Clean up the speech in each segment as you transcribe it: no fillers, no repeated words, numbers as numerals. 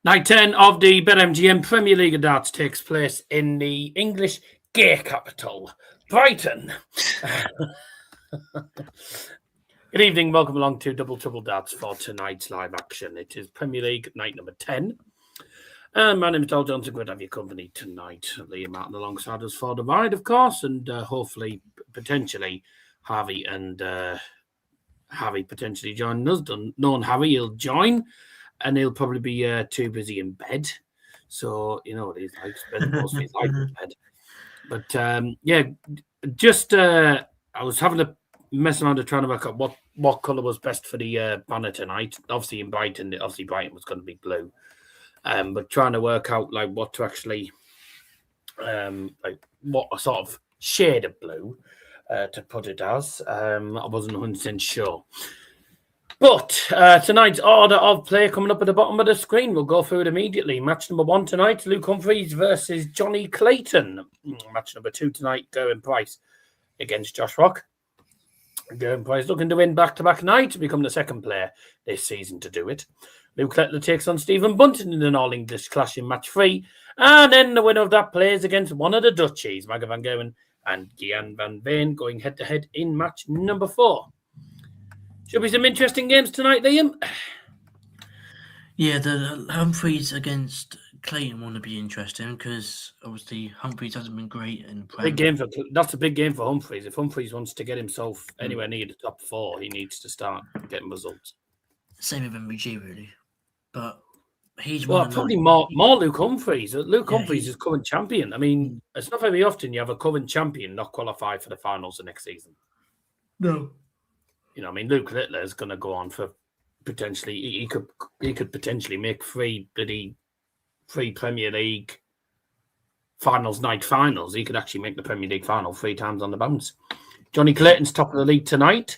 Night 10 of the Betmgm Premier League of Darts takes place in the English gay capital, Brighton. Good evening, welcome along to Double Trouble Darts for tonight's live action. It is Premier League night number 10. And my name is Dal Johnson. Good to have your company tonight. Liam Martin alongside us for the ride, of course, and hopefully, potentially, Harvey and Harvy potentially joining us. Known Harry, he'll join. And he'll probably be too busy in bed. So, you know what he's like, spending most of his life in bed. But, just I was having a mess around trying to work out what colour was best for the banner tonight. Obviously, in Brighton, Brighton was going to be blue. But trying to work out, like, what to actually, like, what a sort of shade of blue to put it as. I wasn't 100% sure. But tonight's order of play coming up at the bottom of the screen. We'll go through it immediately. Match number 1 tonight, Luke Humphries versus Jonny Clayton. Match number 2 tonight, Gerwen Price against Josh Rock. Gerwen Price looking to win back-to-back night to become the second player this season to do it. Luke Littler takes on Stephen Bunting in an all-English clash in match 3. And then the winner of that plays against one of the Dutchies, Magga van Gerwen and Gian van Veen, going head-to-head in match number 4. Should be some interesting games tonight, Liam. Yeah, the Humphries against Clayton want to be interesting because obviously Humphries hasn't been great in the That's a big game for Humphries. If Humphries wants to get himself anywhere near the top 4, he needs to start getting results. Same with MVG, really. But he's probably more Luke Humphries. Luke Humphries is current champion. I mean, it's not very often you have a current champion not qualify for the finals the next season. No. You know, I mean, Luke Littler is going to go on for potentially. He could potentially make three Premier League finals night finals. He could actually make the Premier League final 3 times on the bounce. Jonny Clayton's top of the league tonight.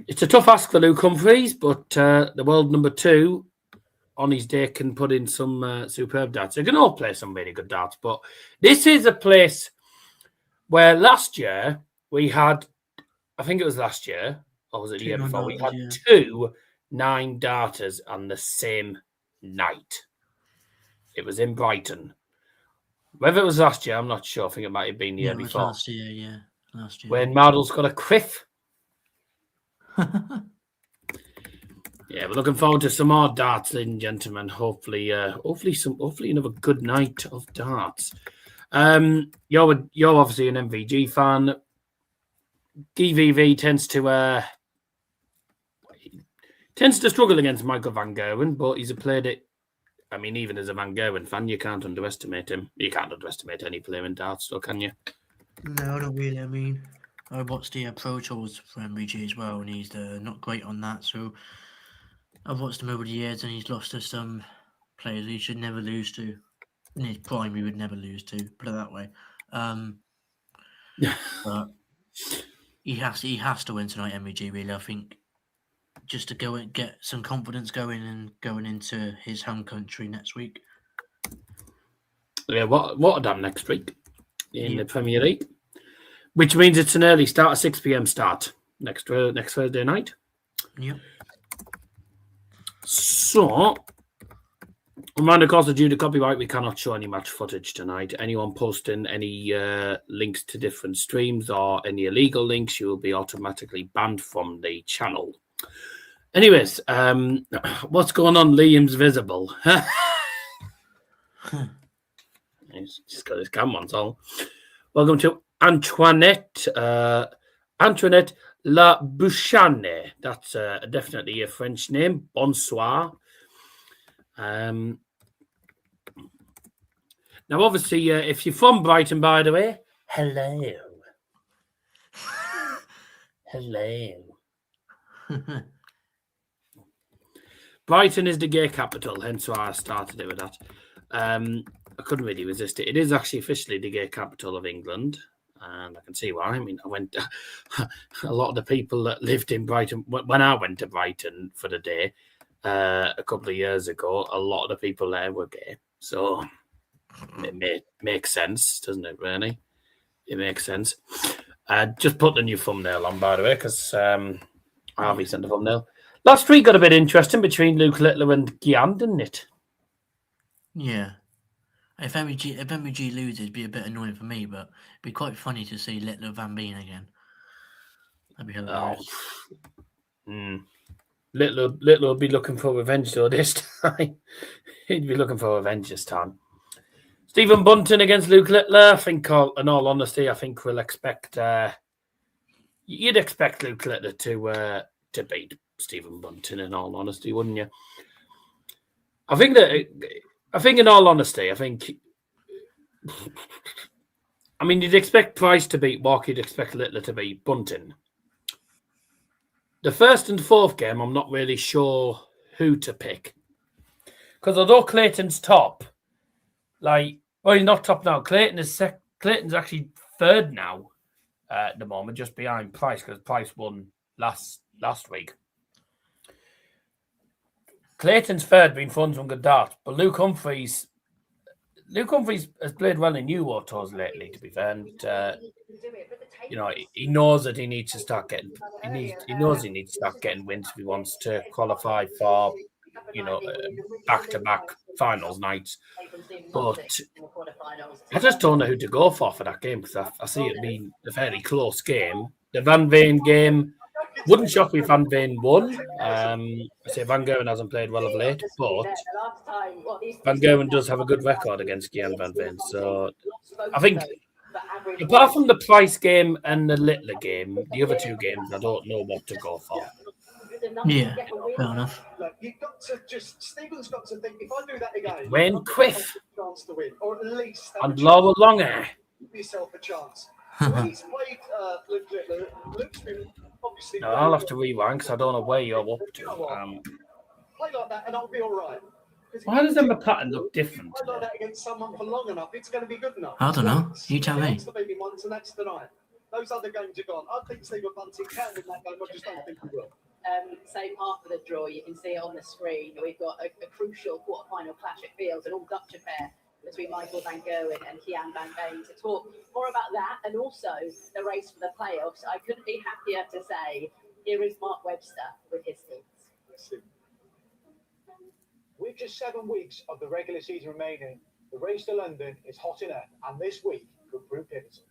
It's a tough ask for Luke Humphries, but the world number 2 on his day can put in some superb darts. They can all play some really good darts, but this is a place where last year we had. I think it was last year, or was it the year before? We had 2 9-darters on the same night. It was in Brighton. Whether it was last year, I'm not sure. I think it might have been the year before. Last year. When Mardle's got a quiff. Yeah, we're looking forward to some more darts, ladies and gentlemen. Hopefully another good night of darts. You're obviously an MVG fan. DVV tends to struggle against Michael van Gerwen, but he's a player that, I mean, even as a Van Gerwen fan, you can't underestimate him. You can't underestimate any player in darts, though, can you? No, not really. I mean, I watched the Pro Tours for MVG as well, and he's not great on that. So I've watched him over the years, and he's lost to some players he should never lose to. In his prime, he would never lose to, put it that way. But he has to win tonight, MVG, really, I think, just to go and get some confidence going into his home country next week. Yeah, what a damn next week in the Premier League, which means it's an early start, a 6 p.m. start next Thursday night. Yep. So, reminder, of course, due to copyright, we cannot show any match footage tonight. Anyone posting any links to different streams or any illegal links, you will be automatically banned from the channel. Anyways, what's going on? Liam's visible. He's just got his cam on, so. Welcome to Antoinette La Bouchane. That's definitely a French name. Bonsoir. Now, obviously, if you're from Brighton, by the way, hello. Hello. Brighton is the gay capital, hence why I started it with that. I couldn't really resist it. It is actually officially the gay capital of England, and I can see why. I mean, I went. A lot of the people that lived in Brighton, when I went to Brighton for the day a couple of years ago, a lot of the people there were gay. So it makes sense, doesn't it, really? It makes sense. Just put the new thumbnail on, by the way, because Harvey sent the thumbnail. Last week got a bit interesting between Luke Littler and Gian, didn't it? Yeah. If Betmgm loses, it'd be a bit annoying for me, but it'd be quite funny to see Littler Van Veen again. That'd be hilarious. Littler will be looking for revenge though this time. He'd be looking for revenge this time. Stephen Bunting against Luke Littler. I think, in all honesty, I think we'll expect. You'd expect Luke Littler to beat Stephen Bunting. In all honesty, wouldn't you? I think, in all honesty, I mean, you'd expect Price to beat Walker. You'd expect Littler to beat Bunting. The first and fourth game, I'm not really sure who to pick. Because although Clayton's top, he's not top now. Clayton's actually third now at the moment, just behind Price, because Price won last week. Clayton's third, been fun from good dart, but Luke Humphries has played well in new autos lately, to be fair. And, he knows that he needs to start getting. He knows he needs to start getting wins if he wants to qualify for, back-to-back finals nights. But I just don't know who to go for that game, because I see it being a very close game. The Van Veen game wouldn't shock me if Van Veen won. I say Van Gerwen hasn't played well of late, but Van Gerwen does have a good record against Gian Van Veen. So I think, apart from the Price game and the Littler game, the other two games, I don't know what to go for. Yeah, fair enough. Stephen's got to think, if I do that again, Wayne Quiff chance to win, or at least and Laura Longer. Give yourself a chance. He's played Luke Littler. Luke's been obviously. No, I'll have to rewind because I don't know where you're up to. Play like that, and I'll be all right. Why does Emma Patton look different? Play like that against someone for long enough, it's going to be good enough. I don't know. You tell me. That's the baby ones, and that's tonight. Those other games are gone. I think Stephen Bunting can win that game. I just don't think he will. Same half of the draw, you can see it on the screen. We've got a crucial quarter-final clash at Fields, an all-Dutch affair between Michael van Gerwen and Gian van Veen. To talk more about that and also the race for the playoffs, I couldn't be happier to say, here is Mark Webster with his thoughts. With just 7 weeks of the regular season remaining, the race to London is hot in air, and this week could prove pivotal.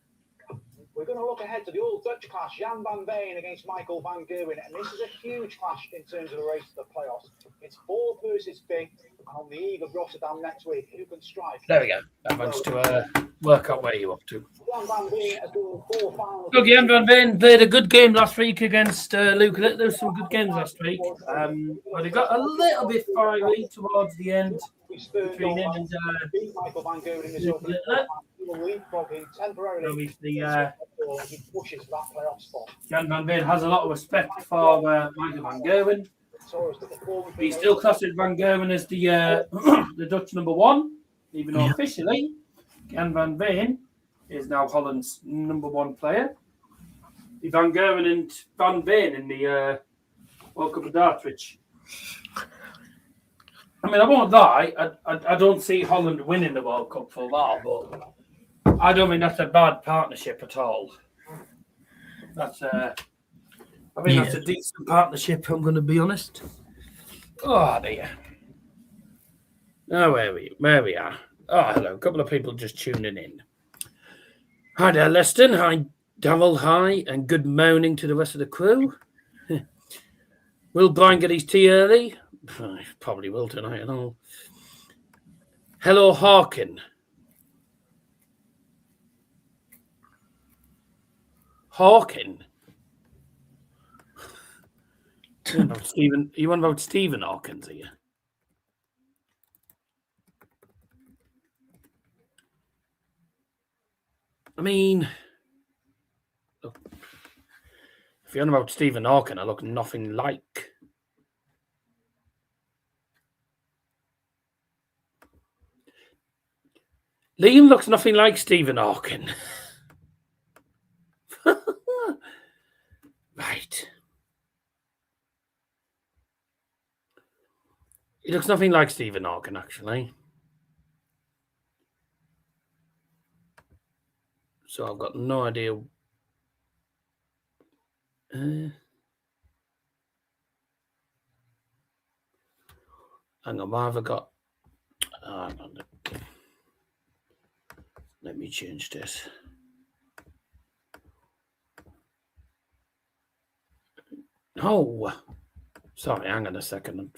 We're going to look ahead to the all-Dutch clash, Gian van Veen against Michael van Gerwen, and this is a huge clash in terms of the race to the playoffs. It's 4 versus big, and on the eve of Rotterdam next week, who can strike? There we go. I managed to work out where you're up to. Gian van Veen has been 4 finals. Look, Gian van Veen played a good game last week against Luke Littler. There was some good games last week. But he got a little bit fiery towards the end between him and Michael van Gerwen in this Luke Littler. Temporarily, he pushes that playoff spot. Gian van Veen has a lot of respect for Michael van Gerwen. He still classes Van Gerwen as the Dutch number 1, even though officially Gian van Veen is now Holland's number 1 player. The Van Gerwen and Van Veen in the World Cup of Darts, which, I mean, I won't lie, I don't see Holland winning the World Cup for that, but I don't think that's a bad partnership at all. That's that's a decent partnership, I'm going to be honest. Oh, dear. Oh, where we are. Oh, hello. A couple of people just tuning in. Hi there, Leston. Hi, Darryl. Hi, and good morning to the rest of the crew. Will Brian get his tea early? Probably will tonight and all. Hello, Harkin. Hawking. You want about Stephen Hawkins here? I mean, look, if you're on about Stephen Hawking, I look nothing like. Liam looks nothing like Stephen Hawking. Right. He looks nothing like Stephen Hawking, actually. So I've got no idea. Hang on, what have I got? Hang on. Let me change this. Oh, sorry, hang on a second.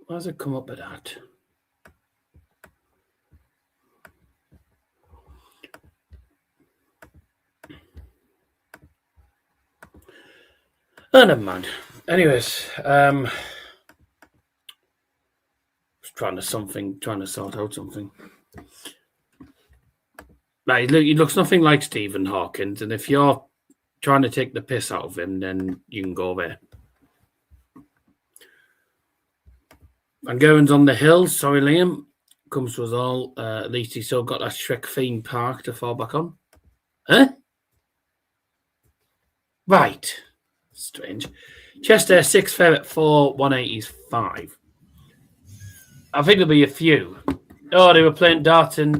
Why does it come up with that? Oh, never mind. Anyways, was trying to sort out something. Like, he looks nothing like Stephen Hawkins, and if you're trying to take the piss out of him, then you can go there. Van Gerwen's on the hill. Sorry, Liam. Comes to us all. At least he's still got that Shrek theme park to fall back on. Huh? Right. Strange. Chester 6 fair at 4, 180's 5. I think there'll be a few. Oh, they were playing darting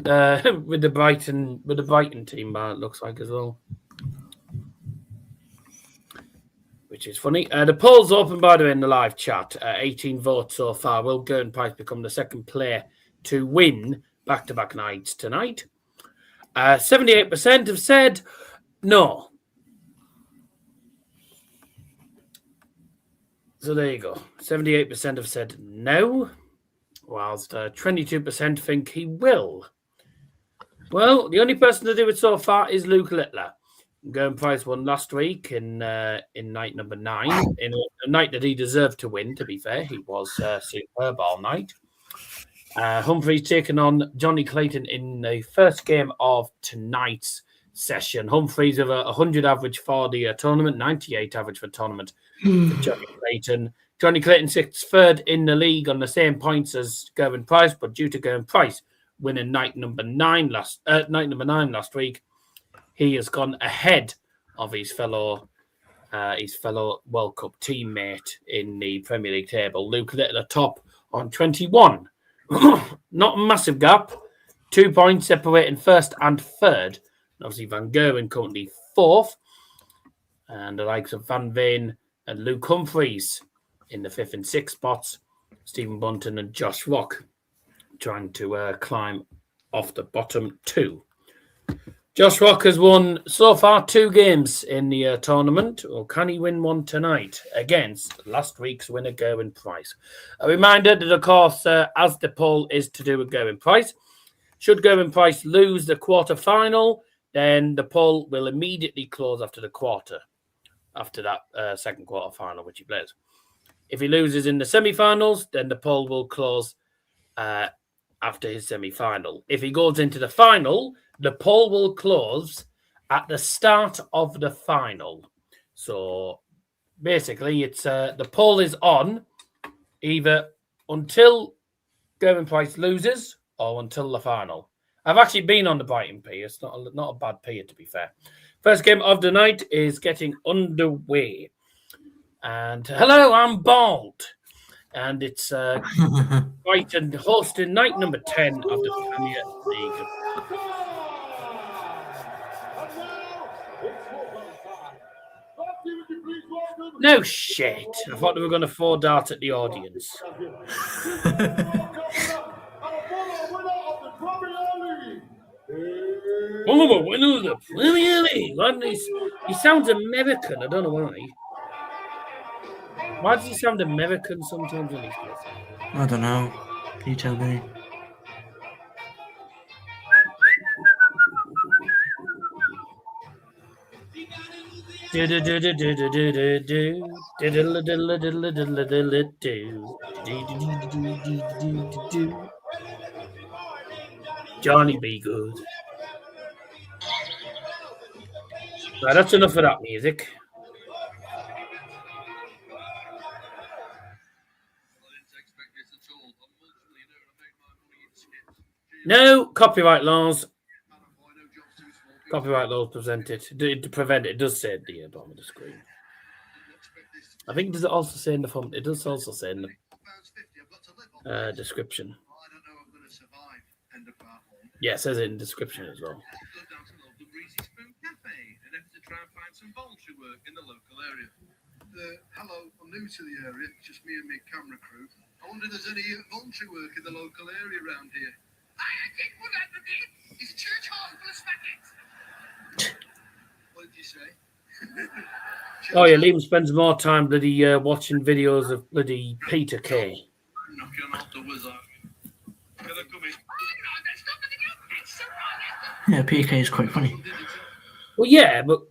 with the Brighton team, it looks like as well. Which is funny. The poll's open, by the way, in the live chat. 18 votes so far. Will Gerwyn Price become the second player to win back-to-back nights tonight? 78% have said no. So there you go. 78% have said no, whilst 22% think he will. Well, the only person to do it so far is Luke Littler. Gerwyn Price won last week in night number 9, in a night that he deserved to win, to be fair. He was superb all night. Humphries taking on Jonny Clayton in the first game of tonight's session. Humphries with a 100 average for the tournament, 98 average for tournament for Jonny Clayton. Jonny Clayton sits third in the league on the same points as Gerwyn Price, but due to Gerwyn Price winning night number 9 last week, he has gone ahead of his fellow World Cup teammate in the Premier League table. Luke Littler top on 21. Not a massive gap. 2 points separating first and third. Obviously, Van Gerwen currently fourth. And the likes of Van Veen and Luke Humphries in the 5th and 6th spots. Stephen Bunting and Josh Rock trying to climb off the bottom 2. Josh Rock has won so far 2 games in the tournament. Or can he win one tonight against last week's winner, Gerwyn Price? A reminder that, of course, as the poll is to do with Gerwyn Price, should Gerwyn Price lose the quarter-final, then the poll will immediately close after that second quarter-final, which he plays. If he loses in the semi-finals, then the poll will close after his semi-final. If he goes into the final, the poll will close at the start of the final. So basically, it's the poll is on either until Gerwyn Price loses or until the final. I've actually been on the Brighton P. It's not a bad P, to be fair. First game of the night is getting underway. And hello, I'm Bald. And it's Brighton hosting night number 10 of the Premier League. No shit. I thought they were going to throw dart at the audience. Oh, winner of the Premier League. He sounds American. I don't know why. Why does he sound American sometimes when he's playing? I don't know. You tell me. Johnny be good. Right, that's enough of that music. No copyright laws. Copyright laws presented to prevent it. It does say at the bottom of the screen. I think does it also say in the font? It does also say in the description. Yeah, it says it in the description as well. decided to try and find some voluntary work in the local area. Hello, I'm new to the area, just me and my camera crew. I wonder if there's any voluntary work in the local area around here. I think what happened is church hall full of spaghetti. What did you say? Oh yeah, Liam spends more time bloody watching videos of bloody Peter Kay. I'm knocking on the wizard. Can I come in? Yeah, PK is quite funny. Well, yeah, but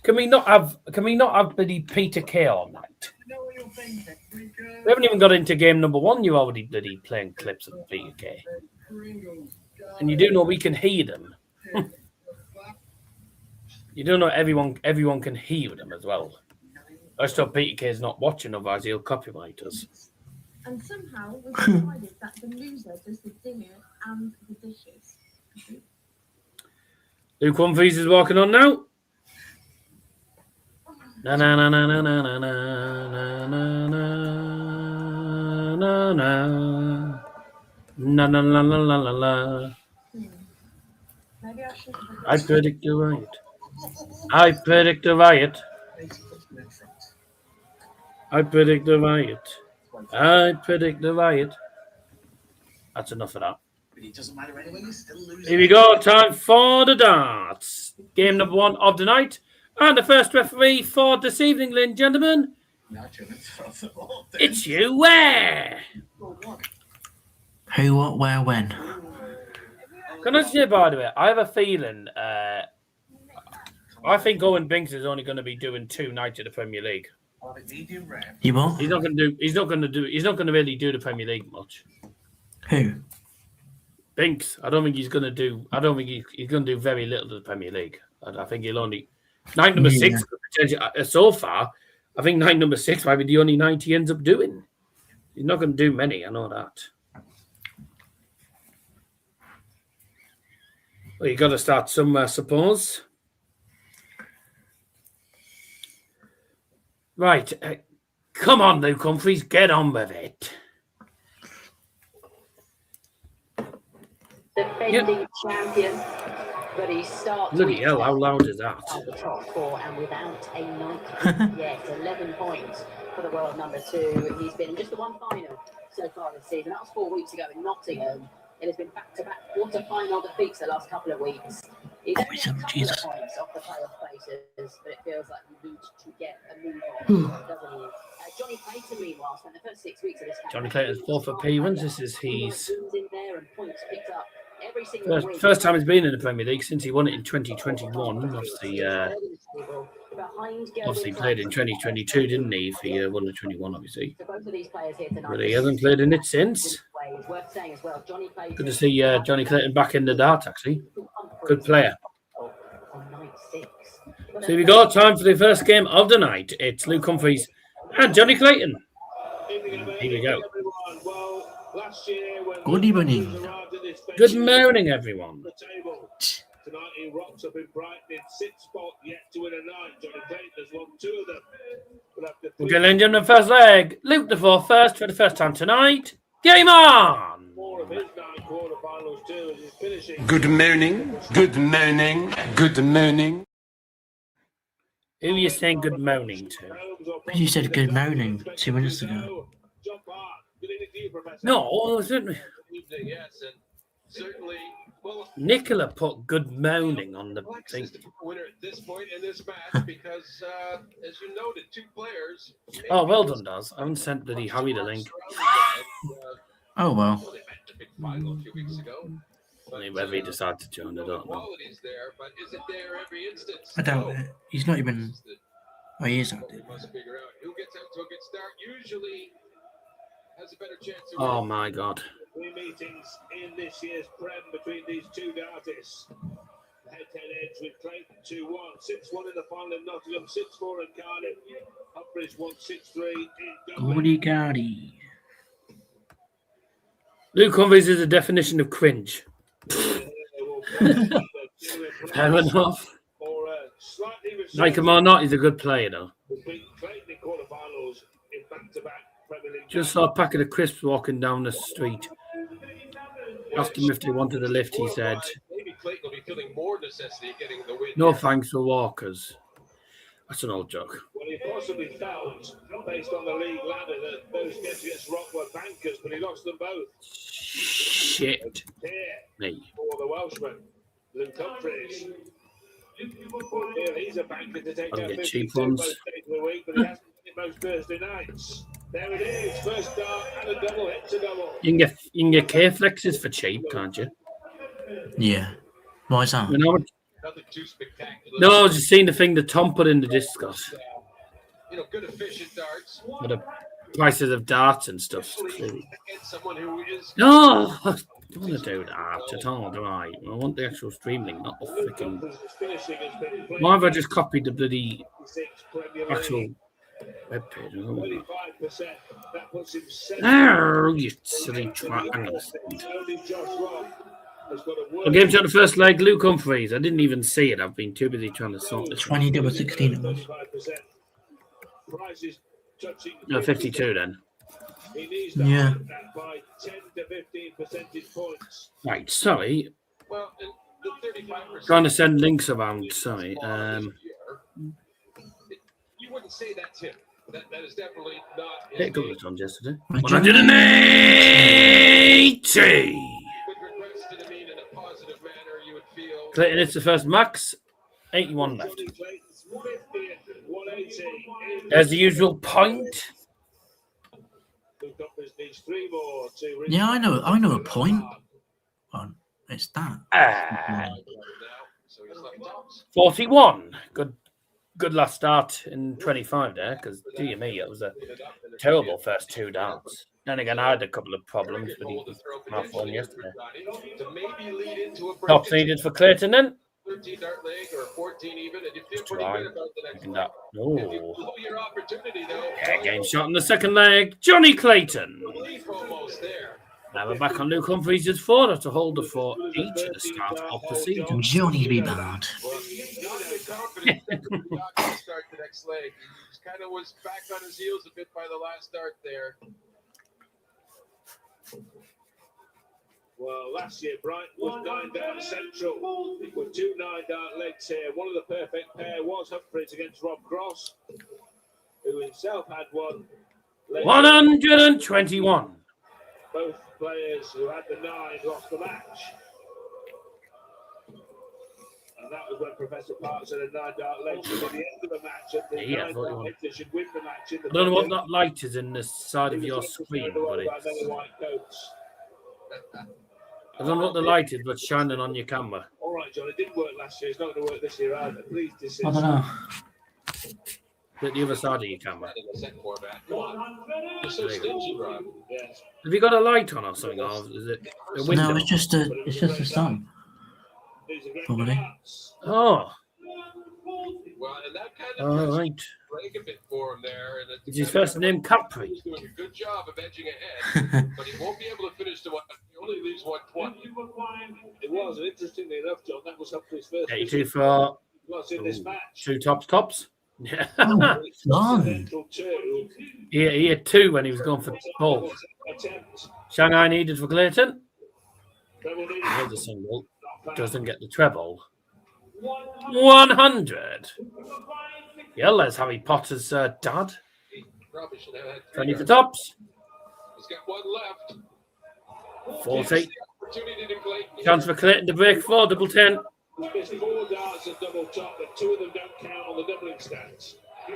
can we not have bloody Peter Kay all night? We haven't even got into game number 1. You're already bloody playing clips of Peter Kay, and you do know we can hear them. You do know everyone can hear them as well. I just hope Peter Kay's not watching, otherwise he'll copyright us. And somehow we've decided that the loser does the dinner and the dishes. Luke Humphries is walking on now. Na na na na na na na na na na na na na la la la la la. Maybe I should have. I predict a riot. I predict a riot. I predict a riot. I predict a riot. That's enough of that. But it doesn't matter anyway, you still lose. Here we go. Time for the darts. Game number 1 of the night. And the first referee for this evening, ladies and gentlemen. It's you, where? Who, what, where, when? Can I say, by the way, I have a feeling. I think Owen Binks is only going to be doing 2 nights at the Premier League. You what? He's not going to really do the Premier League much. Who? Binks. I don't think he's going to do. I don't think he's going to do very little to the Premier League. I think he'll only night number 6. So far, I think night number 6 might be the only night he ends up doing. He's not going to do many. I know that. Well, you got to start somewhere, I suppose. Right. Come on, Luke Humphries. Get on with it. Defending champion, but he starts. Bloody hell, how loud is that? At the top 4 and without a night yet. 11 points for the world number 2. He's been in just the one final so far this season. That was 4 weeks ago in Nottingham. It has been back-to-back quarter-final defeats the last couple of weeks. He's only a couple of points off the playoff places, but it feels like we need to get a move on, doesn't he? Jonny Clayton, meanwhile, spent the first 6 weeks of this campaign. Jonny Clayton's 4 for P1s. This is his in there and points picked up every single week. first time he's been in the Premier League since he won it in 2021. Obviously played in 2022, didn't he? If he won the 21, obviously. But he hasn't played in it since. Good to see Jonny Clayton back in the dart, actually. Good player. So here we go. Time for the first game of the night. It's Luke Humphries and Jonny Clayton. Here we go. Good evening. Good morning, everyone. Tonight he rocks up in Brighton in 6th spot, yet to win a night. Jonny Clayton has won 2 of them. We'll get in the first leg. Luke the 4 first for the first time tonight. Game on! Good morning. Good morning. Good morning. Who are you saying good morning to? You said good morning 2 minutes ago. No, certainly. Yes, and certainly. Well, Nicola put good moaning on the thing. Winner at this point in this match because, as you noted, 2 players. Oh, well done, Daz. I haven't sent bloody Harry the link. Oh, well. They met the big final a few weeks ago. Whether he decided to join, I don't know. Quality's there, but is it there every instance? I doubt it. He's not even. Oh, he is out there. Must figure out who gets out to a good start. Usually has a better chance. Oh my God. 3 meetings in this year's Prem between these 2 dartists. Head-to-head edge with Clayton 2-1, 6-1 in the final in Nottingham, 6-4 in Cardiff. Humphries 1-6-3 in Dublin. Goody Goody. Luke Humphries is a definition of cringe. Fair enough. Like him or not, he's a good player, though. Just saw a packet of crisps walking down the street. Asked him if they wanted a lift, he said. Clayton will be feeling more necessity of getting the win. No thanks for walkers. That's an old joke. Well, he possibly felt, based on the league ladder, that those games against Rock were bankers, but he lost them both. Shit. Here Me. for the Welshman, Luke Humphries. Well, here he's a banker to take I'll out get 52 cheap ones. most days of the week, but he hasn't done it most Thursday nights. There it is, first start and a double, hits a double. You can get K-flexes for cheap, can't you? Yeah. Why is that? You know what? Nothing too spectacular. No, I was just seeing the thing that Tom put in the Discord. You know, good efficient darts. For the prices of darts and stuff. Especially against someone who is No, I don't want to do that at all, do I? I want the actual stream link, not the freaking. Why have I just copied the bloody actual webpage? 25%. That puts him Oh, you silly twat. Hang on a second. Only Josh Rock has got a Well, game shot the first leg, Luke Humphries. I didn't even see it. I've been too busy trying to sort this. 20 double 16 it was. 25%. Prizes touching No, 52 then. He needs to Yeah. hold that by 10 to 15 percentage points. Right, sorry. Well, and the 35%. Trying to send links around, sorry. You wouldn't say that's him. That is definitely not his Hit a couple game. of times yesterday. Right, 180! With regrets to demean in a positive manner, you would feel. Clayton, it's the first max. 81 left. Johnny Clayton's 50th, 180. There's the usual point. Luke Humphries needs 3 more to Yeah, I know a point. Well, it's that. So he's left tops. 41. Good last start in 25 there, because, dear me, it was a terrible first 2 darts. Then again, I had a couple of problems with my phone yesterday. To maybe lead into a break. Tops needed for Clayton then. 13 dart leg or 14 even, and you feel pretty Try. good about the next And one. that. If you Oh. blow your opportunity, though, Yeah, game shot in the second leg. Jonny Clayton. relief almost there. Now we're back on Luke Humphries' 4 to hold the for each at the start of the season. Johnny be bad. Well, he's not as confident that he's not going to start the next leg. He kind of was back on his heels a bit by the last start there. Well, last year Brighton was 9 dart central with 2 9-dart legs here. One of the perfect pair was Humphries against Rob Cross, who himself had one. 121. Both players who had the 9 lost the match. And that was when Professor Parks had a 9-dart leg to the end of the match. And the Yeah, 9-dart leg that should win the match. In the I don't know what that light is in the side of your screen, but by it's, many white coats. I don't know what the light is, but it's shining on your camera. All right, John, it didn't work last year. It's not going to work this year either. Please desist. I don't know. At the other side of your camera. In the second format. Come on. You're so stingy, Rob. Yes. Have you got a light on or something, or is it a window? No, it's just the sun. These are great Probably. darts. Oh, Well, and that kind all of right. break a bit for him there. And Is his first name Capri? He's doing a good job of edging ahead, but he won't be able to finish to what he only leaves 120. It was, and interestingly enough, John, that was Humphries' first. 82 for Was in this match. 2 tops. Yeah. Oh, fun. Central 2. He had 2 when he was going for both. Attempt. Shanghai needed for Clayton. Treble needed. Here's a single. Doesn't get the treble. 100. Yeah, there's Harry Potter's dad. He probably should have had 20 for tops. He's got 1 left. 40. Opportunity to Clayton. Chance for Clayton to break 4, double 10. He's missed 4 darts at double top, but 2 of them don't count on the doubling stats.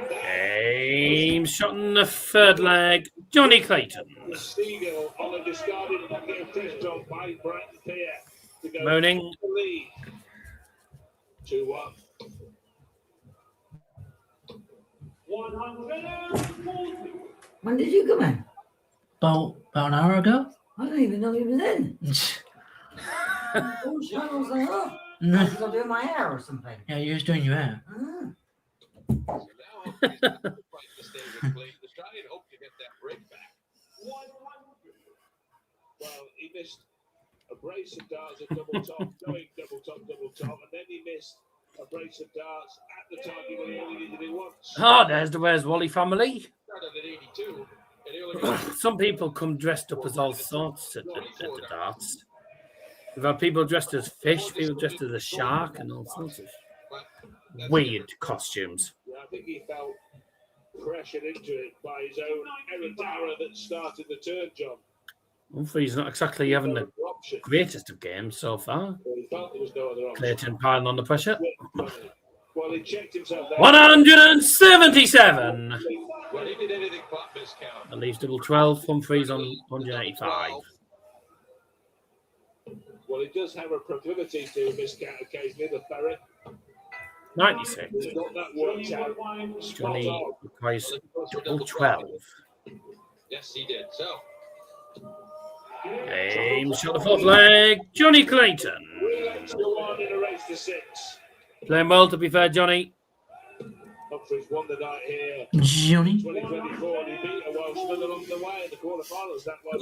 Game shot in the third leg. Jonny Clayton. Steele on a discarded pocket of press drop by Brighton Pier to go Moaning. to the lead. 2-1. 140. When did you come in? About an hour ago. I don't even know you was in. Oh, shit, I was like, oh, I No. was going to do my hair or something. Yeah, you was doing your hair. Ah. So now Humphries has to fight to stay with Clayton to try and hope to get that break back. 100. Well, he missed a brace of darts at double top, going double top, and then he missed a brace of darts at the target when he only needed it once. Oh, there's the Where's Wally family. Started at 82, and he only got Some people come dressed up as all sorts at the darts. We've had people dressed as fish, people dressed as a shark, and all sorts of weird costumes. Yeah, I think he felt pressured into it by his own errant arrow that started the turn, John. Humphries not exactly having the greatest of games so far. He felt there was no other option. Clayton piling on the pressure. Well, he checked himself there. 177. Well, he did anything but miscount. At least double 12. Humphries on 185. Well, he does have a proclivity to miscount occasionally, the ferret. 96. He's got that worked out. Jonny requires double 12. Yes, he did. So. Aim shot the fourth leg. Jonny Clayton. 3 legs to 1 in a race to 6. Playing well, to be fair, Jonny. Humphries won the night here. Johnny. 2024, and he beat a Welshman along the way in the quarterfinals. That was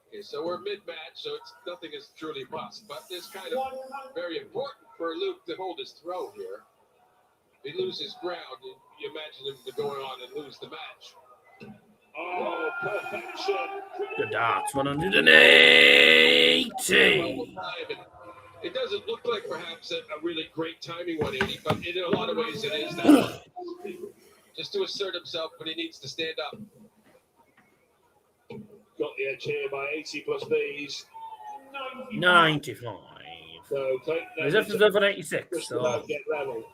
Okay, so we're mid-match, so it's nothing is truly must. But it's kind of very important for Luke to hold his throw here. If he loses ground, you imagine him to go on and lose the match. Oh, perfection. Good darts, 180. It doesn't look like perhaps a really great timing 180, but in a lot of ways it is that. Just to assert himself, but he needs to stand up. Got the edge here by 80 plus Bs. 95. So Clayton He's up to 186. So get level.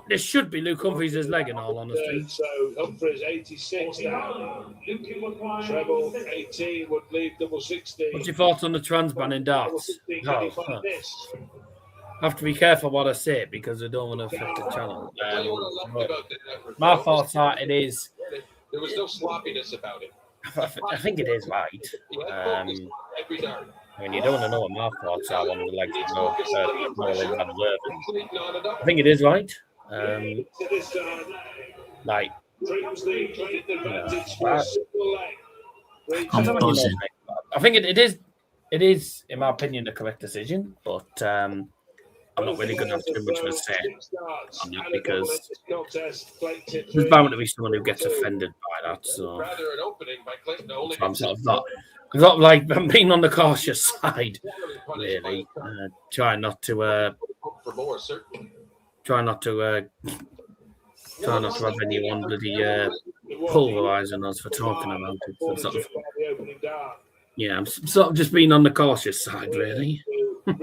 this should be Luke Humphries' leg, in all honesty. So Humphries 86 now. Treble 18 would leave double 60. What's your thoughts on the trans ban in darts? I have to be careful what I say because I don't want to affect the channel. My thoughts are it is. There was no sloppiness about it. I think it is right. I mean, you don't want to know what my thoughts are on the legs of Nolan Van Lerven. I think it is right. Like, I'm buzzing. I think it is, in my opinion, the correct decision, but I'm not really going to have too much of a say on that because there's bound to be someone who gets offended by that. So I'm sort of not like I'm being on the cautious side, really. Try not to have anyone bloody pulverising us for talking about it. So sort of, yeah, I'm sort of just being on the cautious side, really. Well,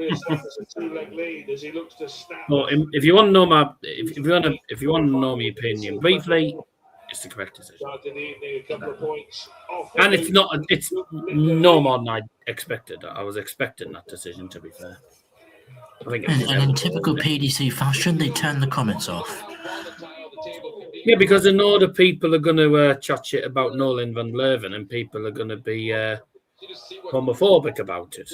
if you want to know if you want to know my opinion briefly, it's the correct decision. And it's no more than I expected. I was expecting that decision, to be fair. I think and in typical PDC fashion, they turn the comments off. Yeah, because I know the people are going to chat shit about Nolan Van Lerven, and people are going to be homophobic about it.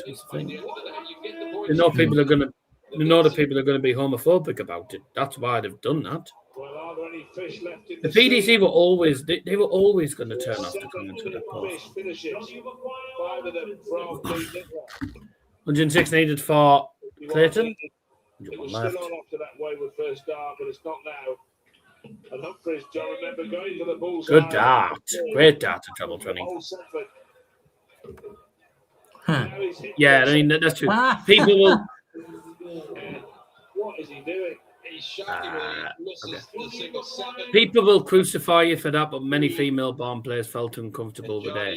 You know, people are going to. You know, the people are going to be homophobic about it. That's why they've done that. The PDC were always they were always going to turn off the comments with that post. 106 needed for Clayton. It was still on after that wayward first start, but it's not now. And Humphries, John, remember going for the bullseye. Good dart. Great dart to treble 20. Yeah, I mean, that's true. People will. What is he doing? People will crucify you for that, but many female-born players felt uncomfortable with their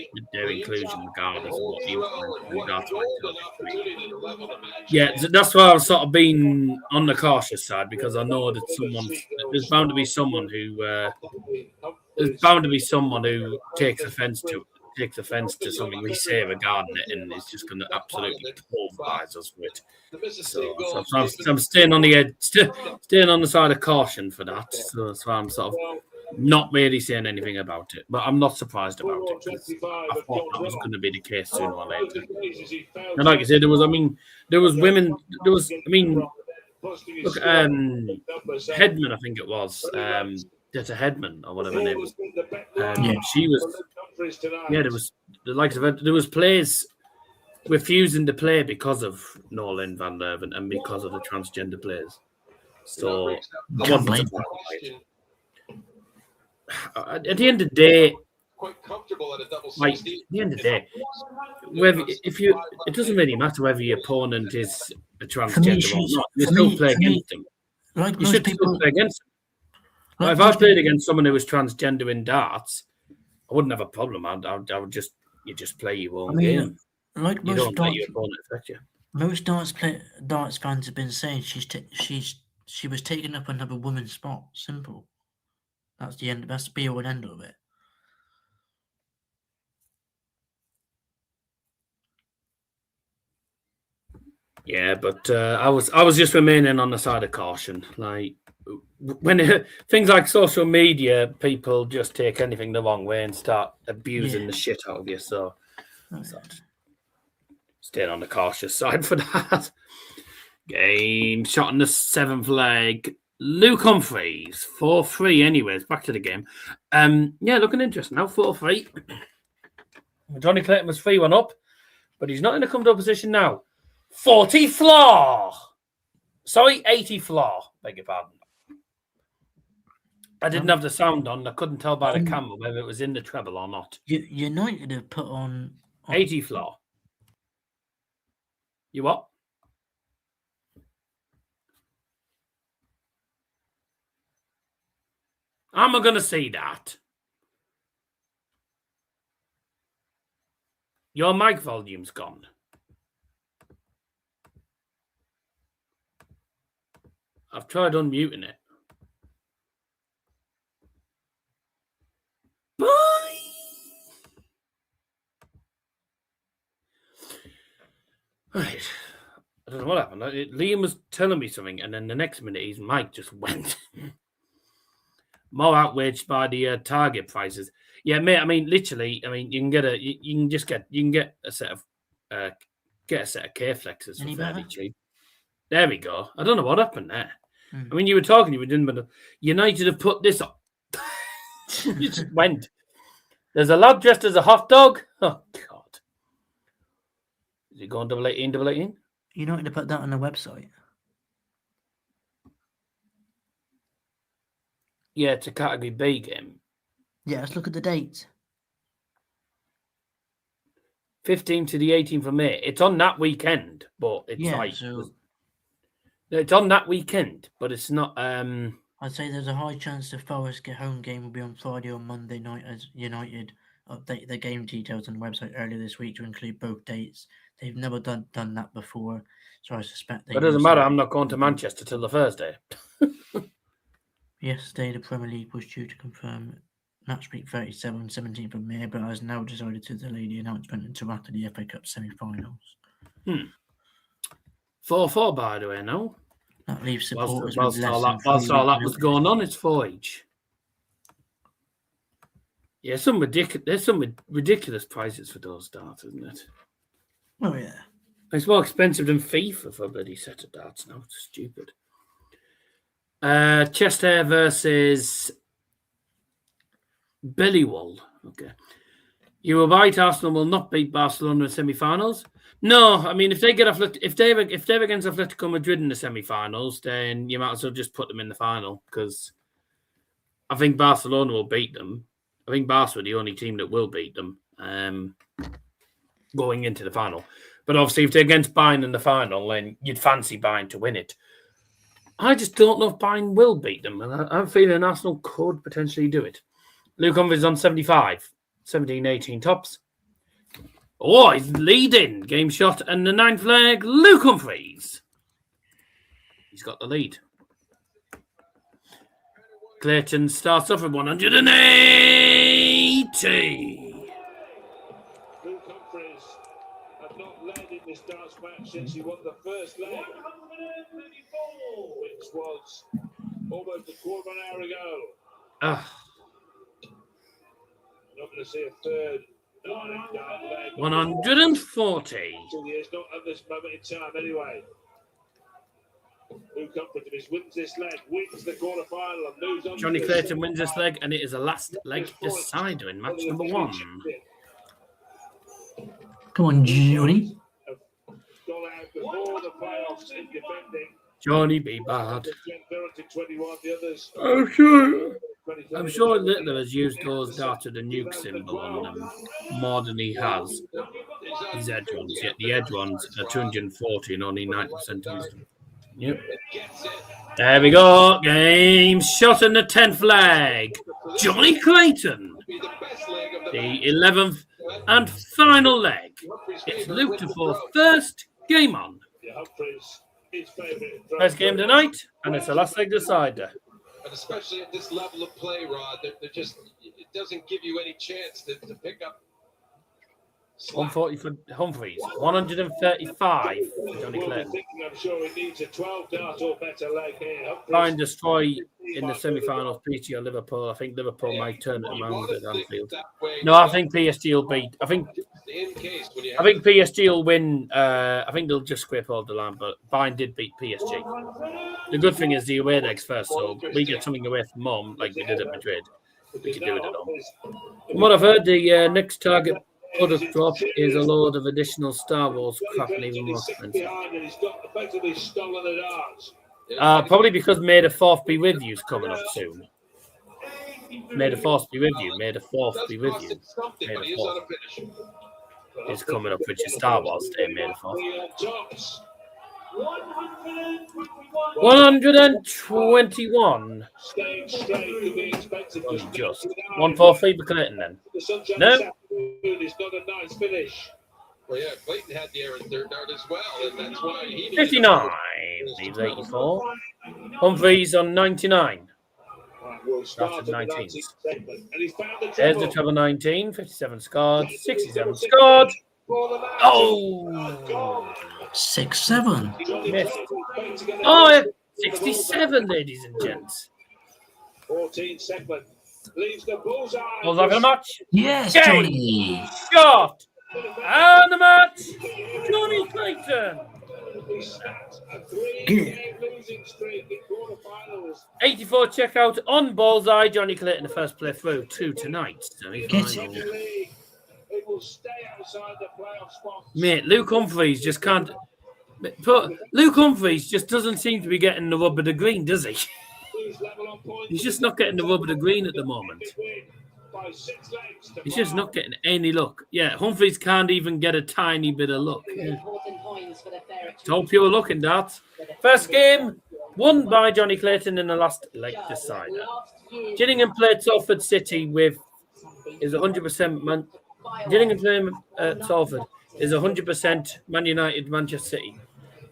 inclusion, regardless of what you Yeah, that's why I've sort of been on the cautious side because I know that there's bound to be someone who takes offence to something we say regarding it, and is just going to absolutely pulverise us with it. So I'm staying on the edge, staying on the side of caution for that. So that's why I'm sort of not really saying anything about it, but I'm not surprised about it. I thought that was going to be the case sooner or later. And like I said, look, Headman, I think it was. Detta Headman or whatever her name was. She was. Yeah, there was players refusing to play because of Nolan Van Lerven and because of the transgender players. So at the end of the day, comfortable at a double Like, 60. at the end of the day, it doesn't really matter whether your opponent is a transgender or not. You still play against them. Like You should still play against them. Like if I played against someone who was transgender in darts, I wouldn't have a problem. I would just play your own game. Like you don't let your opponent affect you. Most darts fans have been saying she was taking up another woman's spot. Simple. That's the end. That's the be all and end all of it. Yeah, but I was just remaining on the side of caution. Like when things like social media, people just take anything the wrong way and start abusing the shit out of you. So, staying on the cautious side for that. Game shot in the 7th leg. Luke Humphries 4-3. Anyways, back to the game. Yeah, looking interesting now. 4-3. Jonny Clayton was 3-1 up, but he's not in a comfortable position now. 40 flaw. Sorry, 80 flaw. Beg your pardon. I didn't have the sound on. I couldn't tell by the camera whether it was in the treble or not. United have put on 80 flaw. You what? How am I going to see that? Your mic volume's gone. I've tried unmuting it. Bye. Right. I don't know what happened. Liam was telling me something, and then the next minute his mic just went. More outraged by the target prices. Yeah, mate. I mean, literally. I mean, you can get a set of K flexes for fairly cheap. There we go. I don't know what happened there. I mean, you were talking, you didn't, but United have put this up. You just went. There's a lad dressed as a hot dog. Oh, God. Is he going double 18? United have put that on the website. Yeah, it's a Category B game. Yeah, let's look at the dates. 15th to the 18th of May. It's on that weekend, but it's it's on that weekend, but it's not. I'd say there's a high chance the Forest get home game will be on Friday or Monday night as United update their game details on the website earlier this week to include both dates. They've never done that before, so I suspect they. It doesn't matter. I'm not going to Manchester till the Thursday. Yesterday, the Premier League was due to confirm match week 37, 17th of May, but has now decided to delay the announcement until after the FA Cup semi-finals. 4-4, by the way, no? That leaves supporters whilst all that was going on, it's 4 each. Yeah, there's some ridiculous prices for those darts, isn't it? Oh, yeah. It's more expensive than FIFA for a bloody set of darts now. It's stupid. Chest hair versus Bellywool. Okay. You were right. Arsenal will not beat Barcelona in semi-finals. No, I mean if they're against Atletico Madrid in the semi-finals, then you might as well just put them in the final because I think Barcelona will beat them. I think Barca are the only team that will beat them going into the final. But obviously, if they're against Bayern in the final, then you'd fancy Bayern to win it. I just don't know if Bayern will beat them, and I'm feeling Arsenal could potentially do it. Luke Humphries on 75, 17-18 tops. Oh, he's leading. Game shot and the 9th leg, Luke Humphries. He's got the lead. Clayton starts off at 180. Luke Humphries had not led in this darts match since he won the first leg, which was almost a quarter of an hour ago. Not going to see a third leg. 140. It's not at this moment in time anyway. Luke Humphries, if he wins this leg, wins the quarter-final and moves on. Jonny Clayton wins this leg, and it is a last leg decider in match number 1. Come on, Jonny. Gone out before the playoffs in defending. Jonny be bad. The others. Oh, sure. I'm sure Littler has used those data, the nuke symbol on them, more than he has his edge ones. Yet the edge ones are 240 and only 90% used them. Yep. There we go. Game shot in the 10th leg. Jonny Clayton. The 11th and final leg. It's Luke DeFoe's first game on. First game tonight, and it's the last leg decider. And especially at this level of play, Rod, they're just, it doesn't give you any chance to pick up. 140 for Humphries, 135 for Jonny Clayton. I'm sure he needs a 12 dart or better leg here. Try and destroy in the semi-finals PSG or Liverpool. I think Liverpool might turn it around at Anfield. No, I think PSG will beat. I think PSG will win. I think they'll just scrape over the line, but Bayern did beat PSG. The good thing is the away legs first, so we get something away from home like we did at Madrid. We can do it at home. From what I've heard, the next target product drop is a load of additional Star Wars crap and even more expensive. Probably because May the 4th be with you is coming up soon. May the 4th be with you. May the 4th be with you. May the 4th is coming up, which is Star Wars Day, May the 4th. 121. Just 143 for Clayton then. No. It's not a nice finish. Well, yeah, Clayton had the errant third dart as well, and that's why he 59. Leaves 84. Humphries on 99. Started 19. There's the treble 19. 57 scored. 67 scored. Oh! 6-7. Missed. Oh, 67, ladies and gents. 14 segment. Leaves the bullseye. Bullseye for the match. Yes, Game Jonny. shot. And the match, Jonny Clayton. 84 checkout on Bullseye. Jonny Clayton, the first play through to tonight. Mate, Luke Humphries just can't. But Luke Humphries just doesn't seem to be getting the rub of the green, does he? He's just not getting the rub of the green at the moment. He's just not getting any luck. Yeah, Humphries can't even get a tiny bit of luck. Yeah. It's all pure luck in that. First game, won by Jonny Clayton in the last leg decider. Gillingham played Salford City with is 100% Man. Gillingham playing Salford is 100% Man United, Manchester City.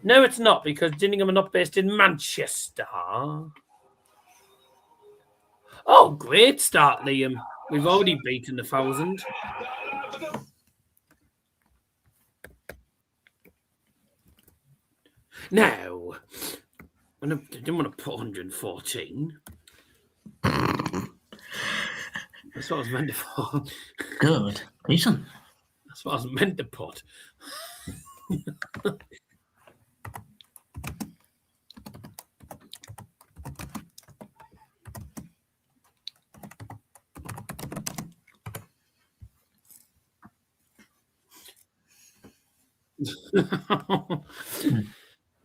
No, it's not, because Gillingham are not based in Manchester. Oh, great start, Liam. We've already beaten 1,000. Now, I didn't want to put 114. That's what I was meant to put. Good. Decent. That's what I was meant to put.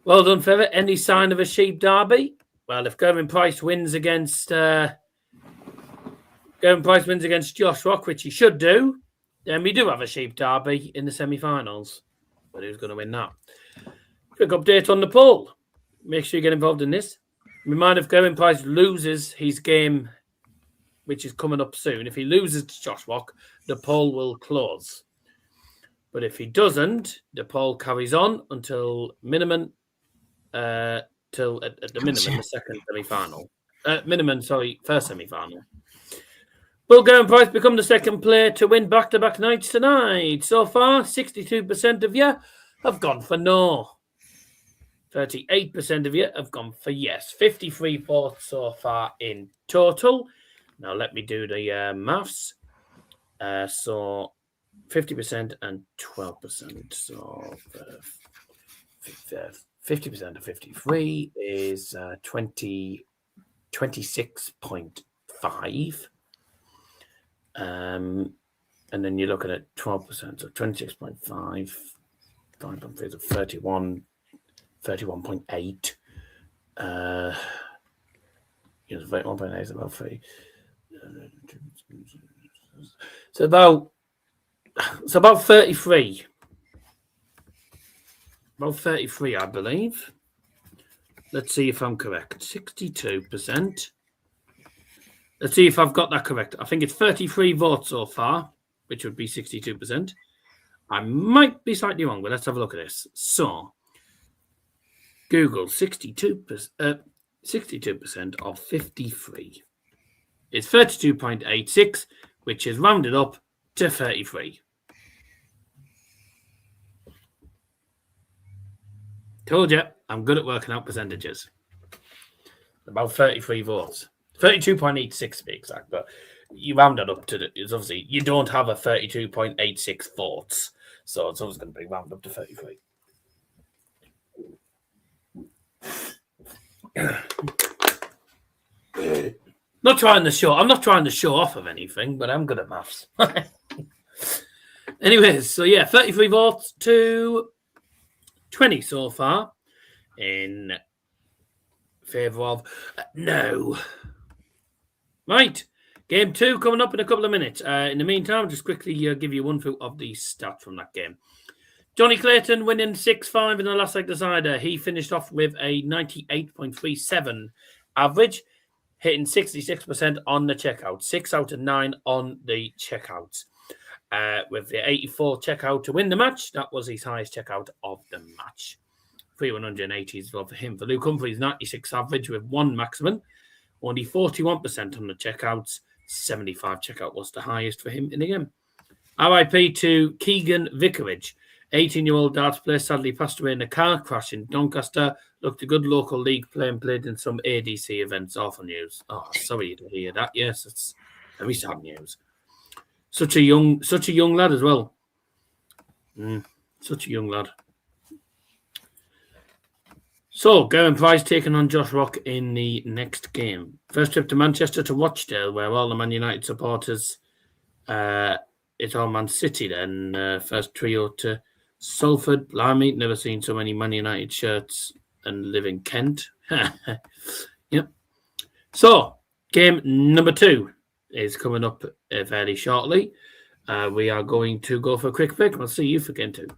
Well done, Feather. Any sign of a sheep derby? Well, if Gerwyn Price wins against Josh Rock, which he should do, then we do have a sheep derby in the semi-finals. But who's going to win that? Quick update on the poll. Make sure you get involved in this. Remind if Gerwyn Price loses his game, which is coming up soon. If he loses to Josh Rock, the poll will close. But if he doesn't, the poll carries on until minimum, the second semi-final. First semi-final. Will Gerwyn Price become the second player to win back-to-back nights tonight? So far, 62% of you have gone for no. 38% of you have gone for yes. 53 votes so far in total. Now let me do the maths. So 50% and 12%. So 50% of 53 is 26.5. And then you're looking at 12%, so 26.5. 5.3 is 31.8. 1.8 is about 3. It's about 33. About 33, I believe. Let's see if I'm correct. 62%. Let's see if I've got that correct. I think it's 33 votes so far, which would be 62%. I might be slightly wrong, but let's have a look at this. So, Google, 62% of 53. It's 32.86, which is rounded up to 33. Told you, I'm good at working out percentages. About 33 votes. 32.86 to be exact, but you round it up to it's obviously, you don't have a 32.86 votes, so it's always going to be rounded up to 33. I'm not trying to show off of anything, but I'm good at maths. Anyways, so yeah, 33 votes to 20 so far in favour of no. Right, game 2 coming up in a couple of minutes. In the meantime, just quickly give you one through of the stats from that game. Jonny Clayton winning 6-5 in the last leg decider. He finished off with a 98.37 average, hitting 66% on the checkout. 6 out of 9 on the checkouts. With the 84 checkout to win the match, that was his highest checkout of the match. 380 as well for him. For Luke Humphries, 96 average with 1 maximum. Only 41% on the checkouts. 75 checkout was the highest for him in the game. RIP to Keegan Vicarage. 18-year-old darts player sadly passed away in a car crash in Doncaster. Looked a good local league player and played in some ADC events. Awful news. Oh, sorry to hear that. Yes, it's very sad news. Such a young lad as well. Such a young lad. So, Gerwen Price taking on Josh Rock in the next game. First trip to Manchester to Rochdale, where all the Man United supporters, it's all Man City then. First trio to Salford. Blimey, never seen so many Man United shirts and live in Kent. Yep. So, game number 2 is coming up fairly shortly. We are going to go for a quick break. I'll see you for game 2.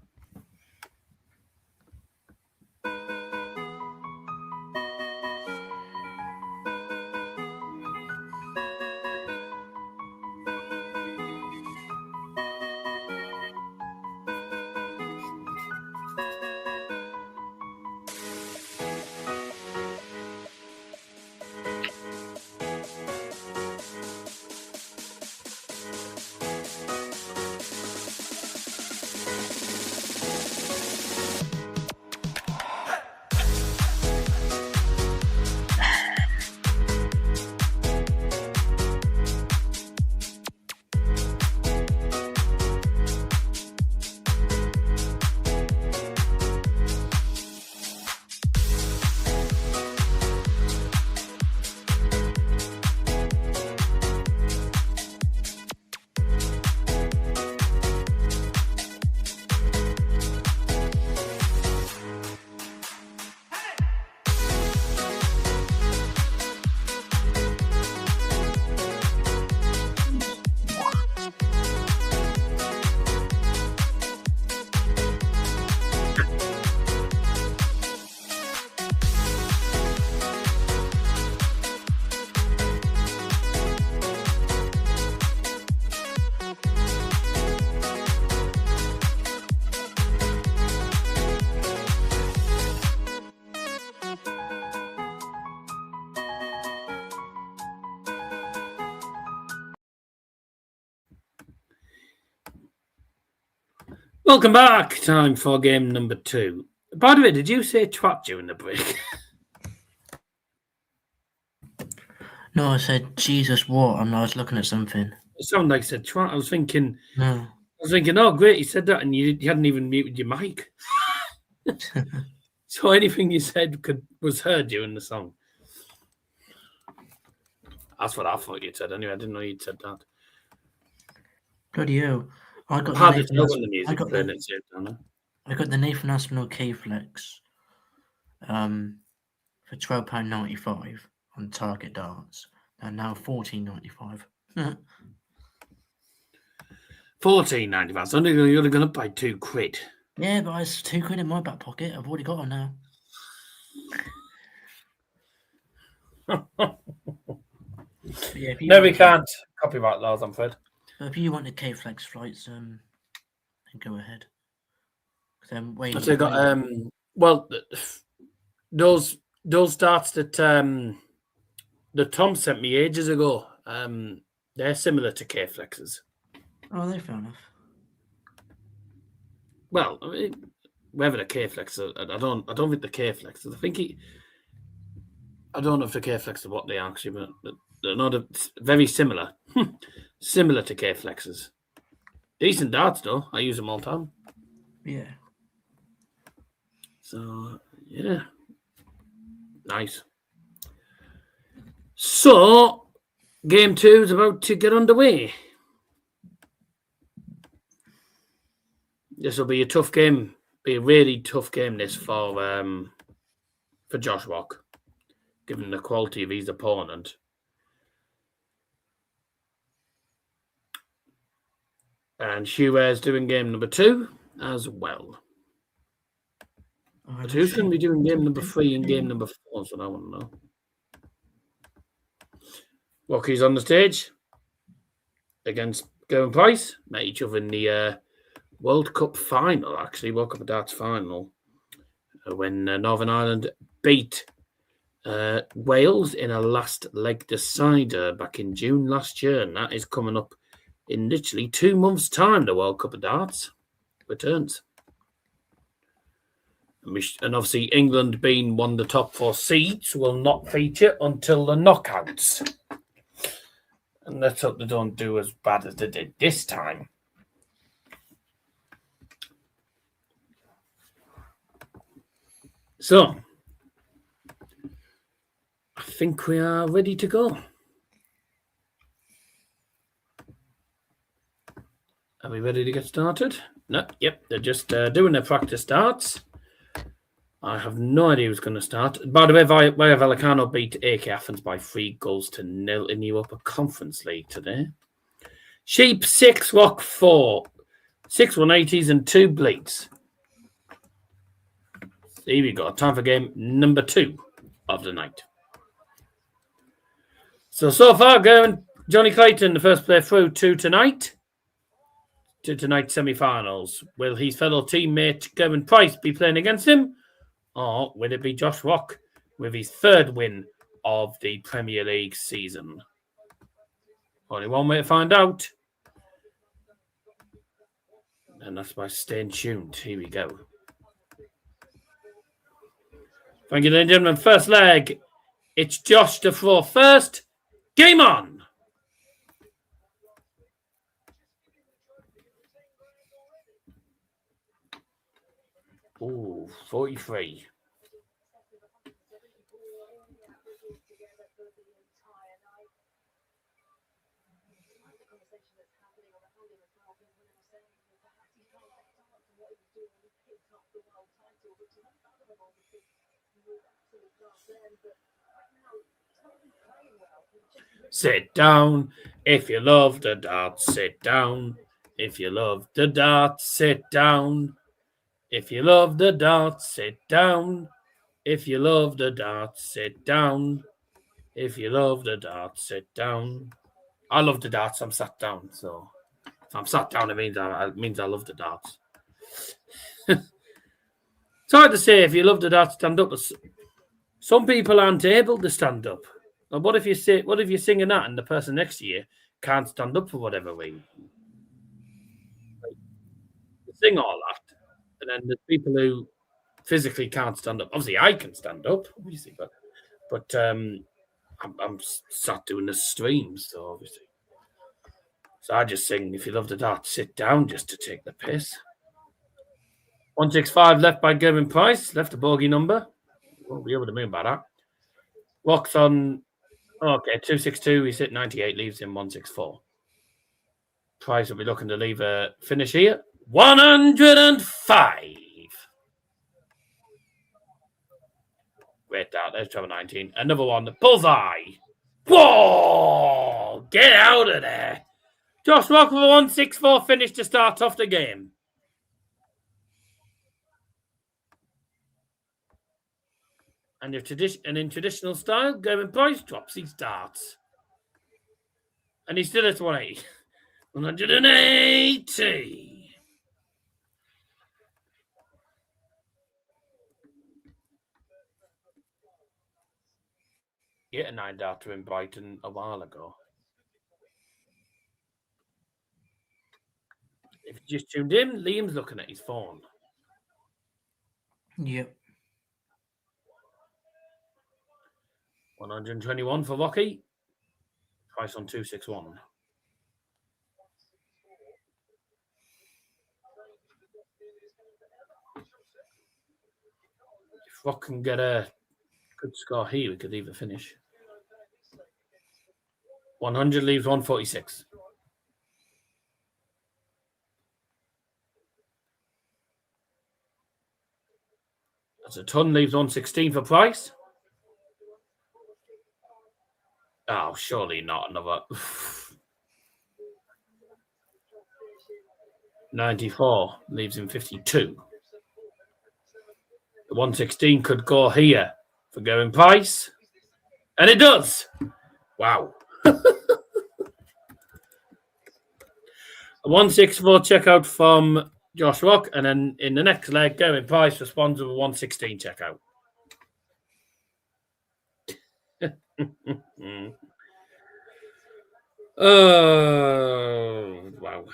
Welcome back. Time for game number 2. By the way, did you say twat during the break? No, I said Jesus what? I was looking at something. It sounded like I said twat. I was thinking, No. oh great, you said that, and you hadn't even muted your mic. So anything you said was heard during the song. That's what I thought you said. Anyway, I didn't know you'd said that. Bloody hell. I got the Nathan Aspinall K-Flex for £12.95 on Target Darts. and now $14.95. $14.95. So you're only going to pay £2. Yeah, but it's £2 in my back pocket. I've already got them now. Yeah, No, we can't copyright laws, I'm afraid. But if you want the K-Flex flights, then go ahead. Then wait. So got well, those darts that Tom sent me ages ago. They're similar to K-Flexes. Oh, they're fair enough. Well, I mean, whether the K-Flex, I don't think the K-Flexes. I don't know if the K-Flex are what they are actually, but they're not very similar. Similar to K-Flexes. Decent darts though. I use them all the time. Yeah. So yeah. Nice. So game 2 is about to get underway. This will be a tough game. Be a really tough game this for Josh Rock, given the quality of his opponent. And Shuair's doing game number 2 as well. But who's going to be doing game number 3 and game number 4? So I want to know. Rocky's on the stage against Gerwen Price. Met each other in the World Cup final, actually. World Cup of Darts final. When Northern Ireland beat Wales in a last leg decider back in June last year. And that is coming up in literally 2 months' time. The World Cup of Darts returns. And obviously, England being one of the top 4 seeds will not feature until the knockouts. And let's hope they don't do as bad as they did this time. So, I think we are ready to go. Are we ready to get started? No, yep, they're just doing their practice starts. I have no idea who's going to start. By the way, Rayo Vallecano beat AK Athens by 3-0 in the Europa Conference League today. Sheep 6, Rock 4. 6 180s and 2 bleeds. Here we go. Time for game number 2 of the night. So far, Jonny Clayton, the first player through to tonight's semi-finals. Will his fellow teammate Gerwyn Price be playing against him? Or will it be Josh Rock with his 3rd win of the Premier League season? Only one way to find out. And that's by staying tuned. Here we go. Thank you, ladies and gentlemen. First leg. It's Josh to throw first. Game on! Ooh, 43. Sit down if you love the darts. Sit down if you love the darts. Sit down if you love the darts. Sit down if you love the darts. Sit down if you love the darts. Sit down. I love the darts. I'm sat down. So if I'm sat down, it means I love the darts. It's hard to say if you love the darts, stand up. Some people aren't able to stand up. And what if you're singing that and the person next to you can't stand up for whatever reason? You sing all that, and then there's people who physically can't stand up. Obviously, I can stand up, obviously, but I'm sat doing the streams, so obviously. So I just sing, if you love the dart, sit down, just to take the piss. 165 left by Gerwyn Price, left a bogey number. Won't be able to move by that. Rocks on, okay, 262, he's hit 98, leaves him 164. Price will be looking to leave a finish here. 105. Great dart, there's 19. Another one, bullseye. Whoa! Get out of there. Josh Rock with a 1-6-4 finish to start off the game. And in traditional style, Gerwyn Price drops his darts. And he's still at 180. 180. He hit a 9-darter in Brighton a while ago. If you just tuned in, Liam's looking at his phone. Yep. 121 for Rocky. Price on 261. If Rock can get a good score here, we could leave the finish. 100 leaves 146. That's a ton, leaves 116 for Price. Oh, surely not another. 94 leaves him 52. The 116 could go here for Gerwyn Price. And it does. Wow. A 164 checkout from Josh Rock. And then in the next leg, Gerwyn Price responds with a 116 checkout. Oh, wow.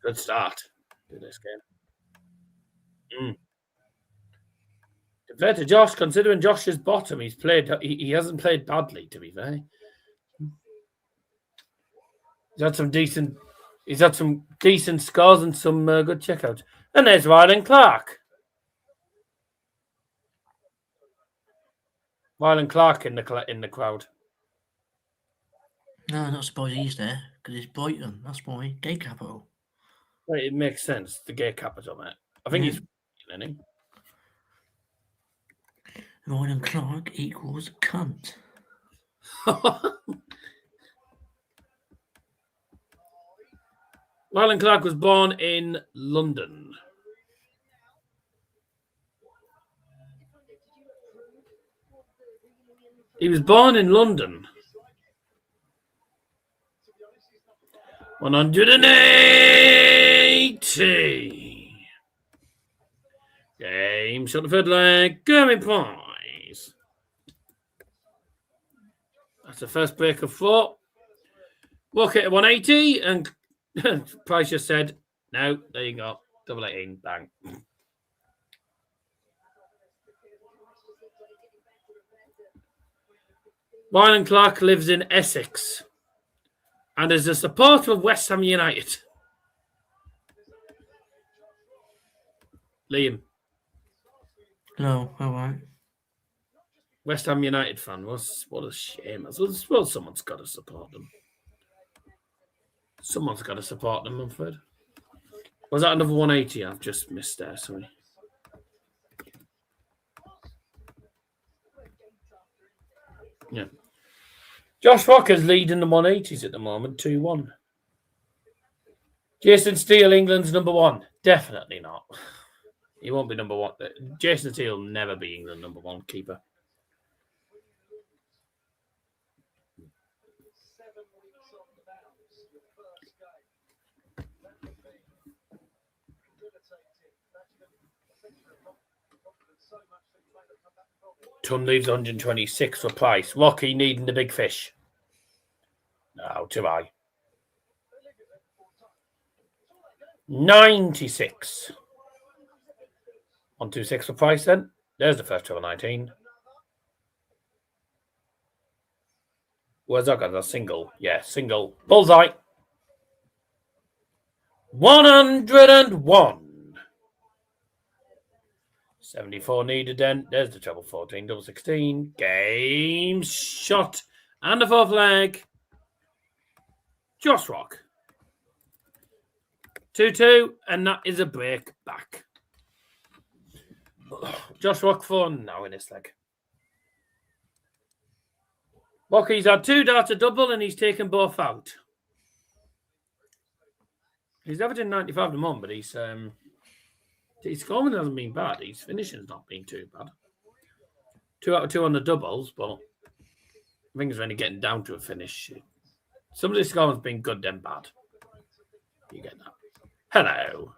Good start to this game. Compared to Josh, considering Josh's bottom, he hasn't played badly, to be fair. He's had some decent scores and some good checkouts. And there's Rylan Clark. Rylan Clark in the crowd. No, I'm not surprised he's there because it's Brighton. That's why. Gay capital. Right, it makes sense. The gay capital, mate. I think he's isn't he? Rylan Clark equals cunt. Rylan Clark was born in London. He was born in London. 180. Game shot the third leg. Gerwyn Price. That's the first break of 4. Walk it at 180 and Price just said, no, there you go. Double 18, bang. Rylan Clark lives in Essex and is a supporter of West Ham United. Liam. No, all right. West Ham United fan. What a shame. Well, someone's got to support them. Someone's got to support them, I'm afraid. Was that another 180? I've just missed there, sorry. Yeah. Josh Rocker's leading the 180s at the moment, 2-1. Jason Steele, England's number 1. Definitely not. He won't be number 1. Jason Steele will never be England number 1 keeper. Ton leaves 126 for Price. Rocky needing the big fish. No, too high. 96. 126 for Price then. There's the first treble 19. Where's that got? A single. Yeah, single. Bullseye. 101. 74 needed then. There's the treble 14. Double 16. Game shot. And the fourth leg. Josh Rock. 2-2, and that is a break back. Josh Rockford now in this leg. Rocky's had 2 darts a double, and he's taken both out. He's averaging 95 at the moment, but his scoring hasn't been bad. His finishing's not been too bad. 2 out of 2 on the doubles, but I think it's only getting down to a finish. Some of the scoring's been good, then bad. You get that. Hello.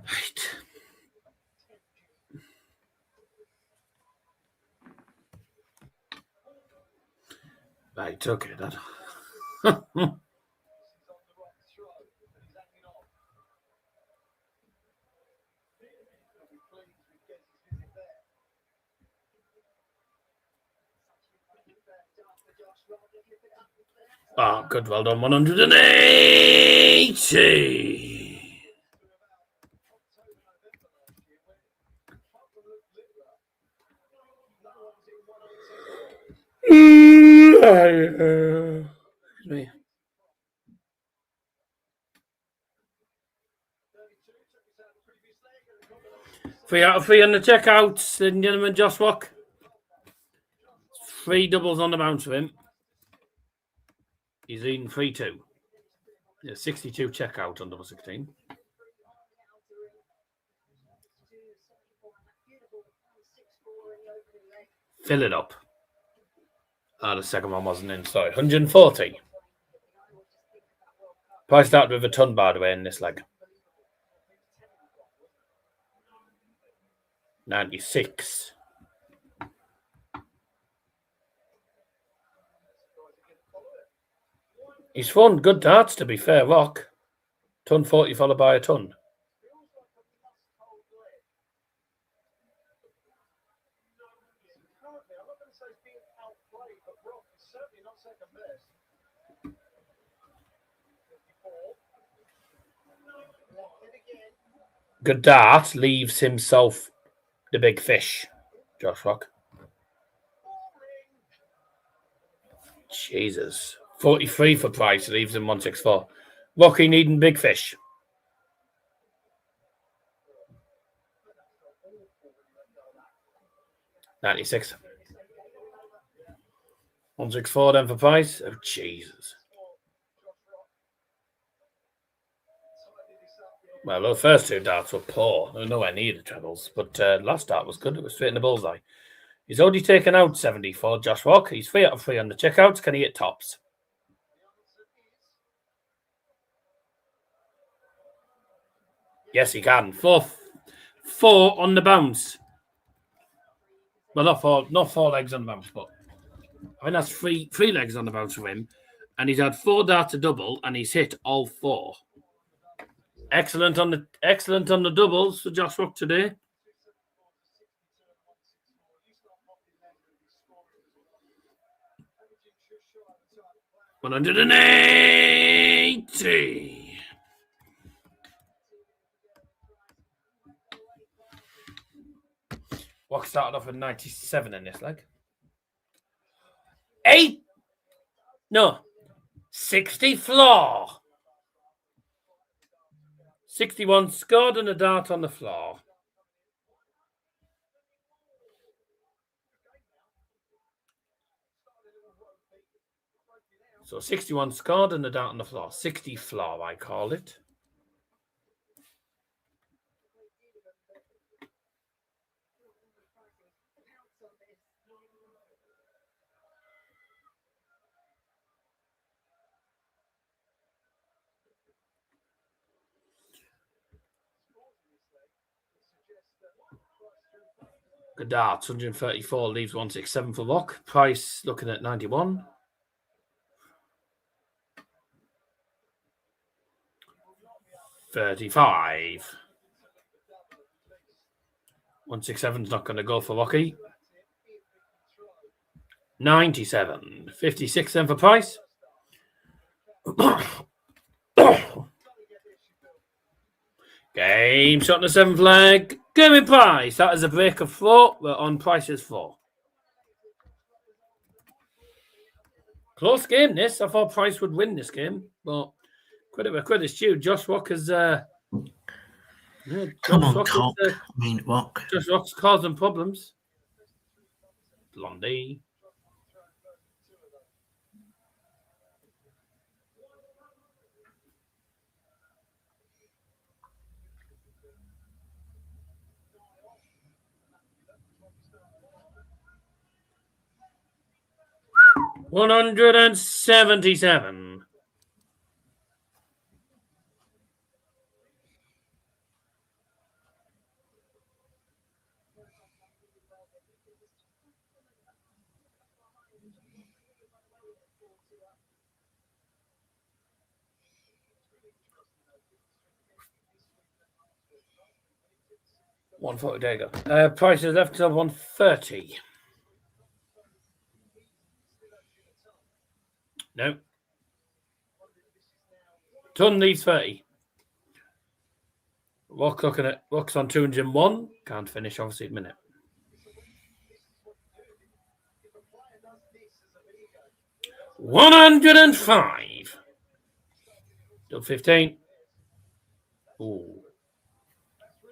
Right. Right, okay, that. Oh, good, well done, 180. Me. 3 out of 3 on the checkouts, ladies and gentlemen. Josh Rock. 3 doubles on the bounce for him. He's leading 3-2. Yeah, 62 checkout on double 16. Fill it up. The second one wasn't in, sorry. 140. Price started with a ton, by the way, in this leg. 96. He's fun. Good darts, to be fair, Rock. Ton 40 followed by a ton. Good dart leaves himself the big fish. Josh Rock. Jesus. 43 for price, leaves him 164. Rocky needing big fish. $96. 164 then for price. Oh, Jesus. Well, the first 2 darts were poor. They were nowhere near the trebles. But last dart was good. It was straight in the bullseye. He's already taken out 74, Josh Rock. He's 3 out of 3 on the checkouts. Can he hit tops? Yes, he can. 4 on the bounce. Well, not four legs on the bounce, but I think that's three legs on the bounce for him. And he's had 4 darts a double, and he's hit all 4. Excellent on the doubles for Josh Rock today. $180. Rock started off with 97 in this leg. 60 floor. 61 scored and a dart on the floor. So 61 scored and a dart on the floor. 60 floor, I call it. Good darts, 134 leaves 167 for Rock. Price looking at 91. $35. 167's not going to go for Rocky. 97. 56 then for Price. Game shot on the 7th leg. Gerwyn Price. That is a break of 4. We're on Price's 4. Close game, this. I thought Price would win this game, but credit where credit's due. Josh Walker's. Come on, Cock. Rock. Josh Rock's causing problems. Blondie. $177. $140. There you go. Price is left to $130. No. Ton leaves 30. Rock looking at Rock's on 201. Can't finish, obviously, at a minute. $105. Still 15. Ooh.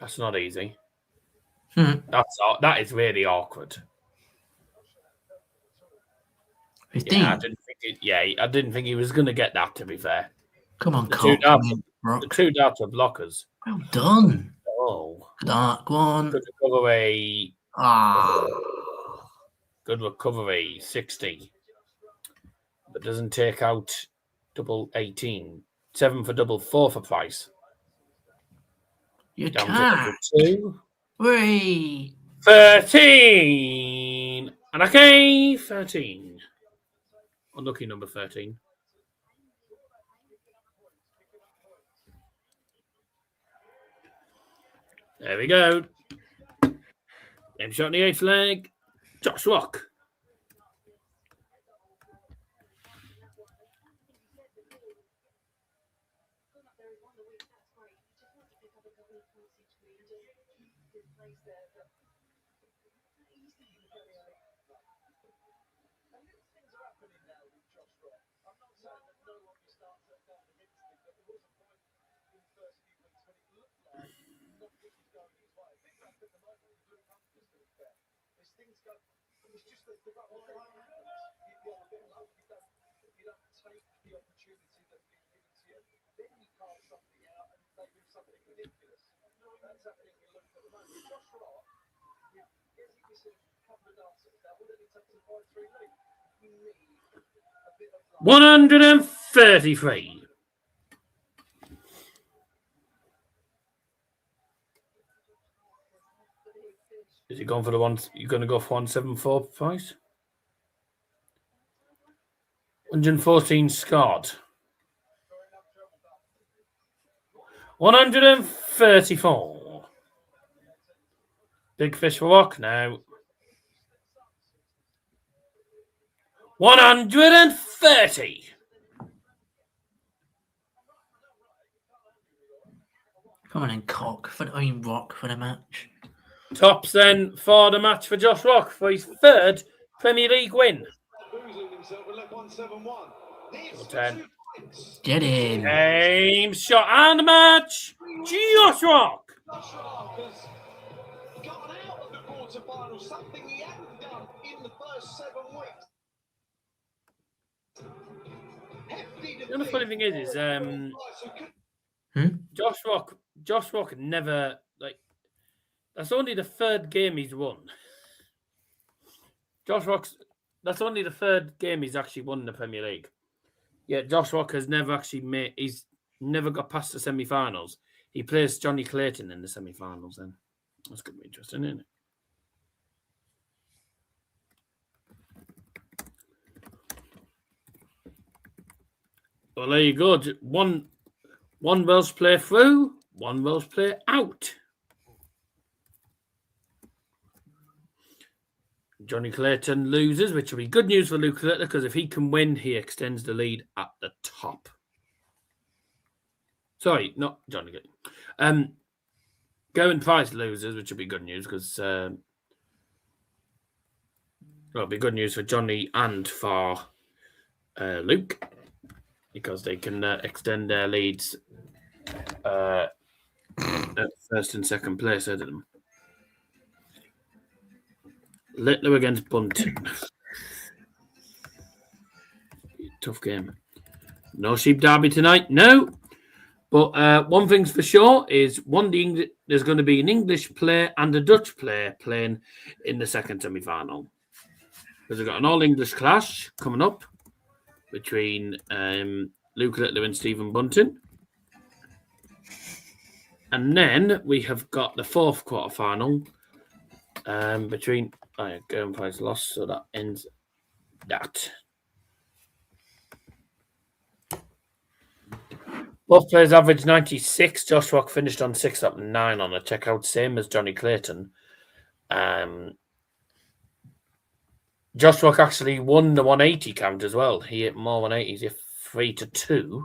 That's not easy. That is really awkward. 15. Yeah, I didn't think he was going to get that, to be fair. Come on, the Cock. the 2 darts are blockers. Well done. Oh. Dark one. Good recovery. Good recovery. 60. But doesn't take out double 18. 7 for double 4 for Price. You down can't. to 2. 3. 13. And okay, 13. Unlucky number 13. There we go. Game shot in the 8th leg. Josh Rock. $133. Is he going for the one? You're going to go for 174 price? 114 Scott. 134. Big fish for Rock now. 130. Come on in, Cock. Rock for the match. Tops then for the match for Josh Rock for his 3rd Premier League win. 10. Get in. Game shot and the match. Josh Rock. Josh Rock has gotten out of the quarterfinals, something he hadn't done in the first 7 weeks. The other funny thing is Josh Rock never, that's only the 3rd game he's won. That's only the 3rd game he's actually won in the Premier League. Yeah, Josh Rock has never actually he's never got past the semi-finals. He plays Johnny Clayton in the semi-finals then. That's going to be interesting, isn't it? Well, there you go. One Welsh player through, one Welsh player out. Johnny Clayton loses, which will be good news for Luke Clayton because if he can win, he extends the lead at the top. Sorry, not Johnny Clayton. Gerwen Price loses, which will be good news because it'll be good news for Jonny and for Luke because they can extend their leads at first and second place ahead of them. Little against Bunting. Tough game. No Sheep Derby tonight, no. But one thing's for sure is there's going to be an English player and a Dutch player playing in the second semi-final. Because we've got an all-English clash coming up between Luke Littler and Stephen Bunting. And then we have got the fourth quarter-final between... Gerwen Price lost, so that ends that. Both players averaged 96. Josh Rock finished on 6 up 9 on a checkout, same as Johnny Clayton. Josh Rock actually won the 180 count as well. He hit more 180s, he hit 3-2,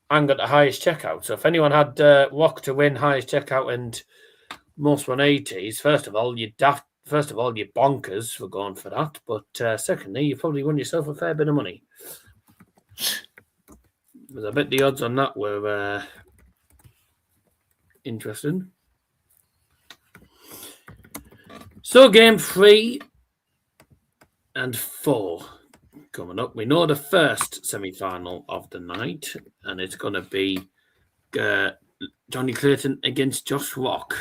and got the highest checkout. So if anyone had Rock to win highest checkout and most 180s, first of all, you're bonkers for going for that. But secondly, you probably won yourself a fair bit of money. Because I bet the odds on that were interesting. So game 3 and 4 coming up. We know the first semi-final of the night, and it's going to be Johnny Clayton against Josh Rock.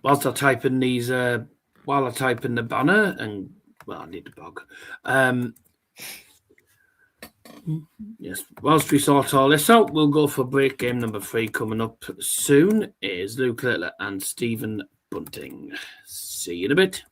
Whilst I type in these, while I type in the banner, and well, I need the bog. Yes, whilst we sort all this out, we'll go for break. Game number 3 coming up soon is Luke Littler and Stephen Bunting. See you in a bit.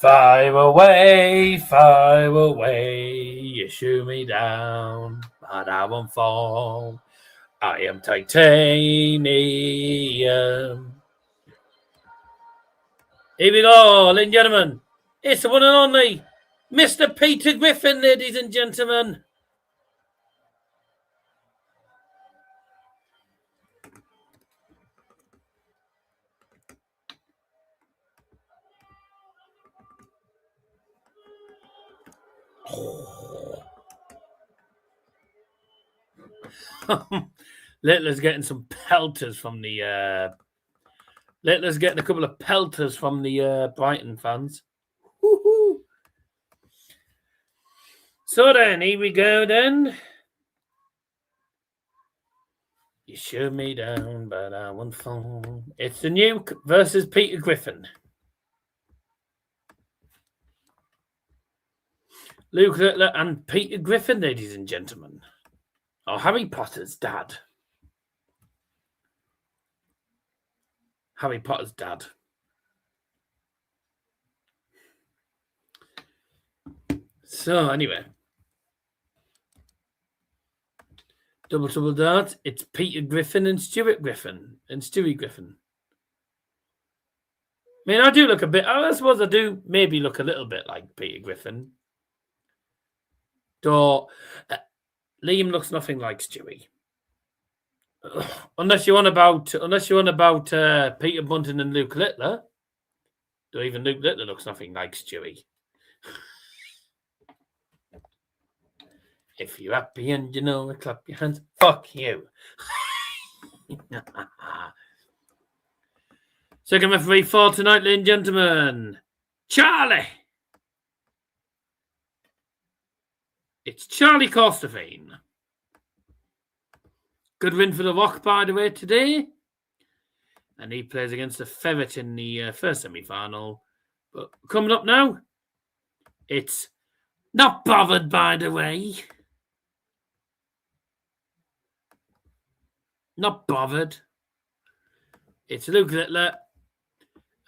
Fire away, you shoot me down, but I won't fall. I am titanium. Here we go, ladies and gentlemen. It's the one and only Mr. Peter Griffin, ladies and gentlemen. Littler's getting some pelters from the Littler's getting a couple of pelters from the Brighton fans. Woo-hoo. So then, here we go then. You shoot me down, but I won't fall. It's the Nuke versus Peter Griffin. Luke Littler and Peter Griffin, ladies and gentlemen. Oh, Harry Potter's dad. Harry Potter's dad. So, anyway. Double dart. It's Peter Griffin and Stuart Griffin. And Stewie Griffin. I mean, I do look a bit... I suppose I do maybe look a little bit like Peter Griffin. Though, Liam looks nothing like Stewie. Unless you want about Peter Bunting and Luke Littler. Though even Luke Littler looks nothing like Stewie. If you're happy and you know it, clap your hands. Fuck you. Second referee for tonight, ladies and gentlemen. Charlie. It's Charlie Veen. Good win for the Rock, by the way, today. And he plays against the Ferret in the first semi-final. But coming up now, it's Not Bothered, by the way. Not Bothered. It's Luke Littler.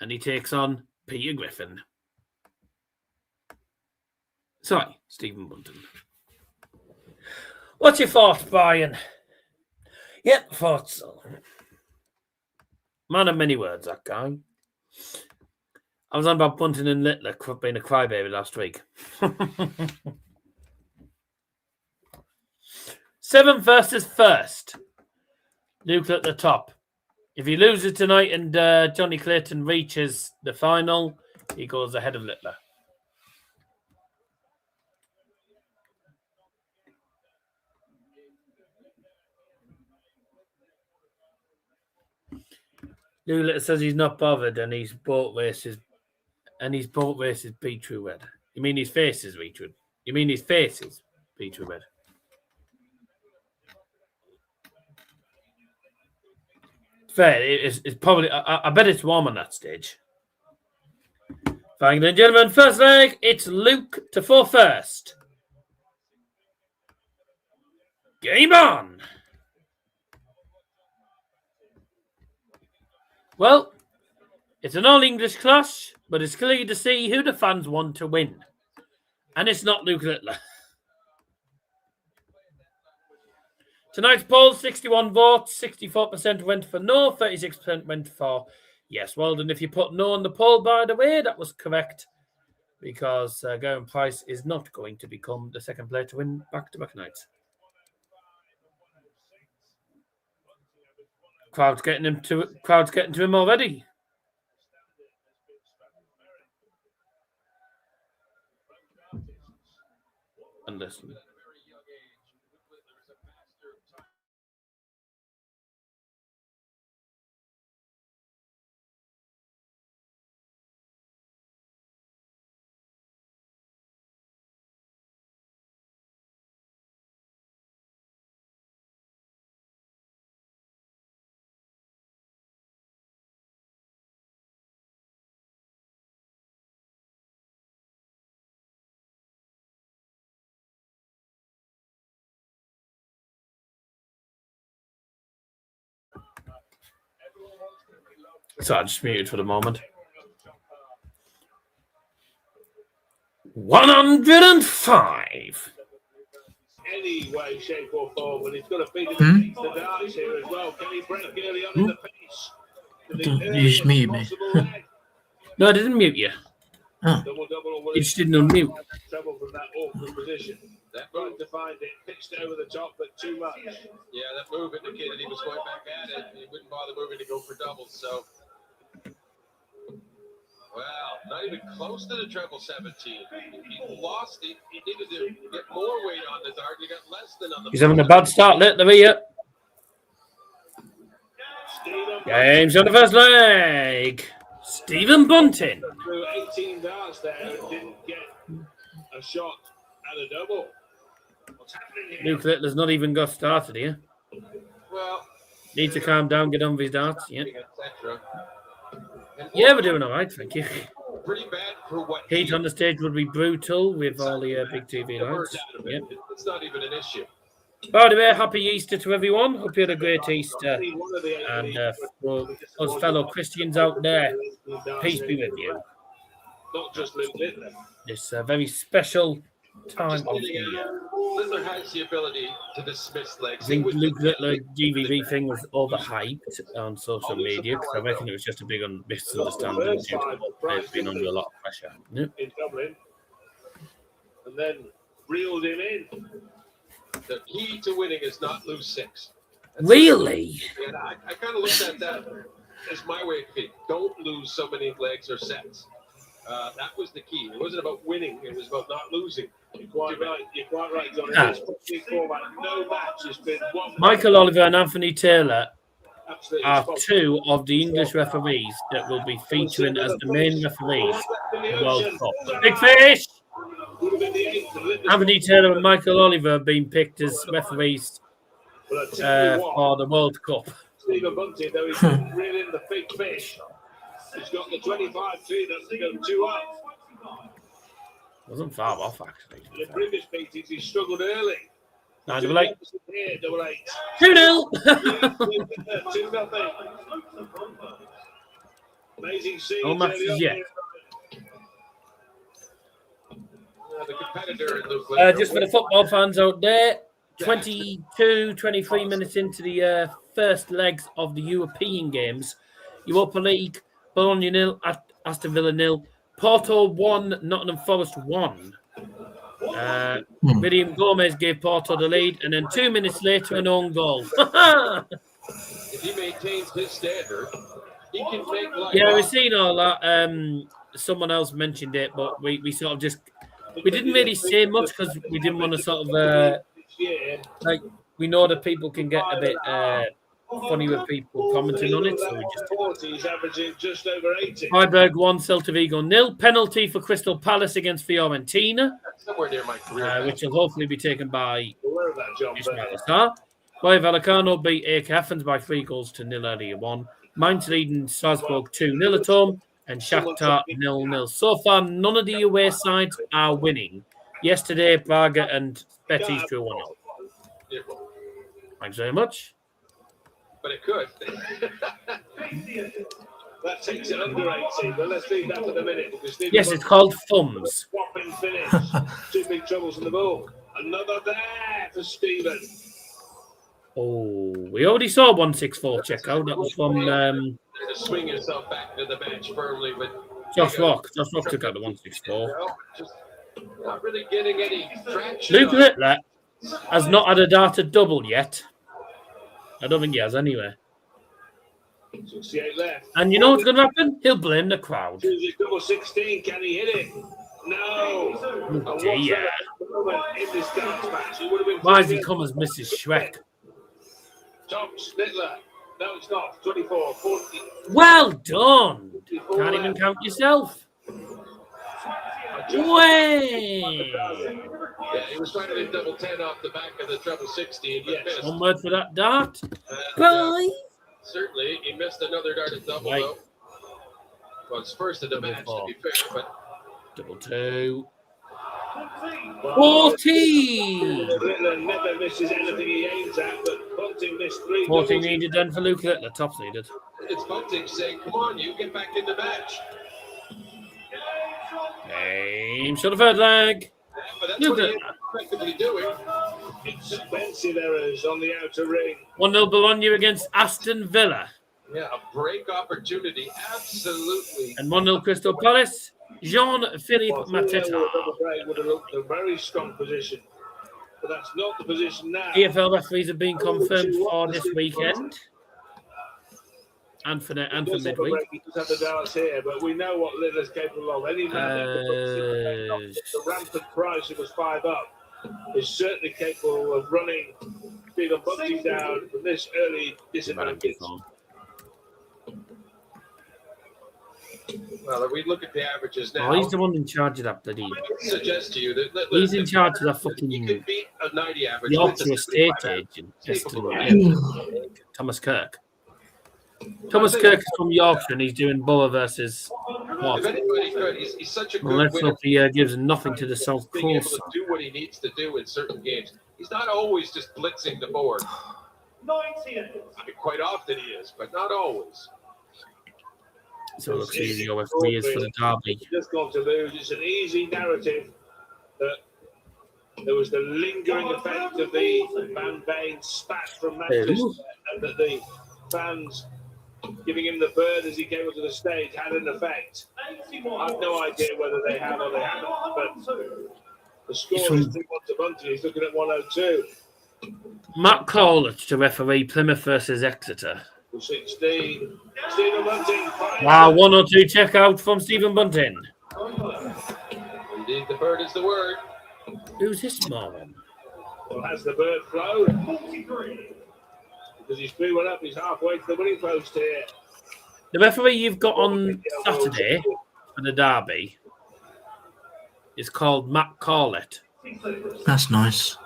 And he takes on Peter Griffin. Sorry, Stephen Bunting. What's your thoughts, Brian? Yep, thoughts so. Man of many words, that guy. I was on about Bunting and Littler being a crybaby last week. 7th versus 1st. Luke at the top. If he loses tonight and Jonny Clayton reaches the final, he goes ahead of Littler. Luke Littler says he's not bothered and he's bought races be true red. You mean his face is be true? You mean his face is be true red? Fair. It's probably. I bet it's warm on that stage. Fine, then, gentlemen. First leg. It's Luke to 4 first. Game on. Well, it's an all-English clash, but it's clear to see who the fans want to win. And it's not Luke Littler. Tonight's poll, 61 votes, 64% went for no, 36% went for yes. Well done. If you put no on the poll, by the way, that was correct. Because Gerwen Price is not going to become the second player to win back-to-back nights. Crowd's getting to him already. And listen. So I just muted for the moment. 105. Any way, shape, or form, but he's got to feed the darts here as well. Can he break early on in the pace? You just muted me. No, I didn't mute you. Oh. You just didn't unmute. Trouble from that awkward position. That tried to find it, pitched it over the top, but too much. Yeah, that move indicated he was going back at it. He wouldn't bother moving to go for doubles. So, well, not even close to the treble 17. He lost. He needed to get more weight on the dart. He got less than on the. He's having a bad start lately, here. Game's on the first leg. Stephen Bunting. Threw 18 darts there and didn't get a shot at a double. What's happening here? Luke Littler's not even got started here. Well, need to calm down, get on with his darts. Yeah, etc. Yeah, we're doing all right, thank you. Pretty bad for what heat on the stage would be brutal with all the big TV lights. Yeah. It's not even an issue. By the way, happy Easter to everyone. Hope you had a great Easter. And for us fellow Christians out there, peace be with you. Not just Luke Littler. It's a very special time of year. Littler has the ability to dismiss legs. I think Luke Littler GVV thing was overhyped on social media because I reckon it was just a big misunderstanding due to players being under a lot of pressure. Yep. In Dublin. And then reeled him in. The key to winning is not lose 6. Really? And I kind of looked at that as my way of thinking. Don't lose so many legs or sets. That was the key. It wasn't about winning. It was about not losing. You're quite right. You're quite right, Johnny. No match has been one. Michael Oliver and Anthony Taylor are two of the English referees that will be featuring as the main referees in the World Cup. Big fish! Anthony Taylor and Michael Oliver have been picked as referees for the World Cup. Stephen Bunting, though he's been reeling the big fish. He's got the 25-3 that's to go 2 up. Wasn't far off, actually. In the previous meetings, he struggled early. 9-8. 2-8. 2-0. 2-0. Amazing scene. No matches yet. The competitor in Luke Just for the football fans out there, 23 minutes into the first legs of the European games. Europa League, Bologna 0, Aston Villa 0, Porto 1, Nottingham Forest 1. William Gomez gave Porto the lead, and then 2 minutes later, an own goal. If he maintains his standard, he can make life. Yeah, we've seen all that. Someone else mentioned it, but we sort of just... We didn't really say much because we didn't want to sort of... we know that people can get a bit funny with people commenting on it, so we just... averaging just over 80. Freiburg 1, Celta Vigo 0. Penalty for Crystal Palace against Fiorentina, somewhere near my career, which will hopefully be taken by Ismail Assar. Rayo Vallecano beat AEK Athens by 3-0 earlier on. Mainz leading Strasbourg 2-0 at home, and Shakhtar 0-0. So far, none of the away sides are winning. Yesterday, Braga and Betis drew 1-0. Thanks very much. But it could. That takes it under 80, but let's leave that for the minute. Yes, it's called thumbs. Whopping finish. 2 big troubles in the ball. Another there for Stephen. Oh, we already saw 164 check out. That was from to swing yourself back into the bench firmly with Josh Rock. Josh Rock took out the 164. Just not really getting any traction. Luke Littler has not had a darted double yet. I don't think he has anyway. 68 left. And you know what's going to happen? He'll blame the crowd. Double 16. Can he hit it? No. Oh, dear. Why has he come as Mrs. Shrek? Tops, Littler. No, it's not. 24, 40. Well done. Can't even count yourself. Way. Yeah, he was trying to hit double 10 off the back of the treble 16. Yes. One word for that dart. Bye. Certainly, he missed another dart at double, right. Though. Well, it's first in the match, to be fair, but... Double 2. 14! Littler never misses anything he aims at, but Bunting missed 3. 14 needed then for Luke Littler. Tops needed. It's Bunting saying, come on, you get back in the match. Game shot of third leg. Yeah, but that's what he's effectively doing. Expensive errors on the outer ring. 1-0 Bologna against Aston Villa. Yeah, a break opportunity, absolutely. And 1-0 Crystal Palace. Jean-Philippe Mateta. Would have looked a very strong position, but that's not the position now. EFL referees have been confirmed for this weekend and for midweek. He does have the darts here, but we know what Littler's capable of. Any the rampant price, it was 5 up, is certainly capable of running Stephen Bunting down from this early disadvantage. Well, if we look at the averages now, Oh, he's the one in charge of that bloody. I suggest to you that He's in charge of that fucking. he could beat a 90 average. Yorkshire estate agent, Thomas Kirk. Thomas Kirk is from Yorkshire and he's doing Borough versus If Watford. anybody could, he's such a good Well, let's winner. hope he gives nothing to the South Being able Coast. to do what he needs to do in certain games. He's not always just blitzing the board. 90th. I mean, quite often he is, but not always. So it looks easy OF3 is for the derby. Just going to lose. It's an easy narrative that there was the lingering effect of the Van Veen spat from Manchester, and that the fans giving him the bird as he came onto the stage had an effect. I have no idea whether they have or they haven't, but the score is 2-1 to Bunting. He's looking at 102. Matt Collett to referee Plymouth versus Exeter. 16. Stephen Bunting. Wow, 1 or 2 checkout from Stephen Bunting. Indeed, the bird is the word. Who's this moron? Well, has the bird flown? 43. Because he's 3-1 up, he's halfway to the winning post here. The referee you've got on Saturday for the derby is called Matt Collett. That's nice.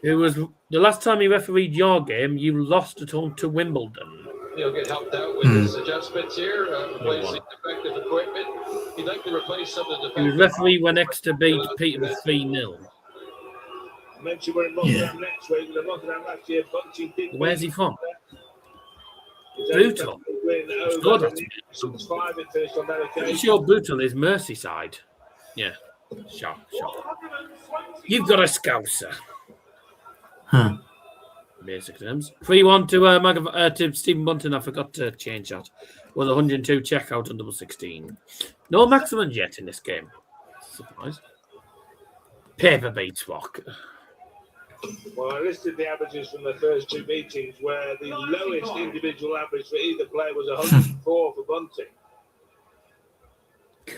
Who was the last time he refereed your game? You lost at home to Wimbledon. He'll get helped out with his adjustments here, replacing defective equipment. He'd like to replace some of the He was defective. referee when Exeter beat Peterborough 3-0. I mentioned we're in Rotterdam next week, but Rotterdam last year, Bunting did. Where's he from? His Bootle. win Good, over that's the 5 it finished on that occasion. Pretty sure Bootle is Merseyside. Yeah. Sure. You've got a Scouser. Huh. Basic terms. 3-1 to Stephen Bunting. I forgot to change that. Was 102 checkout on double 16. No maximum yet in this game. Surprise. Paper beats rock. Well, I listed the averages from the first 2 meetings, where the lowest individual average for either player was 104 for Bunting.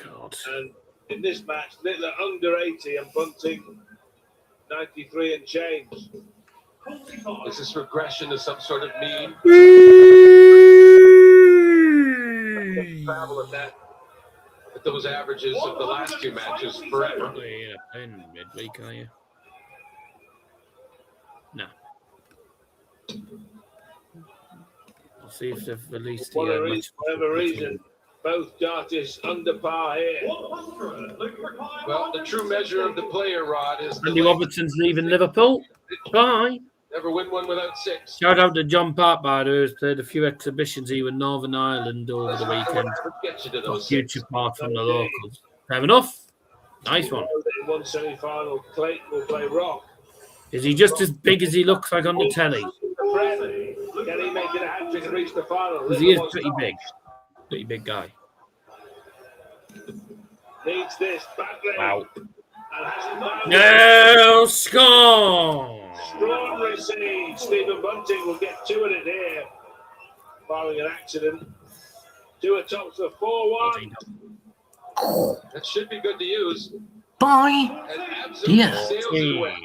God. And in this match, Littler under 80 and Bunting 93 and change. Is this regression to some sort of mean? Travel at those averages of the last 2 matches forever. Yeah, in midweek, are you? No. I'll see if they've released the For match. whatever reason, both dartists under par here. Well, the true measure of the player, Rod, is the Andy Robertson's leaving Liverpool. Bye. never win one without 6. Shout out to John Parkbar, who's played a few exhibitions here in Northern Ireland over the weekend. Get you to those Future part from the locals. Fair enough. Nice one. In one semi-final, Clayton will play Rock. Is he just as big as he looks like on the telly? Can he make it a hat-trick and reach the final? Because he is pretty big. Pretty big guy. Needs this badly. Wow. And hasn't found No score! Extraordinary scene. Stephen Bunting will get 2 in it here, following an accident. 2 atop for 4-1. That should be good to use. Bye. And absolutely Yeah. sails it away.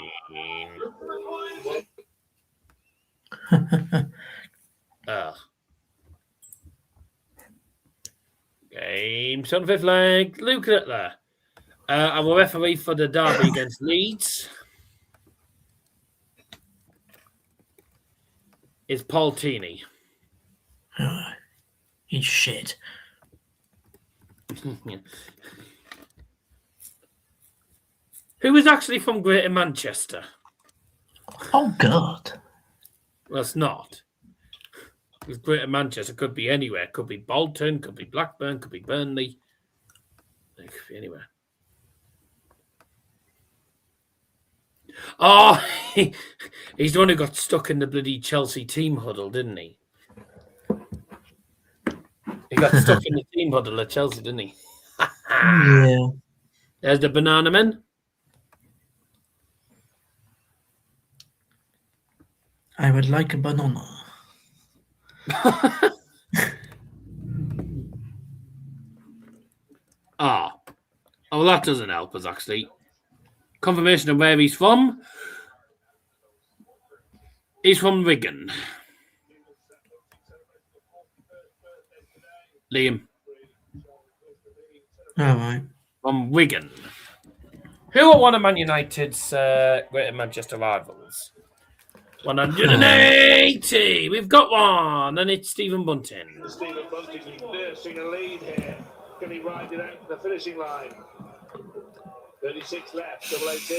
Game on 5th leg. Luke Littler. Our referee for the derby against Leeds is Paul Tini. He's shit. Who is actually from Greater Manchester? Oh, God. Well, it's not. Because Greater Manchester could be anywhere. Could be Bolton, could be Blackburn, could be Burnley. It could be anywhere. Oh, he's the one who got stuck in the bloody Chelsea team huddle, didn't he? He got stuck in the team huddle at Chelsea, didn't he? Yeah. There's the banana man. I would like a banana. Oh, that doesn't help us, actually. Confirmation of where he's from. He's from Wigan. Liam. All right. From Wigan. Who are one of Man United's Greater Manchester rivals? 180. We've got one, and it's Stephen Bunting. Stephen Bunting is nursing a lead here. Can he ride it out to the finishing line? 36 left, double 18.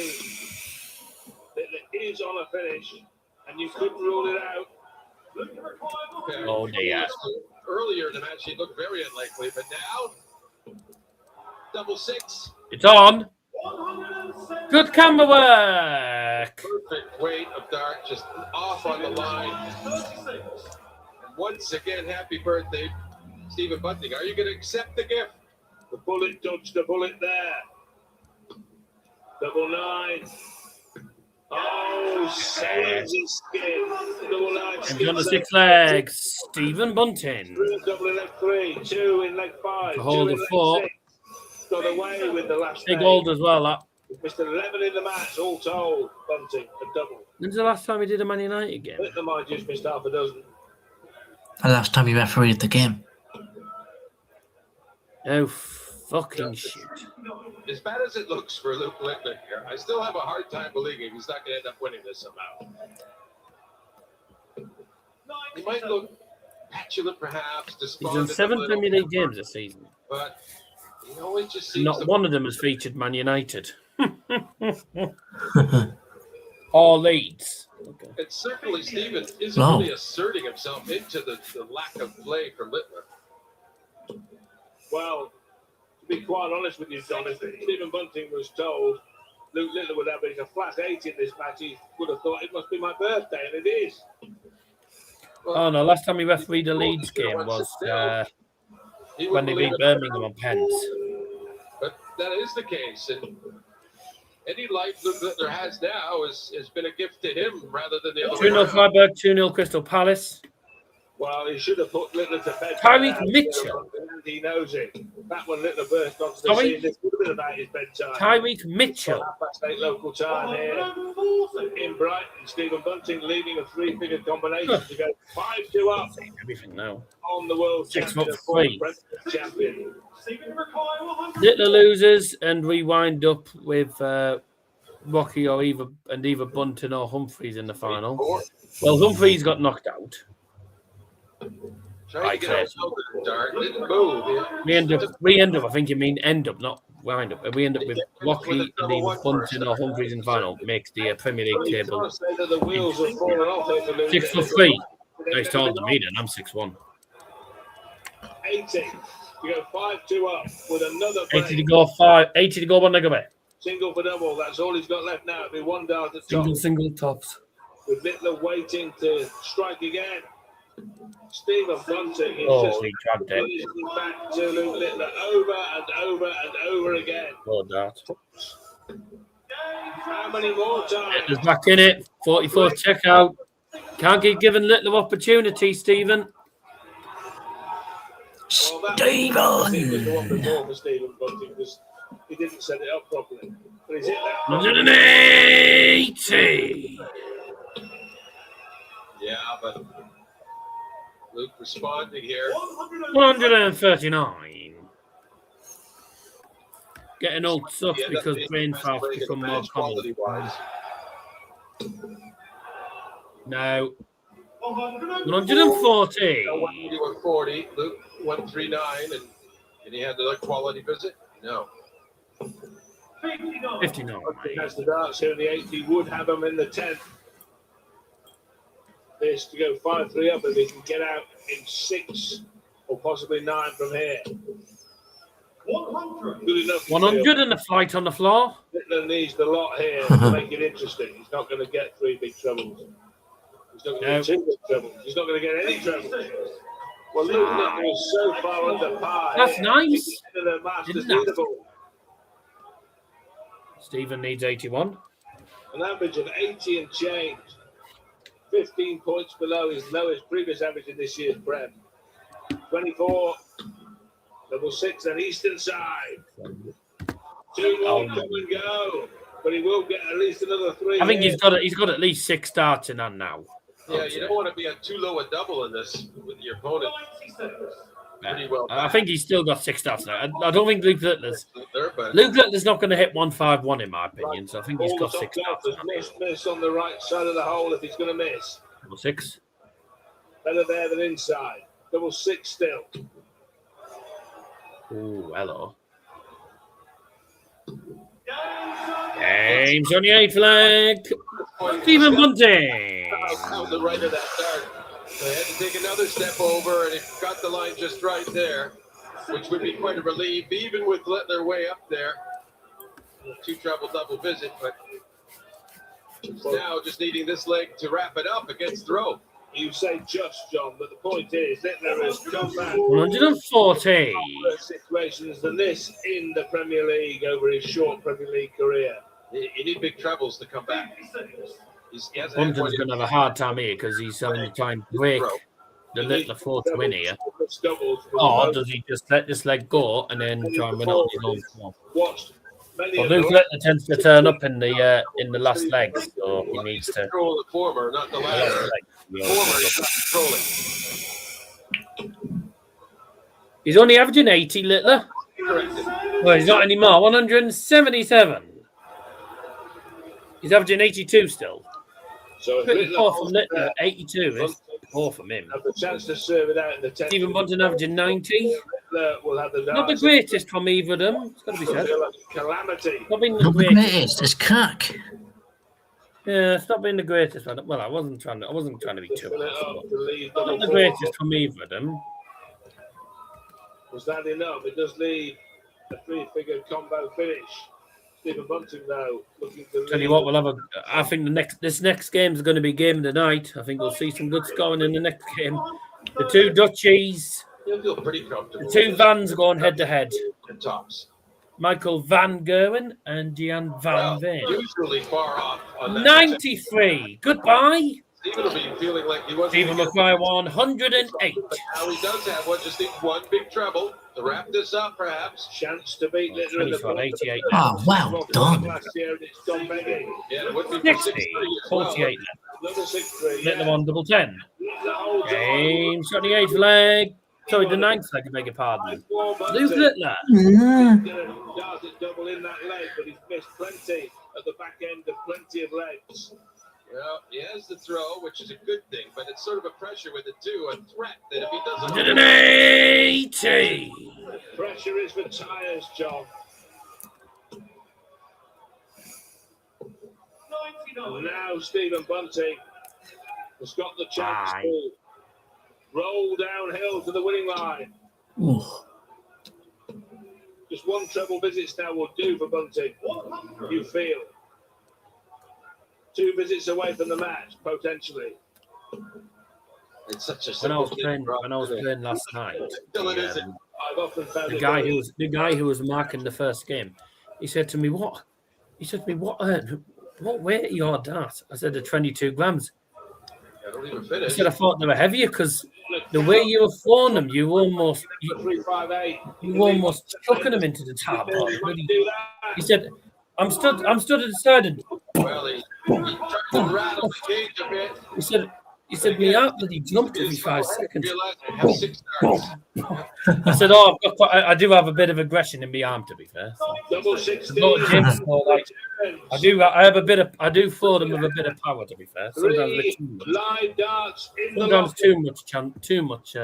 It is on a finish, and you couldn't rule it out. Oh, dear. Earlier in the match, he looked very unlikely, but now, double six. It's on. Good camera work. Perfect weight of dart, just off on the line. And once again, happy birthday, Stephen Bunting. Are you going to accept the gift? The bullet dodged the bullet there. Double 9. Oh, saves his skin. Double 9. And on the 6 legs, Stephen Bunting. Double in leg 3, 2 in leg 5. To hold the 4. Got away with the last Big hold as well, that. Mr. 11 in the match, all told. Bunting, a double. When's the last time he did a Man United game? The mind just missed half a dozen. The last time you refereed the game. Oh, fucking shit. As bad as it looks for Luke Littler here, I still have a hard time believing he's not going to end up winning this somehow. He might look petulant, perhaps. He's done 7 Premier League games this season. But he always just seems not one of them has featured Man United. Or Leeds. Okay. And certainly Stephen isn't really asserting himself into the lack of play from Littler. Well, to be quite honest with you, Jonny, if Stephen Bunting was told Luke Littler would have a flat 8 in this match, he would have thought it must be my birthday, and it is. Oh no, last time he refereed a Leeds game was when they beat Birmingham on pens. But that is the case, and any life Luke Littler has now has been a gift to him rather than the other way 2-0 around. Freiburg, 2-0 Crystal Palace. Well, he should have put Littler to bed. Tyreek Mitchell. He knows it. Back when Littler burst onto the Sorry? scene, this would have been about his bedtime. Tyreek Mitchell. 8:30 local time here in Brighton. Stephen Bunting leading a 3-figure combination to go 5-2 up Everything now. on the world 6-3. champion. Littler loses, and we wind up with Rocky or either Bunting or Humphries in the final. Well, Humphries got knocked out. Trying to get out of the dart, didn't move. We end up. I think you mean end up, not wind up. We end up with Rocky and either Bunting or Humphries in the final. Makes the Premier League table 6 for 3. Nice taller than me then. I'm 6'1". 80 to go 5-2 up with another 80 to go 5. 80 to go 1 leg away. single for double. That's all he's got left now. It'll be 1 dart at the top. Single tops. With Littler waiting to strike again. Stephen Bunting is Oh, he grabbed it. back to Luke Littler over and over and over again. Well done. How many more times? Littler's back in it. 44 checkout. Can't keep giving Littler opportunity, Stephen. Well, that was the one before for Stephen Bunting because he didn't set it up properly. But he's hit that. 180. Yeah, but Luke responding here. 139. Getting old sucks because brain farts become more common. Now, 140. 140. Luke 139, and he had another quality visit. No. 59. Has the darts here in the 8th. He would have them in the 10th. This to go 5-3 up if he can get out in 6 or possibly 9 from here. Good enough. 100 and a flight on the floor. Littler needs the lot here to make it interesting. He's not going to get 3 big trebles. He's not going to get 2 big trebles. He's not going to get any trebles. Well, Luke Littler is so far under par. That's nice. He's into the Masters leaderboard. Stephen needs 81. An average of 80 and change. 15 points below his lowest previous average in this year's Prem. 24, double 6 on eastern side. 2 more come and go, but he will get at least another 3. I think he's got at least 6 starts in hand now. Yeah, you don't want to be at too low a double in this with your opponent. Pretty well. I think he's still got 6 starts now. I don't think Luke Littler's not going to hit 151 in my opinion. So I think he's got 6 starts. Miss on the right side of the hole if he's going to miss. Double 6. Better there than inside. Double 6 still. Oh, hello. Game's on the 8th flag. Stephen Bunting. Out the right of that dart. They had to take another step over, and it got the line just right there, which would be quite a relief, even with Littler way up there. 2 treble double visit, but now just needing this leg to wrap it up against throw. You say just, John, but the point is Littler has come back 140. worse situations than this in the Premier League over his short Premier League career. You need big trebles to come back. Bunting's going to have a hard time here because he's having to try and break the Littler 4 to win here. Or does he just let this leg go and then try and win on his own form? Well, Luke Littler tends to turn up in the last leg, so he needs to control the former, not the latter. He's only averaging 80, Littler. Well, he's not anymore. 177. He's averaging 82 still. So pretty poor from Littler. 82 is poor from him. Have the chance to serve it out in the 10th. Stephen Bunting averaging 90. Will have the Not the greatest from either of them. It's got to be said. Calamity. Not been the Not the greatest. greatest. It's crack. Yeah, it's not been the greatest. Well, I wasn't trying to be too much. Not the greatest from either of them. Was that enough? It does leave a 3-figure combo finish. Stephen Bunting, though, looking to Tell you what, we'll have I think this next game is going to be game of the night. I think we'll see some good scoring in the next game. The 2 Dutchies, You'll feel pretty comfortable. the 2 Vans are going head to head. The tops. Michael Van Gerwen and Gian Van Veen. Usually far off on that. 93. Goodbye. Stephen will be feeling like he wasn't. Stephen McQuire 108. But now he does have just need 1 big treble to wrap this up, perhaps. Chance to beat Littler in the 88. Oh, well done. last year. It's Don Begging. Yeah, it would be 60. 48 left. Number 6-3. Littler on double 10. Game's got the 8th flag. Sorry, the 9th flag, I beg your pardon. Luke Littler. Darted double in that leg, but he's missed plenty at the back end of plenty of legs. Well, he has the throw, which is a good thing, but it's sort of a pressure with it too, a threat that if he doesn't... 180. Pressure is for tyres, John. And now Stephen Bunting has got the chance to roll downhill to the winning line. Ooh. Just 1 treble visits now will do for Bunting. You feel 2 visits away from the match, potentially. It's such a When I was playing last night, the guy who was marking the first game, he said to me, "What? What weight are your darts?" I said, "The 22 grams." I don't even He finish. said, "I thought they were heavier because the way you were throwing them, you almost chucking them into the top." He said, "I'm stood at the side and." Well, he tried to rattle the cage a bit. He said, "Me out that he jumped every 5 seconds." Realized I have 6 starts. I said, "Oh, I do have a bit of aggression in my arm, to be fair." Double I 16. do throw them with a bit of power, to be fair. Sometimes Live darts in the sometimes locker. too much.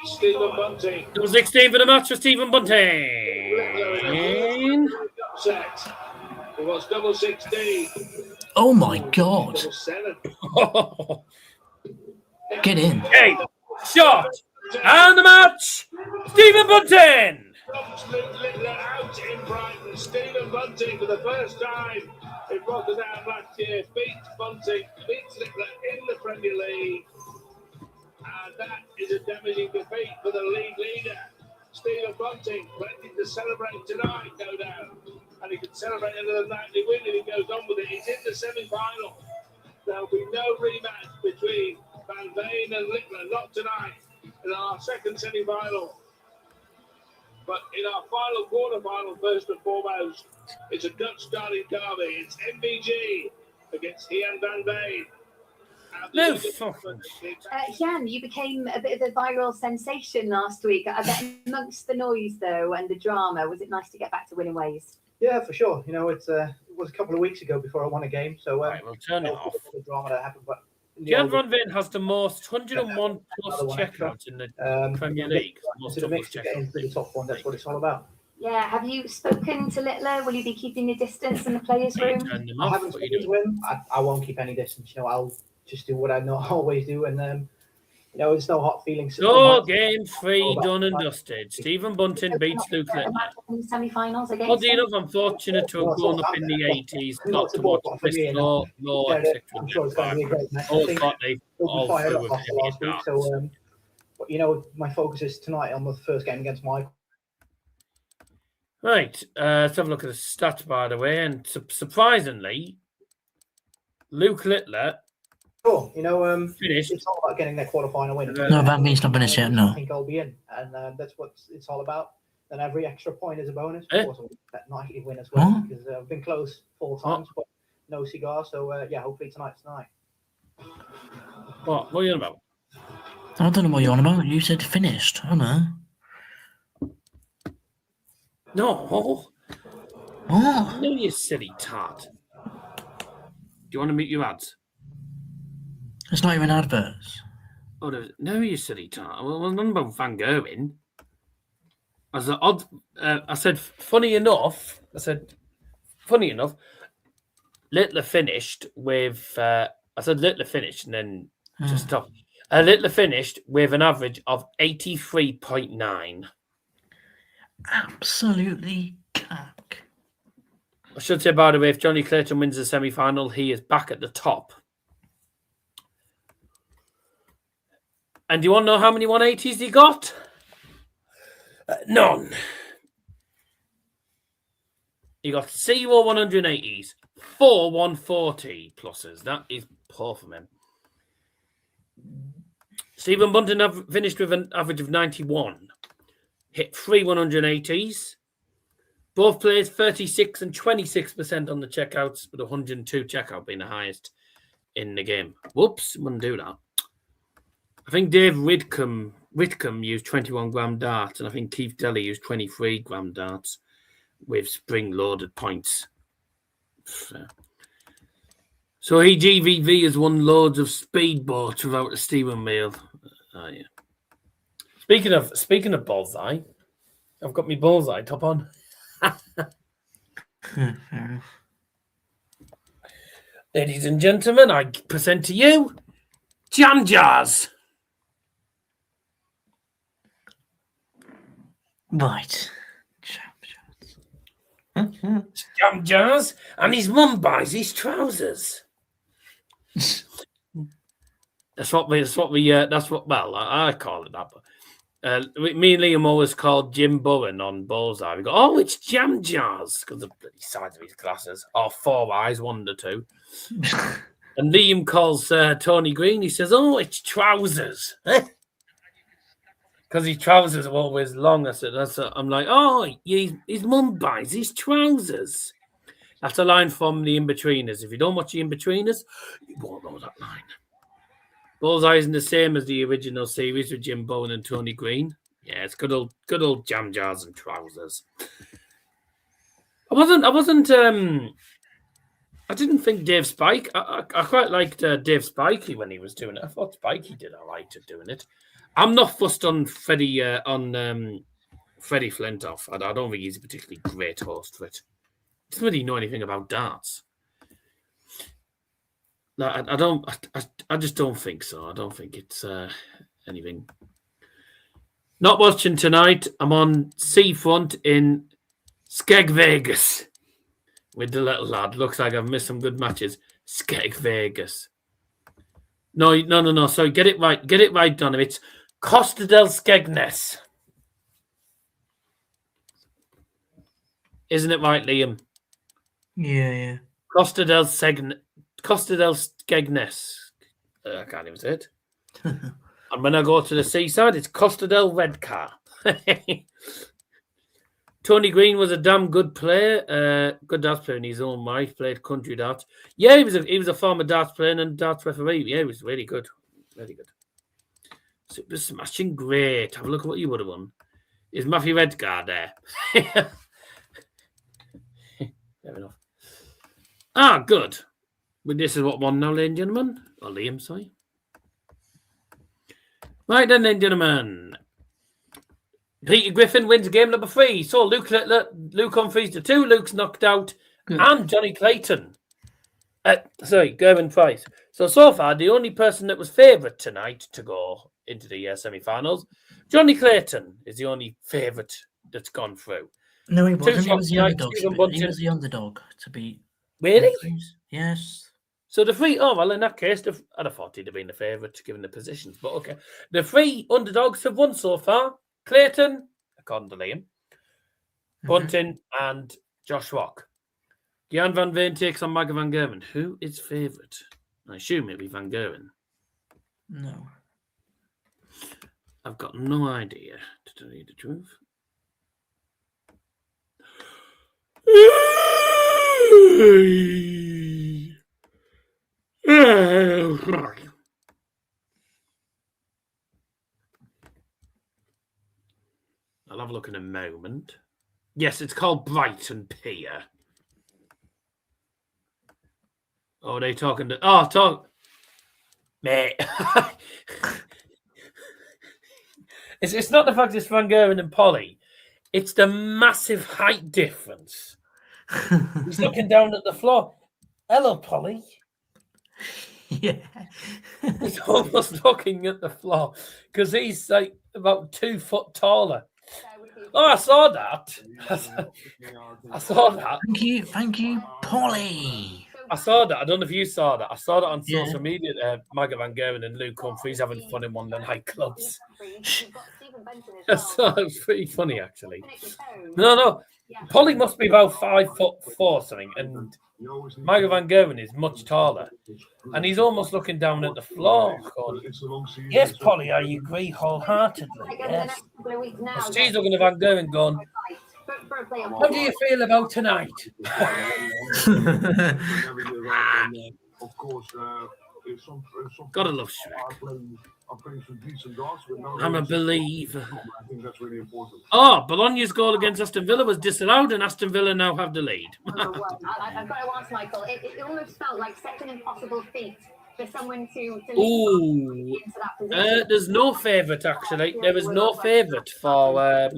Stephen Bunting. Double 16 for the match for Stephen Bunting. Set. It was double 16. Oh my God. Double 7. Get in. Hey, shot and the match. Stephen Bunting. Dumps Luke Littler out in Brighton. Stephen Bunting for the first time in Rotterdam last year beats Bunting, beats Littler in the Premier League. And that is a damaging defeat for the league leader. Stephen Bunting, plenty to celebrate tonight, no doubt. And he can celebrate another nightly win if he goes on with it. He's in the semi-final. There'll be no rematch between Van Veen and Littler, not tonight, in our second semi-final. But in our final quarter-final, first and foremost, it's a Dutch derby. It's MVG against Gian Van Veen. No, Gian, you became a bit of a viral sensation last week. I bet amongst the noise, though, and the drama, was it nice to get back to winning ways? Yeah, for sure. You know, it was a couple of weeks ago before I won a game, so right, we'll turn it off. The drama that happened, but Gian Van Veen has the most 101 plus checkouts in the Premier League. Most to the mix to get into the top one. That's what it's all about. Yeah, have you spoken to Littler? Will you be keeping your distance in the players' room? I haven't spoken to him. I won't keep any distance. You know, I'll just do what I always do, and you know, there's no hot feelings. So game 3 done and dusted. Stephen Bunting beats Luke Littler. In the semi-finals against Oddly enough, I'm fortunate to have grown up in the 80s, not to watch this law, etc. I'm sure it's going to be a great match. All Scotty, all fired through up with after last week, so but you know, my focus is tonight on the first game against Michael. Right, let's have a look at the stats, by the way, and surprisingly, Luke Littler. Sure, you know, finished. It's all about getting their quarter-final win. No, Van Veen's not finished yet, no. I think I'll be in, and that's what it's all about. And every extra point is a bonus. Eh? Of course, I'll that nightly win as well, because I've been close 4 times, but no cigar. So, yeah, hopefully tonight's the night. What are you on about? I don't know what you're on about. You said finished. I don't know. No. Oh. No, you silly tart. Do you want to meet your ads? It's not even adverts. Oh, no, you silly tart. Well, none about Van Gerwen. As an odd, I said, funny enough, Littler finished with, I said Littler finished and then just stop. Littler finished with an average of 83.9. Absolutely cack. I should say, by the way, if Jonny Clayton wins the semi-final, he is back at the top. And do you want to know how many 180s he got? None. He got 0 180s, 4 140 pluses. That is poor from him. Stephen Bunting finished with an average of 91. Hit 3 180s. Both players 36 and 26% on the checkouts, with 102 checkout being the highest in the game. Whoops, wouldn't do that. I think Dave Whitcomb used 21 gram darts, and I think Keith Daly used 23 gram darts with spring-loaded points. So he GVV has won loads of speedboats without a steering wheel. Oh, yeah. Speaking of bullseye, I've got my bullseye top on. Ladies and gentlemen, I present to you Jam Jars. Right. Jam Jars, and his mum buys his trousers. That's what I call it that. But me and Liam always called Jim Bowen on Bullseye. We go, oh, it's Jam Jars, because of the size of his glasses. Or 4 eyes, 1 to 2. And Liam calls Tony Green. He says, oh, it's trousers. Because his trousers are always long. I'm like, oh, his mum buys his trousers. That's a line from The In-Betweeners. If you don't watch The In-Betweeners, you won't know that line. Bullseye isn't the same as the original series with Jim Bowen and Tony Green. Yeah, it's good old Jam Jars and trousers. I didn't think Dave Spike. I quite liked Dave Spikey when he was doing it. I thought Spikey did all right at doing it. I'm not fussed on Freddie Flintoff. I don't think he's a particularly great host for it. He doesn't really know anything about darts. No, I just don't think so. I don't think it's anything. Not watching tonight. I'm on seafront in Skeg Vegas with the little lad. Looks like I've missed some good matches. Skeg Vegas. No. Sorry, get it right, Donny. It's Costa del Skegness. Isn't it right, Liam? Yeah. Costa del Skegness. I can't even say it. And when I go to the seaside, it's Costa del Redcar. Tony Green was a damn good player, good darts player in his own right. Played country darts. Yeah, he was a former darts player and darts referee. Yeah, he was really good, very good. Super smashing, great. Have a look at what you would have won. Is Matthew Redgar there? Fair enough. Good. But this is what won now, ladies and gentlemen. Or Liam, sorry. Right then, ladies and gentlemen. Peter Griffin wins game number 3. So Luke Humphries to 2. Luke's knocked out. Good. And Johnny Clayton. Gerwyn Price. So far, the only person that was favourite tonight to go into the semi-finals, Johnny Clayton is the only favourite that's gone through. No, he wasn't. He was the underdog. He was the underdog to beat. Really? Yes. So the 3, well, in that case, I'd have thought he'd have been the favourite given the positions, but okay. The 3 underdogs have won so far. Clayton, according to Liam, Bunting, and Josh Rock. Gian van Veen takes on Michael van Gerwen. Who is favourite? I assume it'll be Van Gerwen. No. I've got no idea, to tell you the truth. I'll have a look in a moment. Yes, it's called Brighton Pier. Oh, they talking to... Oh, talk... Mate. It's not the fact it's Van Gerwen and Polly. It's the massive height difference. He's looking down at the floor. Hello, Polly. Yeah. He's almost looking at the floor because he's like about 2 foot taller. Oh, I saw that. I saw that. Thank you, Polly. I saw that. I don't know if you saw that. I saw that on social media. Michael van Gerwen and Luke Humphries having fun in one of the nightclubs. So it was pretty funny, actually. No. Polly must be about 5'4" something, and Michael van Gerwen is much taller, and he's almost looking down at the floor. Going, yes, Polly, I agree wholeheartedly. Yes. She's looking at Van Gerwen going, how do you feel about tonight? Gotta love Shrek. I'm a believer. I think that's really important. Oh, Bologna's goal against Aston Villa was disallowed, and Aston Villa now have the lead. I've got to ask Michael. It almost felt like such an impossible feat for someone to into that position. There's no favourite, actually. There was no favourite for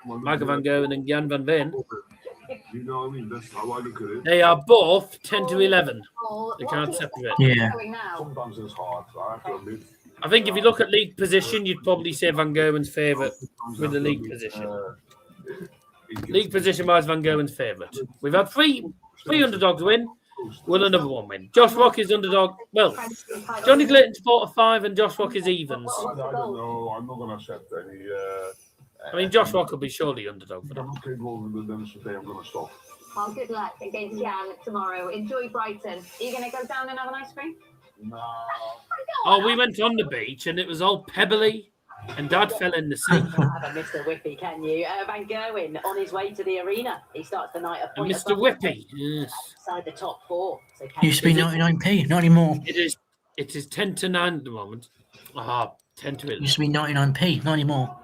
Michael van Gerwen and Gian van Veen. You know what I mean? That's how I look at it. They are both 10 to 11. They can't separate. Yeah. Sometimes it's hard. I have to admit. I think if you look at league position, you'd probably say Van Gerwen's favourite with the league position. League position-wise, Van Gerwen's favourite. We've had three underdogs win. Will another one win? Josh Rock is underdog. Well, Johnny Clayton's 4-5 and Josh Rock is evens. I don't know. I'm not going to accept any... I mean, Josh Rock will be surely underdog for that. I'm not capable with them today. I'm going to stop. Well, good luck against Gian tomorrow. Enjoy Brighton. Are you going to go down and have an ice cream? No. Oh, we went on the beach and it was all pebbly and Dad fell in the sea. Have a Mr. Whippy, can you? Van Gerwen on his way to the arena. He starts the night and Mr. Whippy, yes. Outside the top 4. So used to be 99p, not anymore. It is 10 to 9 at the moment. 10 to 11. Used to be 99p, not anymore.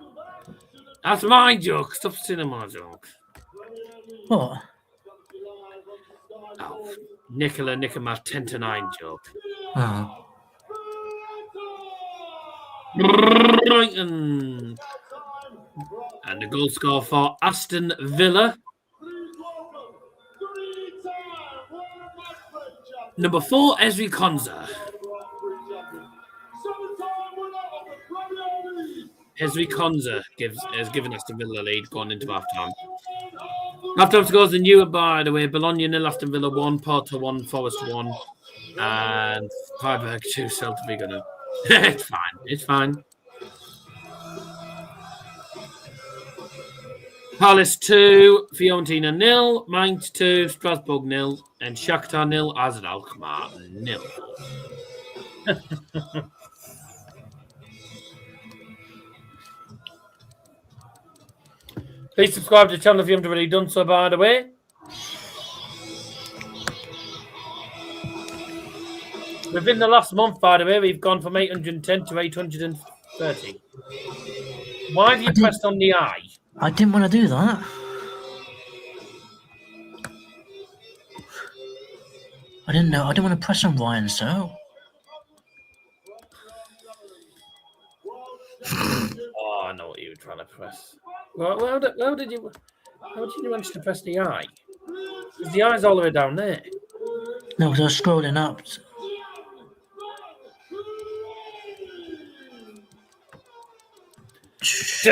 That's my joke. Stop stealing my joke. What? Oh, Nicola Nicoma's 10 to 9 joke. Oh. Brighton. And the goal score for Aston Villa. Number 4, Ezri Konza. Esri Konza has given Aston Villa a lead going into half-time. Half-time scores the new, by the way, Bologna 0, Aston Villa 1, Porto 1, Forest 1, and Freiburg 2, Celta Vigo 0. It's fine. It's fine. Palace 2, Fiorentina 0, Mainz 2, Strasbourg 0, and Shakhtar 0, AZ Alkmaar 0. Please subscribe to the channel if you haven't already done so, by the way. Within the last month, by the way, we've gone from 810 to 830. Why have you pressed on the I? I didn't want to do that. I didn't know. I didn't want to press on Ryan, so. Oh, I know what you were trying to press. Well, how did you manage to press the I? Because the I's all the way down there. No, because I was scrolling up. I'm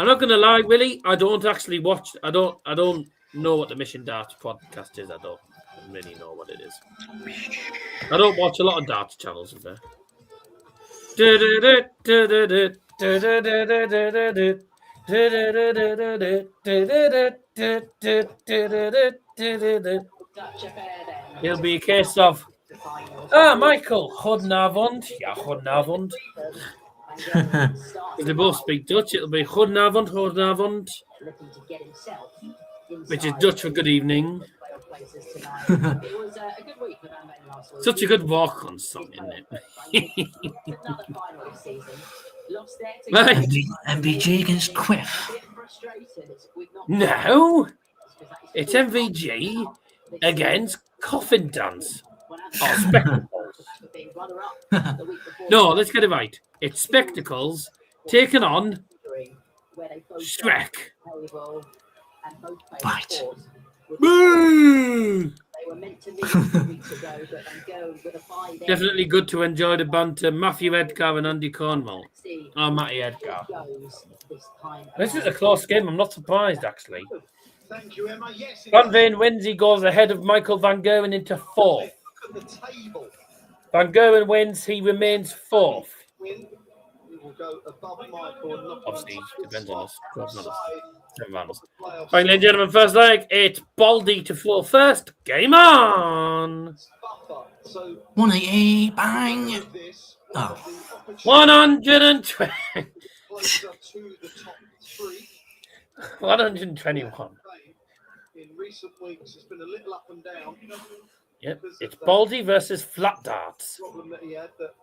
not gonna lie, Willie. I don't actually watch. I don't know what the Mission Darts podcast is. I don't really know what it is. I don't watch a lot of darts channels, is there? It'll be a case of Michael, goedenavond. Ja, goedenavond. If they both speak Dutch, it'll be goedenavond, goedenavond, which is Dutch for good evening. Such a good walk on song, isn't it? Right. MVG against Quiff. No, it's MVG against Coffin Dance. Oh, Spectacles. No, let's get it right. It's Spectacles taken on Shrek. Right. Boo! Definitely good to enjoy the banter. Matthew Edgar and Andy Cornwall. Oh, Matty Edgar. This is a close game. I'm not surprised, actually. Thank you, Emma. Yes, Van Veen wins. He goes ahead of Michael Van Gerwen into fourth. Van Gerwen wins. He remains fourth. Obviously, depends on us. Never mind us. Right, ladies and gentlemen, first leg. It's Baldy to floor first. Game on. 180, bang. Oh. 120. 121. In recent weeks, it's been a little up and down. Yep, it's Baldy versus Flat Darts. Problem that he had that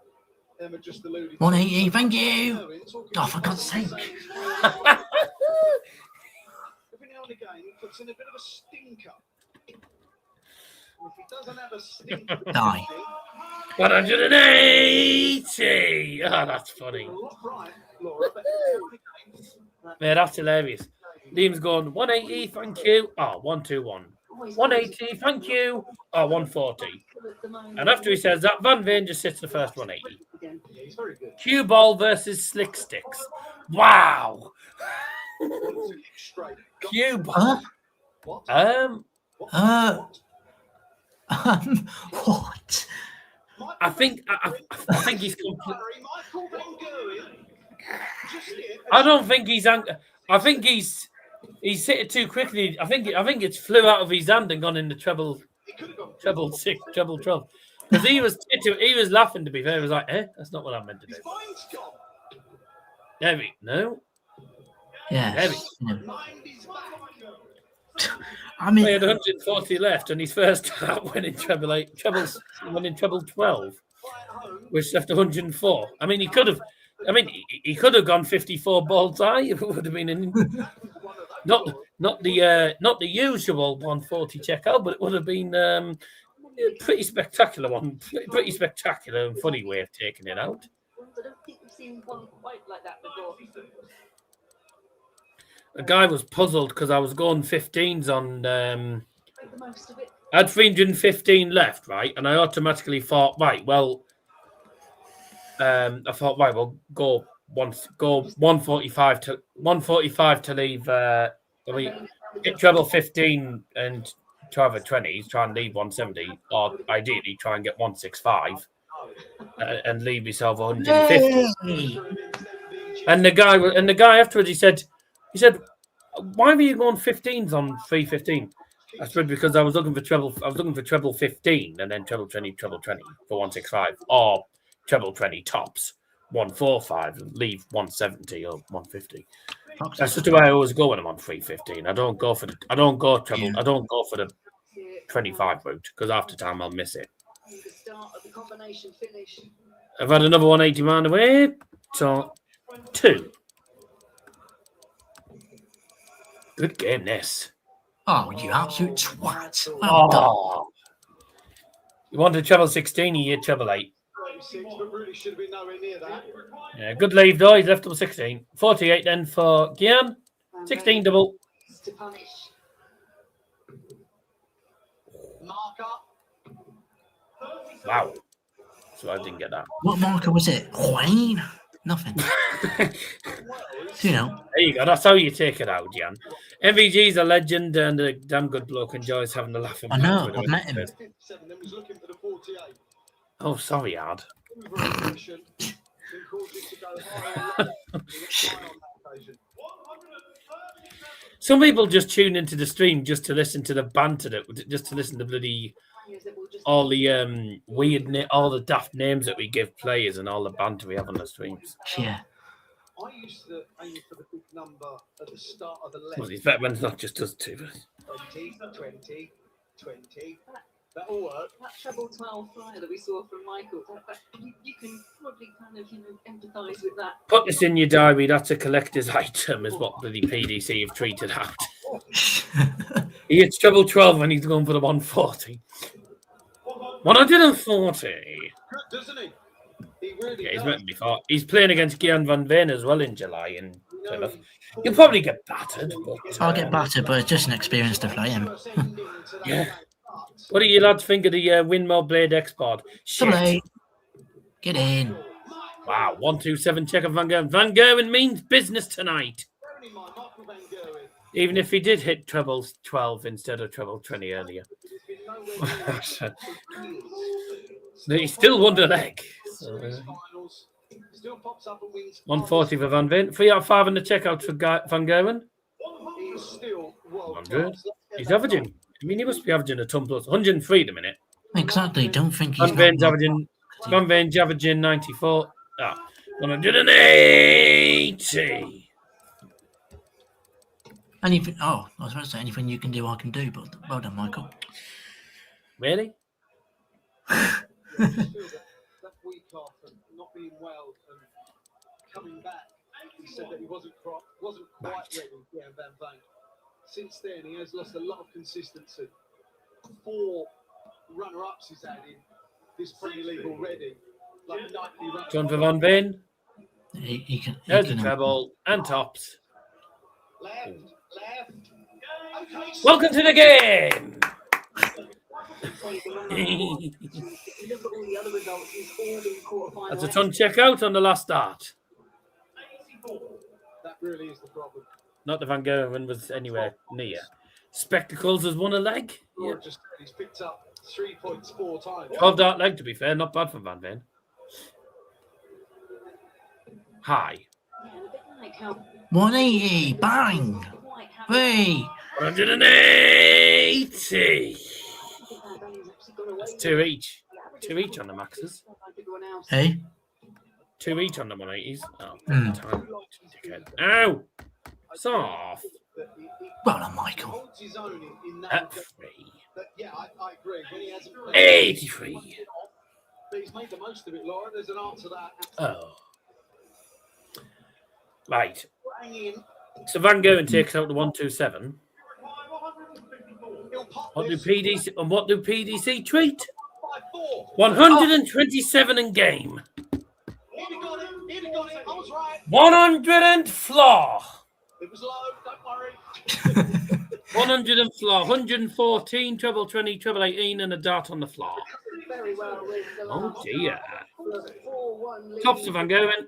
Emma just alluded 180, thank you. Oh, for God's sake. Every now and again, he puts in a bit of a stinker. If he doesn't have a stinker, Die. 180. Oh, that's funny. Yeah, that's hilarious. Liam's gone 180, thank you. Oh, 121. 180, thank you. Oh, 140. And after he says that, Van Veen just sits the first 180. Cue ball versus Slick Sticks. Wow. Cue ball. What? I think he's complete. I don't think he's angry. I think he's hit it too quickly. I think it's flew out of his hand and gone into treble 6, treble 12. Because he was laughing, to be fair. He was like, that's not what I meant to do. Heavy, no? Yeah. Heavy. I mean, he had 140 left, and his first start went in treble 12, which left 104. I mean, he could have gone 54 balls high. It would have been not the usual 140 checkout, but it would have been Pretty spectacular one. Pretty spectacular and funny way of taking it out. I don't think we've seen one quite like that before. The guy was puzzled because I was going 15s on. Make the most of it. I had 315 left, right, and I automatically thought, right, well, I thought, right, well, go 145 to leave. Hit treble 15 and try for 20s, try and leave 170, or ideally try and get 165 and leave myself 150. And the guy afterwards, he said, why were you going 15s on 315? I said because I was looking for treble 15 and then treble 20 for 165, or treble 20 tops 145 and leave 170 or 150. That's just the way I always go when I'm on 315. I don't go for the 25 route because after time I'll miss it. The start of the combination finish. I've had another 180 man away, so 2. Good game, this. Oh, you absolute twat. Oh. You wanted treble 16, you hit treble 8. But really should have been nowhere near that. Yeah, good leave though. He's left up 16. 48 then for Gian. 16 double. To punish. Marker. Wow. So I didn't get that. What marker was it? Wayne? Nothing. You know. There you go. That's how you take it out, Gian. MVG's a legend and a damn good bloke. Enjoys having a laugh. I know. I've met him. Oh, sorry, Ad. Some people just tune into the stream just to listen to the banter, just to listen to bloody all the all the daft names that we give players and all the banter we have on the streams. Yeah. I used to aim for the big number at the start of the leg. Well, these veterans not just us two. 20, 20, 20. That all worked. That treble 12 flyer that we saw from Michael, you can probably kind of empathise with that. Put this in your diary. That's a collector's item, is what bloody PDC have treated out. He hits treble 12 when he's going for the 140. 140. Good, doesn't he? He really He's met him before. He's playing against Gian van Veen as well in July in Plymouth. You'll probably get battered. But, I'll get battered, but it's just an experience to play him. Yeah. What do you lads think of the Windmill Blade export? Shit. Get in. Wow, 127 check of Van Gerwen. Van Gerwen means business tonight. Even if he did hit treble 12 instead of treble 20 earlier. He still won the leg. So, 140 for Van Veen. 3 out of 5 in the checkout for Van Gerwen. 100. He's averaging. I mean, he must be averaging a ton plus. 103 at the minute. Exactly. Don't think he's. Van Veen's averaging 94. 180. Anything? Oh, I was about to say anything you can do, I can do. But well done, Michael. Really? that week off and not being well and coming back, he said that he wasn't quite ready. Yeah, Van Veen. Since then, he has lost a lot of consistency. 4 runner-ups he's had in this Premier League already. Like nightly runners. John for Van Veen. He can. There's a treble and tops. Left. Okay, Welcome to the game. That's a ton check out on the last start. that really is the problem. Not that Van Gerwen was anywhere near. Spectacles has won a leg. Yeah. He's picked up 3 points 4 times. 12 dart leg, to be fair. Not bad for Van Veen. High. 180. Bang. 3. 180. That's 2 each. 2 each on the maxes. Hey. 2 each on the 180s. Oh, time. Ow! Soft. Well done, Michael. At 3. Yeah, I agree. When he hasn't 83. But he's made the most of it, Laura. There's an answer to that. Oh. Right. Hang in. So Van Gerwen takes out the 127. What do PDC tweet? 127 in game. 100 and floor. It was low, don't worry. 100 and floor. 114, treble 20, treble 18, and a dart on the floor. Very well with the Oh last dear. 4-1 lead. Tops of Van Gerwen.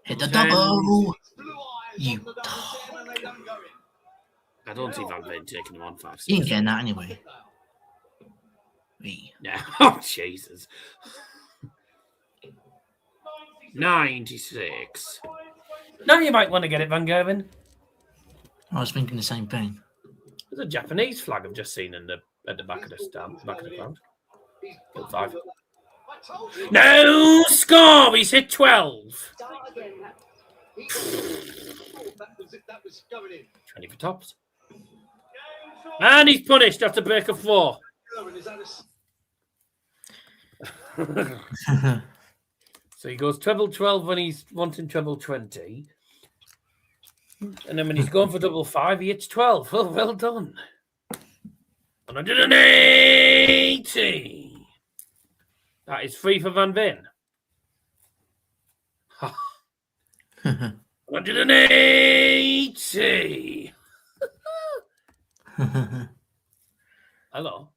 Hit the double. You. I don't see Van Veen taking him on 5-6. He ain't getting that anyway. Me. Yeah. Oh, Jesus. 96. Now you might want to get it, Van Gerwen. I was thinking the same thing. There's a Japanese flag I've just seen at the back of the stand, back of the ground. Kill 5. No score. He's hit 12. That was going in. 20 for tops. And he's punished after break of 4. So he goes treble 12 when he's wanting treble 20. And then when he's going for double 5, he hits 12. Well done. 180. That is 3 for Van Veen. 180. Hello.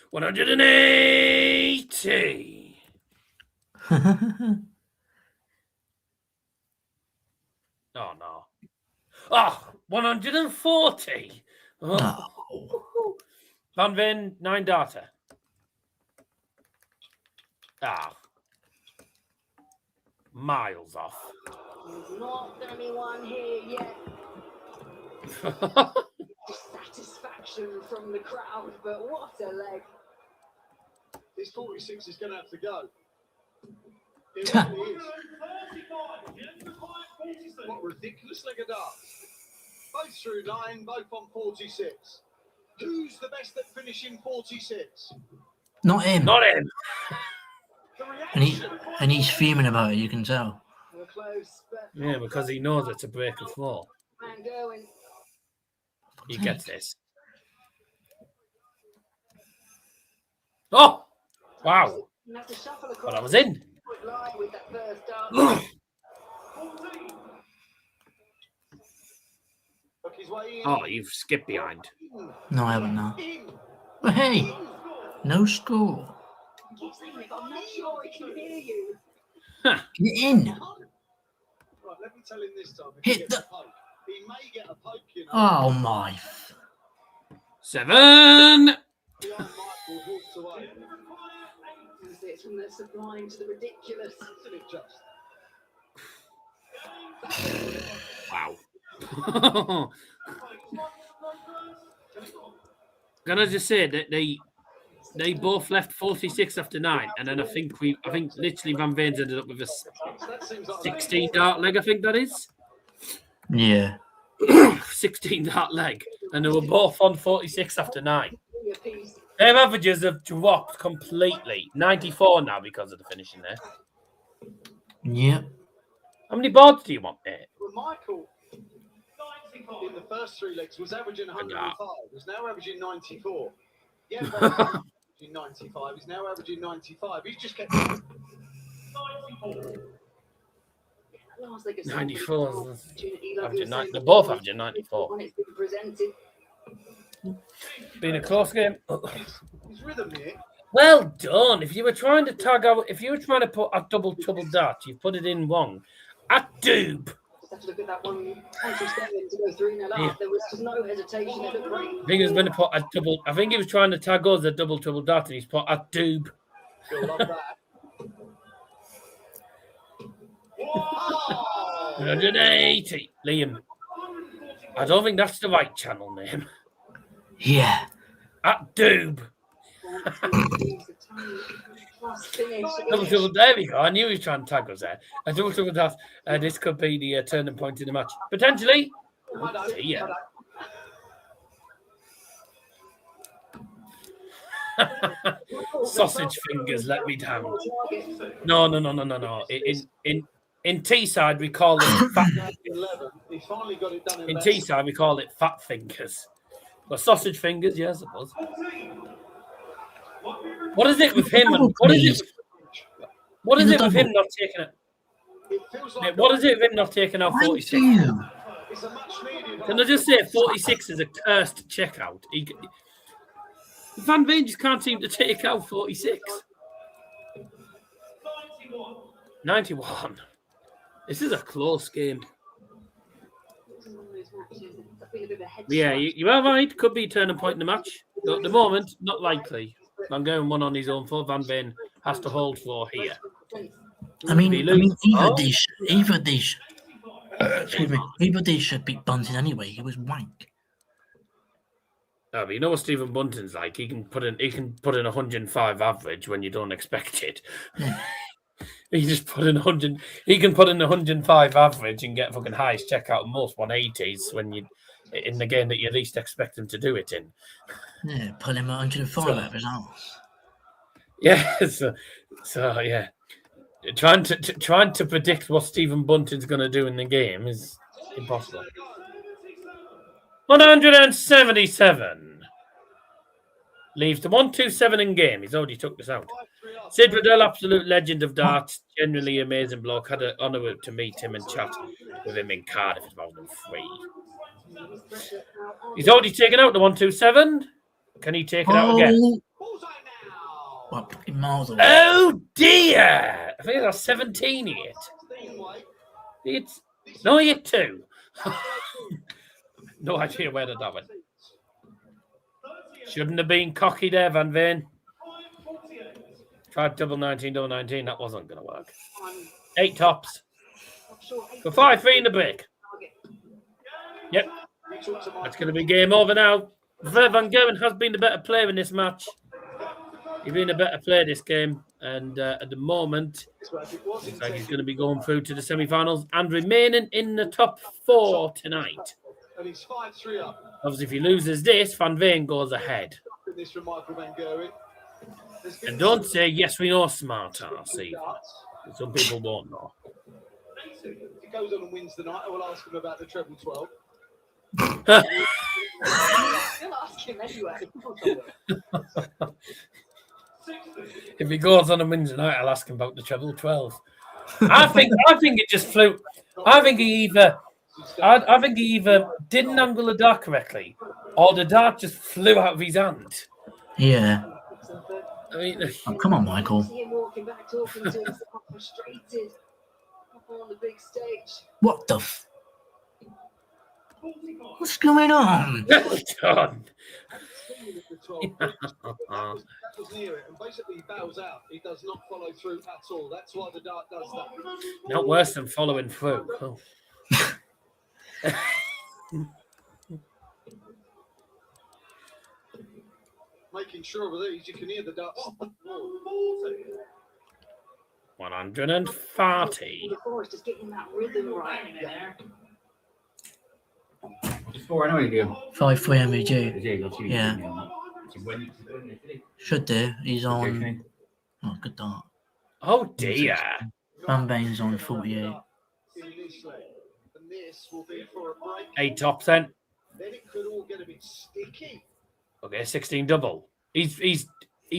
180. Oh, no. Oh, 140. Oh. No. Van Veen, 9 data. Ah. Miles off. There's not anyone here yet. Satisfaction from the crowd, but what a leg. This 46 is going to have to go. It really is. What a ridiculous leg of darts. Both through 9, both on 46. Who's the best at finishing 46? Not him. Not him. And he's fuming about it, you can tell. We're close, but Yeah, because he knows it's a break of 4. Van Gerwen. He gets this. Oh! Wow. You have to shuffle across. Well, I was in. Line with that first dart. Look his way in. Oh, you've skipped behind. No, I haven't now. But hey, no score. I'm not sure I can hear you. Get in. Right, let me tell him this time. If Hit he gets the- a poke, he may get a poke, you know. Oh my. 7. Behind Michael walks away. It's from the sublime to the ridiculous. Isn't it just? Wow. Can I just say that they both left 46 after 9, and then I think literally Van Veen's ended up with a 16 dart leg. I think that is Yeah. 16 dart leg, and they were both on 46 after 9. Their averages have dropped completely. 94 now because of the finishing there. Yep. How many boards do you want there? Well, Michael, in the first 3 legs, was averaging 105. He's now averaging 94. Yeah, averaging 95. He's now averaging 95. He's just kept 94. They're both averaging 94. Been a close game. his rhythm here. Well done. If you were trying to tag out, if you were trying to put a double dart, you put it in wrong. At doob. Just have to look at that one. Once you step in to go 3-0 up, there was just no hesitation. It looked great. I think he was going to put a double. I think he was trying to tag us a double dart, and he's put at doob. You'll love that. 180. Liam. I don't think that's the right channel name. Yeah. At doob. Double, there we go. I knew he was trying to tag us there. A double dart. This could be the turning point in the match. Potentially. Yeah. Sausage fingers let me down. No. In In Teesside, we call it fat. 11. He finally got it done In less. Teesside, we call it fat fingers. Well, sausage fingers, yes, I suppose. What is it with him? And what is it? What is it with him not taking it? What is it with him not taking out 46? It's a much needed. Can I just say 46 is a cursed checkout? Van Veen just can't seem to take out 46. 91. This is a close game. Yeah, you are right. Could be a turning point in the match. But at the moment, not likely. Van Gerwen won on his own foot. Van Veen has to hold for here. I mean, either these should beat Bunting anyway. He was wank. No, but you know what Stephen Bunting's like. He can put in 105 average when you don't expect it. He just put in 100. He can put in 105 average and get fucking highest checkout most 180s when you in the game that you least expect him to do it in. Yeah, put him at 105 out of his arse. Yeah, so yeah. Trying to predict what Stephen Bunting's going to do in the game is impossible. 177 leaves the 127 in game. He's already took this out. Sid Riddell, absolute legend of darts, generally amazing bloke. Had an honour to meet him and chat with him in Cardiff in 2003. He's already taken out the 127. Can he take it out again? What, miles away? Oh dear! I think that's 17 he hit. He hit 2. No idea where to that went. Shouldn't have been cocky there, Van Veen. Tried double 19. That wasn't going to work. 8 tops. For 5-3 in the break. Yep. That's going to be game over now. Van Gerwen has been the better player in this match. He's been a better player this game. And at the moment, looks like he's going to be going through to the semi-finals and remaining in the top 4 tonight. And he's 5-3 up. Obviously, if he loses this, Van Veen goes ahead. This from Michael Van Gerwen. And don't say, yes, we know smart ass either. Some people won't know. If he goes on and wins the night, I will ask him about the treble 12. You'll ask him anyway. If he goes on and wins tonight, I'll ask him about the treble 12. I think it just flew. I think he either didn't angle the dart correctly, or the dart just flew out of his hand. Yeah. I mean, come on, Michael. See him walking back, talking to himself, frustrated. Up on the big stage. What the What's going on? Done. That was near it, and basically he bows out. He does not follow through at all. That's why the dart does that. Not worse than following through. Oh. Making sure with these, you can hear the darts. 140. The forest is getting that rhythm right. It's 4 anyway, Gil. 5-3 MVG. Yeah. Should do. He's on. Oh, good dart. Oh dear. Van Veen's on 48. 8 tops then. Then it could all get a bit sticky. Okay, 16 double. He's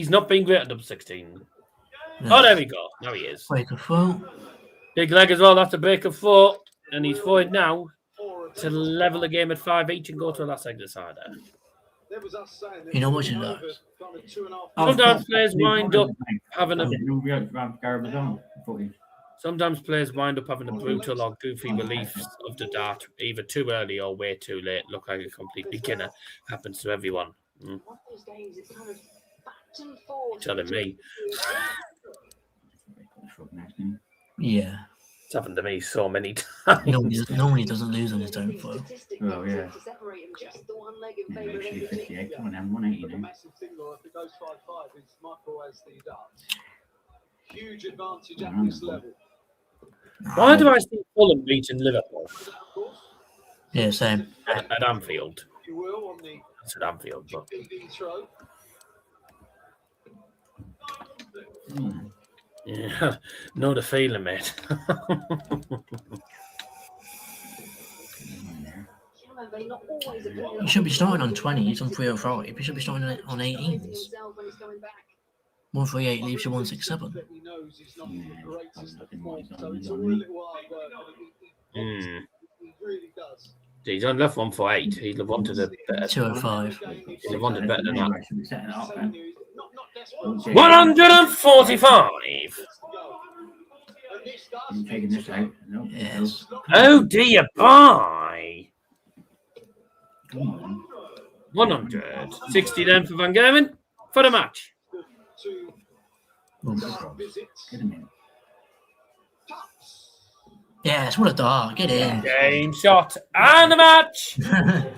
not been great at double 16. No. Oh, there we go. Now he is. Break of 4. Big leg as well. That's a break of 4. And he's forward now to level the game at 5 each and go to the last leg decider. You know what you know? Sometimes players wind up having a... Sometimes players wind up having a brutal or goofy relief of the dart, either too early or way too late. Look like a complete beginner. Happens to everyone. Telling me. Yeah. It's happened to me so many times. Normally doesn't lose on his own foot. Oh, yeah. Yeah, actually 58, come on, I'm 180 now. Massive thing, though, if it goes 5-5, is Michael has the darts. Huge advantage at this level. Why do I see Fulham beating Liverpool? Yeah, same. At Anfield. You will on the That's at Anfield, but... throw. Yeah, know the feeling, mate. He should be starting on 20s on 305. He should be starting on 18s. 138 leaves you 167. He's only left 148. He'd have wanted a better 205. He'd have wanted better than that. 145. Taking this out. No. Yes. Oh dear, bye. 160 then for Van Gerwen for the match. Yes, what a dart. Get in. Game shot and the match.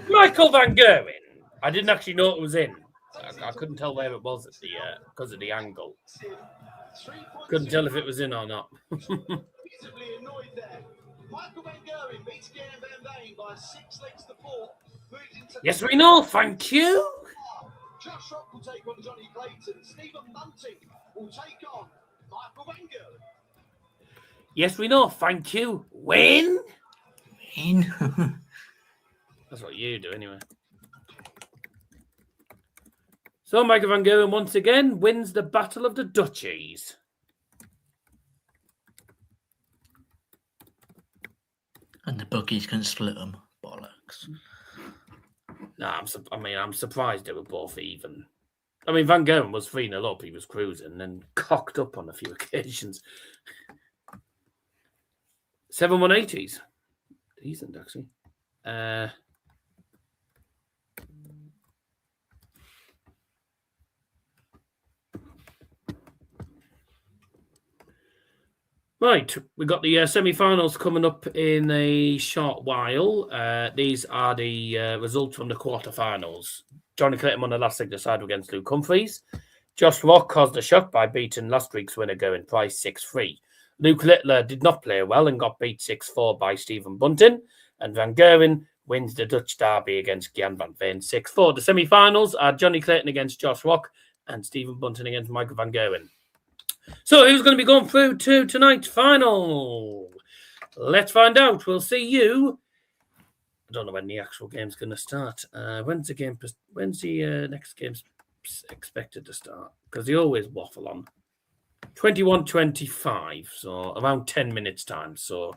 Michael Van Gerwen. I didn't actually know it was in. I couldn't tell where it was at the because of the angle. Couldn't tell if it was in or not. Yes, we know. Thank you. Josh Rock will take on Jonny Clayton. Stephen Bunting will take on Michael Van Gerwen. Yes, we know. Thank you. Win. Win. That's what you do, anyway. So Michael Van Gerwen once again wins the Battle of the Duchies. And the bookies can split them. Bollocks. Nah, I'm surprised they were both even. I mean, Van Gerwen was 3-0 up. He was cruising and cocked up on a few occasions. 7-180s. Decent, actually. Right, we've got the semi-finals coming up in a short while. These are the results from the quarter-finals. Jonny Clayton won the last leg decided against Luke Humphries. Josh Rock caused a shock by beating last week's winner Gerwyn Price 6-3. Luke Littler did not play well and got beat 6-4 by Stephen Bunting. And Van Gerwen wins the Dutch derby against Gian van Veen 6-4. The semi-finals are Jonny Clayton against Josh Rock and Stephen Bunting against Michael Van Gerwen. So who's going to be going through to tonight's final? Let's find out. We'll see you. I don't know when the actual game's going to start. When's the next game expected to start? Because they always waffle on. 21:25, so around 10 minutes time. So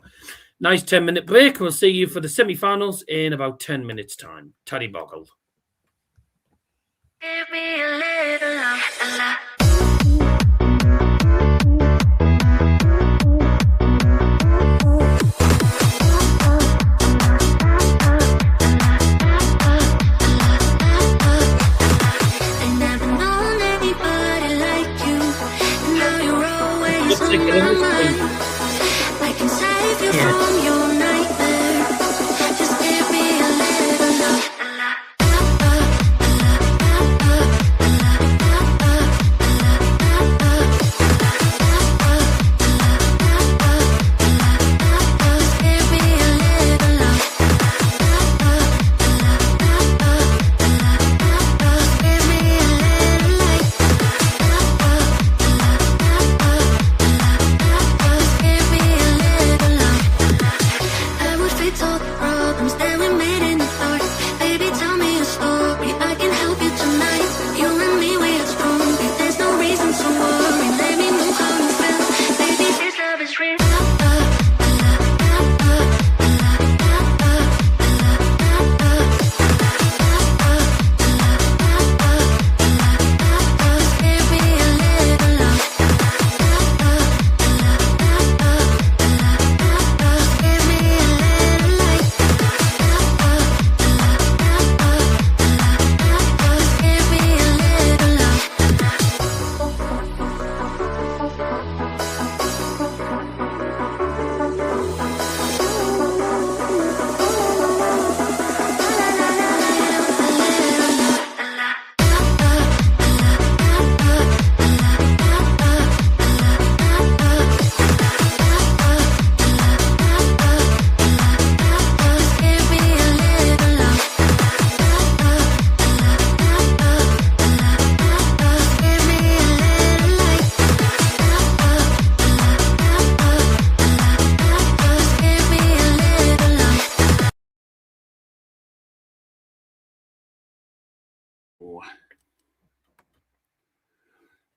nice 10-minute break. We'll see you for the semi-finals in about 10 minutes time. Taddy Boggle. Give me a little love, I can save you from your nightmare. Just give me a little love.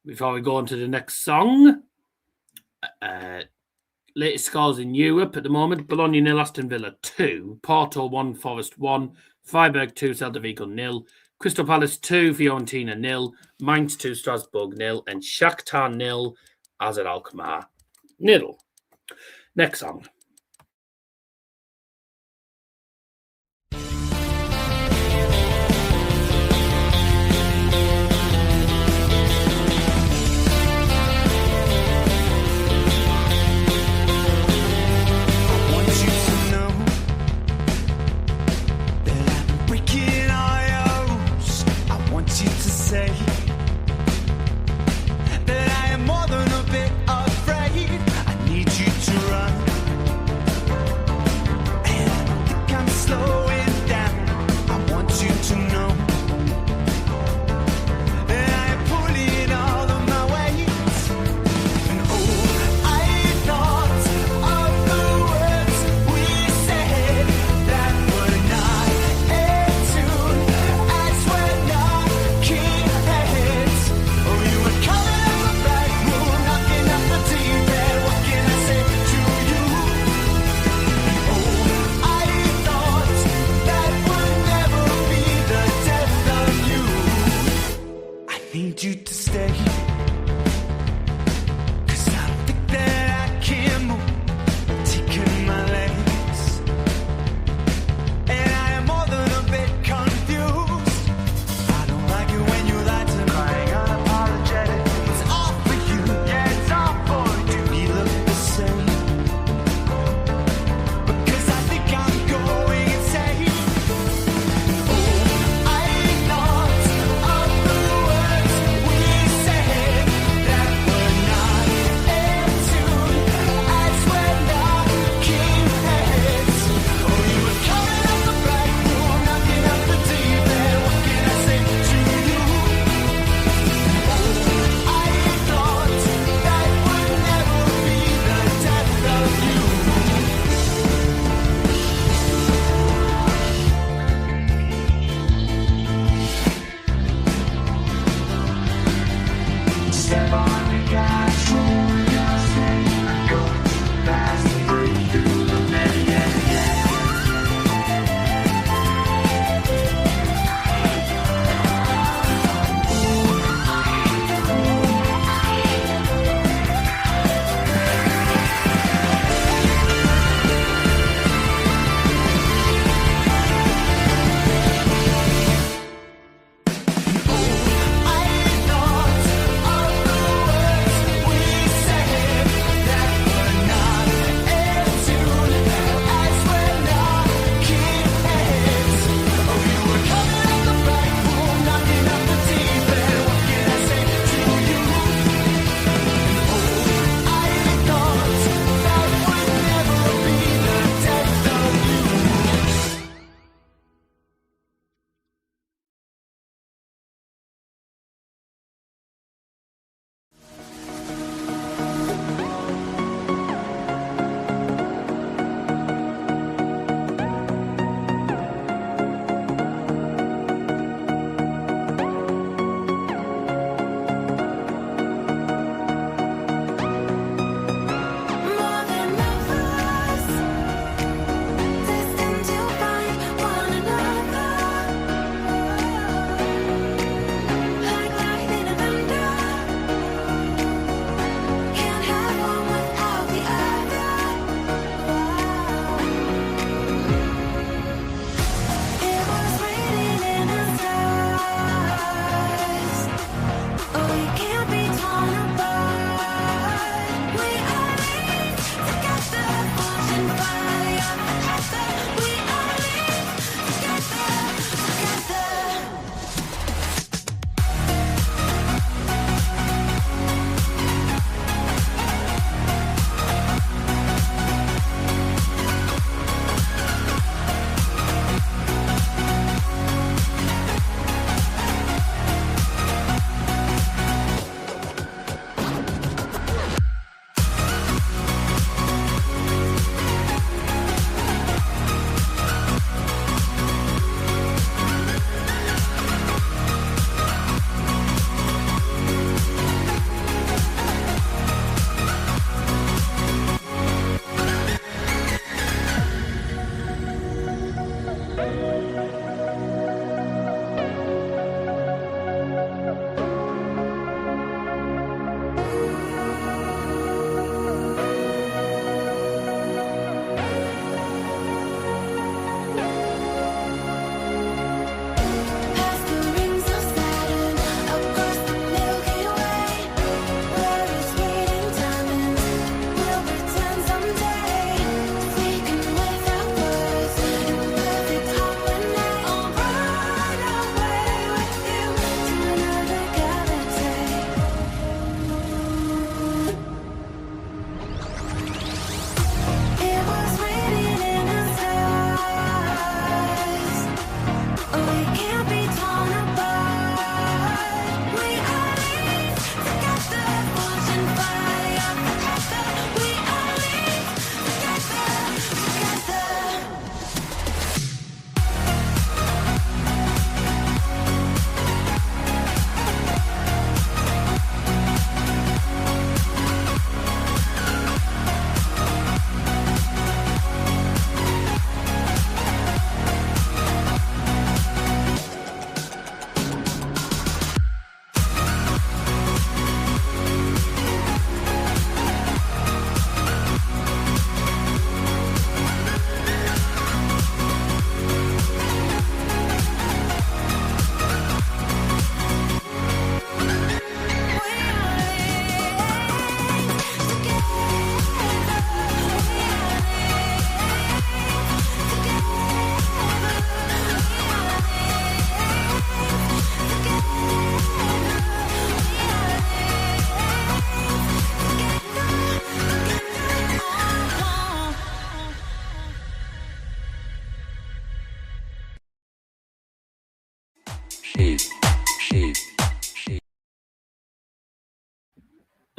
before we go on to the next song. Latest scores in Europe at the moment: Bologna 0, Aston Villa 2, Porto 1, Forest 1, Freiburg 2, Celta Vigo 0, Crystal Palace 2, Fiorentina 0, Mainz 2, Strasbourg 0, and Shakhtar 0, AZ Alkmaar 0. Next song. That I am more than a bit afraid. I need you to run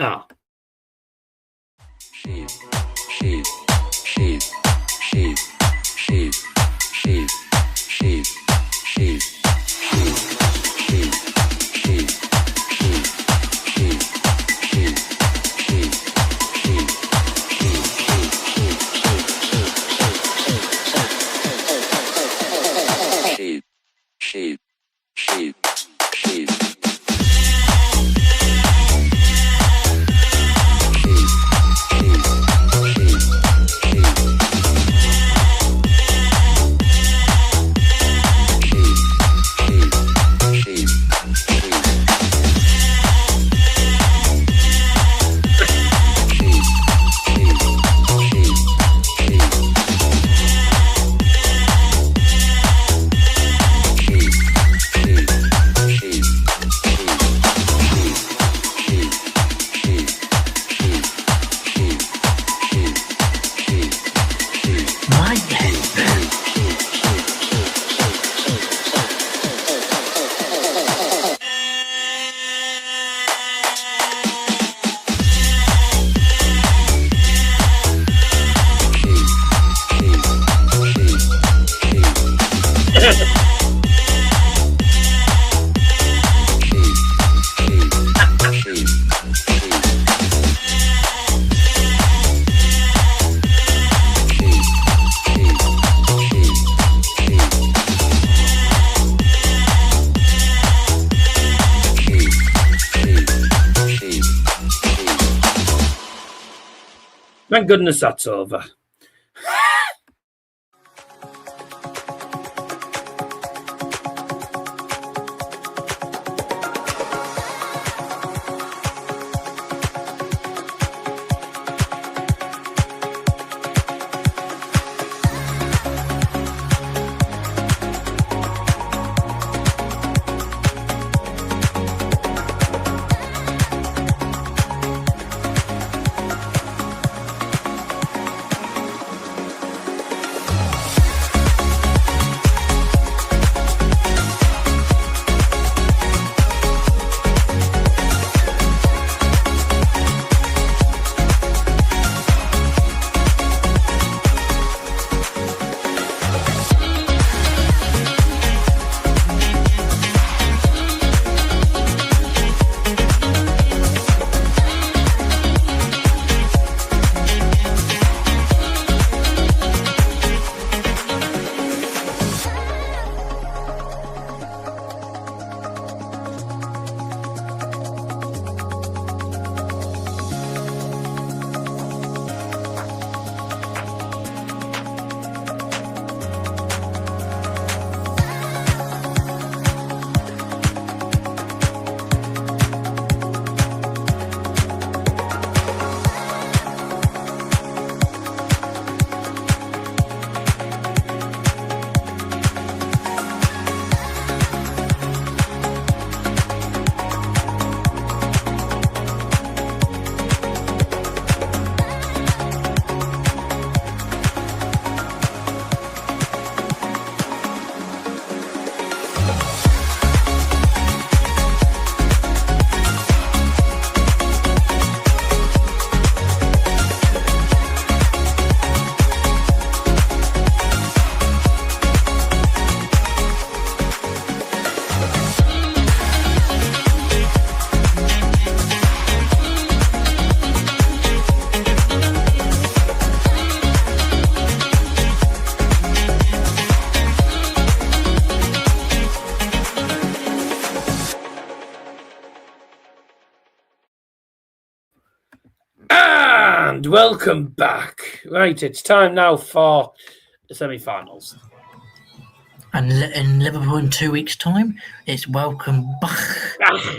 Ah. Thank goodness that's over. And welcome back. Right, it's time now for the semi-finals. And in Liverpool in 2 weeks' time, it's welcome back.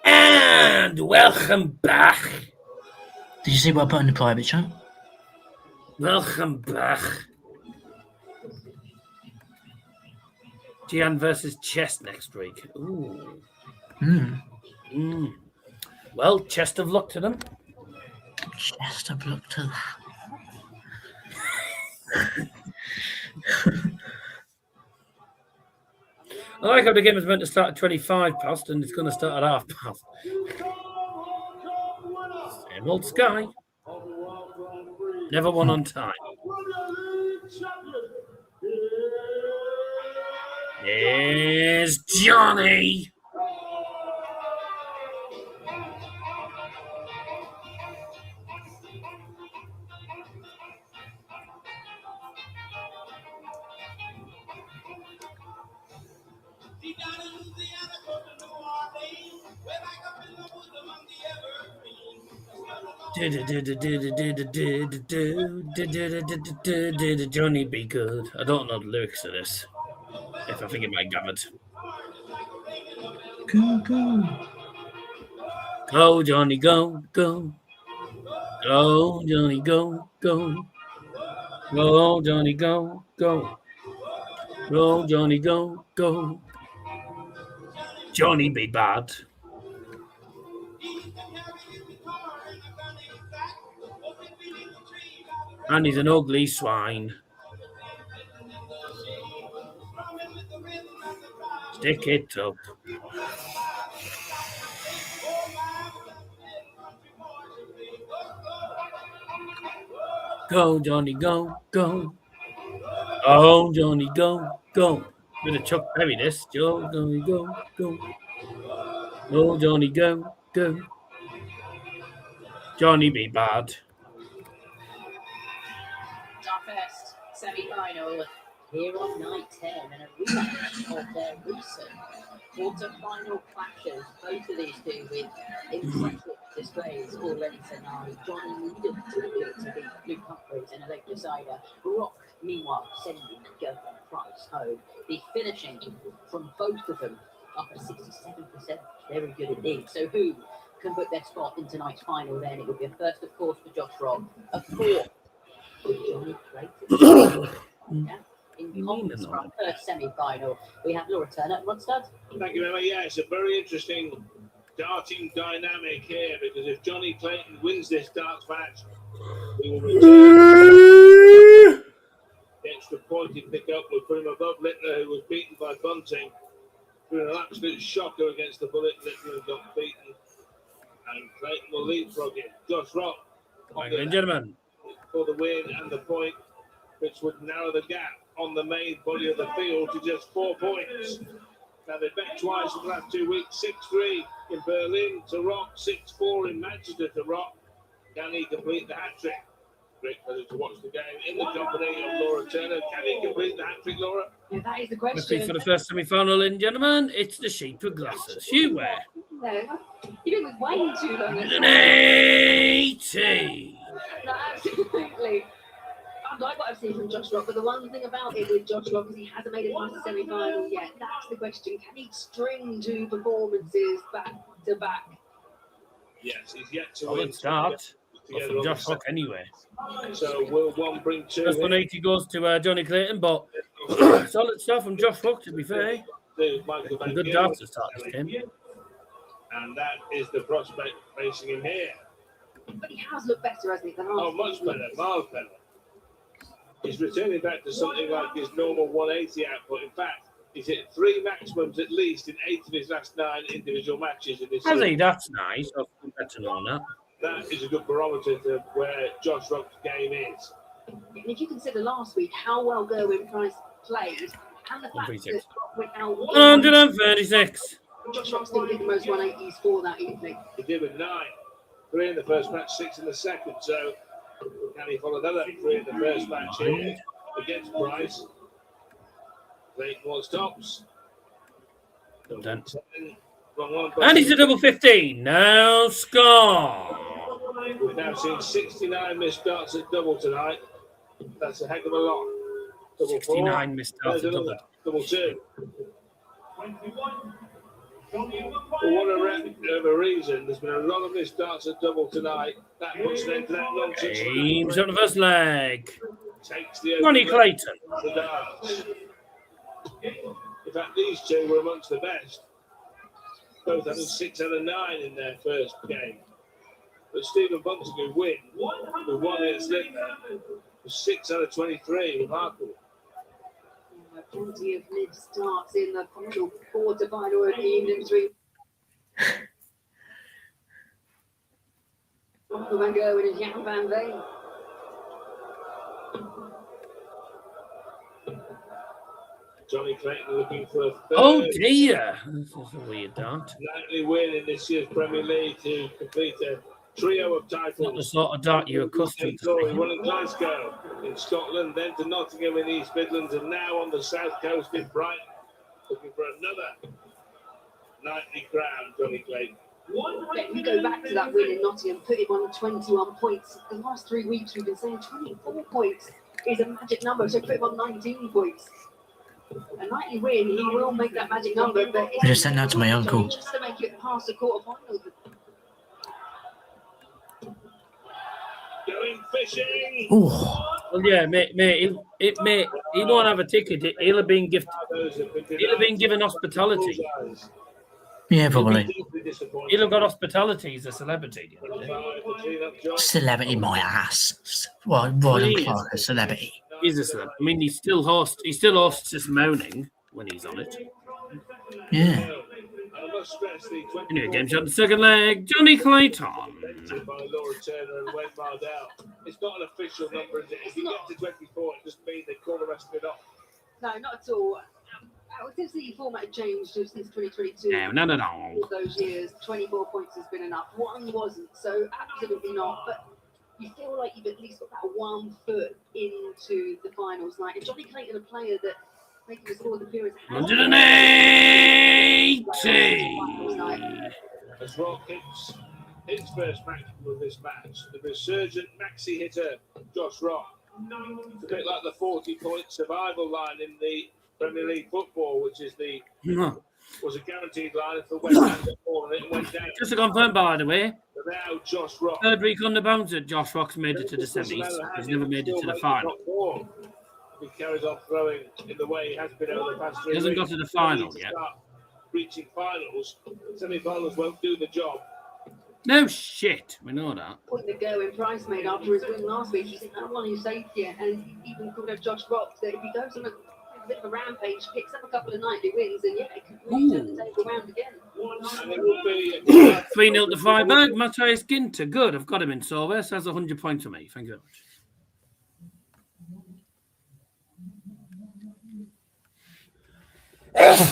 And welcome back. Did you see what I put in the private chat? Welcome back. Gian versus Chest next week. Ooh. Well, chest of luck to them. Chest of luck to that. I like how the game is meant to start at 25 past and it's going to start at half past. Same old Sky. Never won on time. Here's Jonny. Johnny be good. I don't know the lyrics to this. If I think it might gathered. Go, Johnny, go, go. Go, Johnny, go, go. Go, Johnny, go, go. Go, Johnny, go, go. Johnny be bad. And he's an ugly swine. Stick it up. Go, Johnny, go, go. Oh, Johnny, go, go. Bit of Chuck Berry this. Johnny, go, go. Oh, Johnny, go, go. Johnny be bad. Our first semi-final here on night 10 and a rematch of their recent quarter-final clashes. Both of these two with impressive displays already tonight. Jonny needed to beat Luke Humphries in a late decider. Rock, meanwhile, sending Gerwyn Price home. The finishing from both of them up at 67%. Very good indeed. So who can put their spot in tonight's final then? It would be a first, of course, for Josh Rock. A fourth for Jonny Clayton. In comments for our first semi-final, we have Laura Turner. Rodstad. Thank you, Emma. Yeah, it's a very interesting darting dynamic here because if Jonny Clayton wins this darts match, we will return the extra point he'd pick up will put him above Littler, who was beaten by Bunting. Through an absolute shocker against the bullet, Littler got beaten. And Clayton will leapfrog him. Josh Rock, ladies and gentlemen, for the win and the point, which would narrow the gap on the main body of the field to just 4 points. Now they've met twice in the last 2 weeks, 6-3 in Berlin to Rock, 6-4 in Manchester to Rock. Can he complete the hat-trick? Great pleasure to watch the game in the company of Laura Turner. Can he complete the hat-trick, Laura? Yeah, that is the let's question. see for the first semi-final, ladies and gentlemen. It's the sheep with glasses. You wear. No, you've been with Wayne too long. An 80. No, absolutely. I like what I've seen from Josh Rock, but the one thing about it with Josh Rock is he hasn't made it past the semi-final yet. That's the question. Can he string 2 performances back to back? Yes, he's yet to Solid win. start. From Josh Rock anyway. So will one bring 2? First 180 goes to Jonny Clayton, but solid stuff from Josh Rock, to be fair. Michael Good dart to start this game. And that is the prospect facing him here. But he has looked better, hasn't he, than Oh, much better, miles better. He's returning back to something like his normal 180 output. In fact, he's hit 3 maximums at least in 8 of his last 9 individual matches in this Has season. he? That's nice. I've better known that. That is a good barometer to where Josh Rock's game is. And if you consider last week how well Gerwyn Price played, and the fact that Rock went out 136. Josh Rock still did the most 180s for that evening. He did with 9. 3 in the first match, 6 in the second. So can he follow that up? 3 in the first match here against Price. Clayton wants tops. Done. Wrong one, And he's a double 15. Now score. We've now seen 69 missed starts at double tonight. That's a heck of a lot. Double 69 4. missed starts at double. Double 2. For whatever reason, there's been a lot of missed starts at double tonight. That puts an end to that nonsense. Teams on the first leg. Takes the Jonny Clayton. The darts. In fact, these two were amongst the best. Both having 6 out of 9 in their first game. But Stephen Bunting, who won against Littler, was 6 out of 23. Remarkable. Plenty of mid starts in the final quarter-final of the evening between. Michael Van Gerwen and Gian van Veen. Jonny Clayton looking for a third. Oh dear, this is a weird dart. Nightly win in this year's Premier League to complete a trio of titles. Not the sort of dart you're accustomed to. He won in Glasgow, in Scotland, then to Nottingham in East Midlands, and now on the south coast in Brighton, looking for another nightly crown, Jonny Clayton. Let me go back to that win in Nottingham, put him on 21 points. The last 3 weeks we've been saying 24 points is a magic number, so put him on 19 points. A nightly win, he will make that magic number, but I just sent that to my uncle. just to make it past the quarterfinals. Going fishing. Well, yeah, mate, he won't have a ticket. He'll have been given hospitality. Yeah, probably. He'll have got hospitality. He's a celebrity. Celebrity, my ass. Well, Roland Clark, a celebrity. He's a celeb. I mean, he still hosts this moaning when he's on it. Yeah. Anyway, game shot the second leg. Jonny Clayton. It's not an official number, is it? If you get to 24, it just means they call the rest of it off. No, not at all. Since the format changed since 2022, No. all those years, 24 points has been enough. One wasn't, so absolutely not. But you feel like you've at least got that 1 foot into the finals. Like, and Jonny Clayton, a player that making his fourth appearance. 180. As Rock hits his first match of this match, the resurgent maxi hitter Josh Rock. It's a bit like the 40-point survival line in the Premier League football, which is was a guaranteed line for West Ham and it went down. Just to confirm, by the way, But now Josh Rock. third week on the bounce that Josh Rock's made it to the semis. He's never made it to the final. He carries on throwing in the way he has been over the past 3 He hasn't weeks. got to the final yet. Reaching finals, semi-finals won't do the job. No shit, we know that. Point that Gerwyn Price made after his win last week. He said, I don't want you safe yet. And he even called out Josh Rock that if he goes on a bit of a rampage, picks up a couple of nightly wins, and yeah, it could really turn the table around again. And it will be 3-0 to Freiburg. Matthias Ginter. Good. I've got him in service. That's 100 points for me. Thank you very much.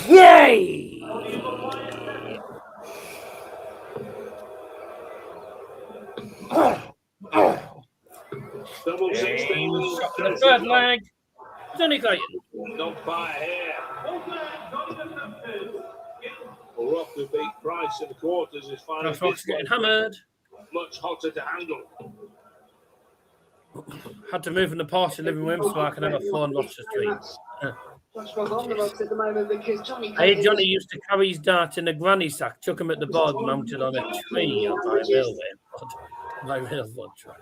Yay! Double 16. Shot for the third leg. Jonny Clayton. Not by here. Well, Rock, who beat Price in the quarters, is finding Josh Rock's this getting one hammered. much hotter to handle. Had to move in the party living room so I can have a phone watch the stream. Josh Rock on the rocks at the moment because Jonny I heard Johnny used to carry his dart in a granny sack, chuck him at the bog, mounted on a tree on my railway track.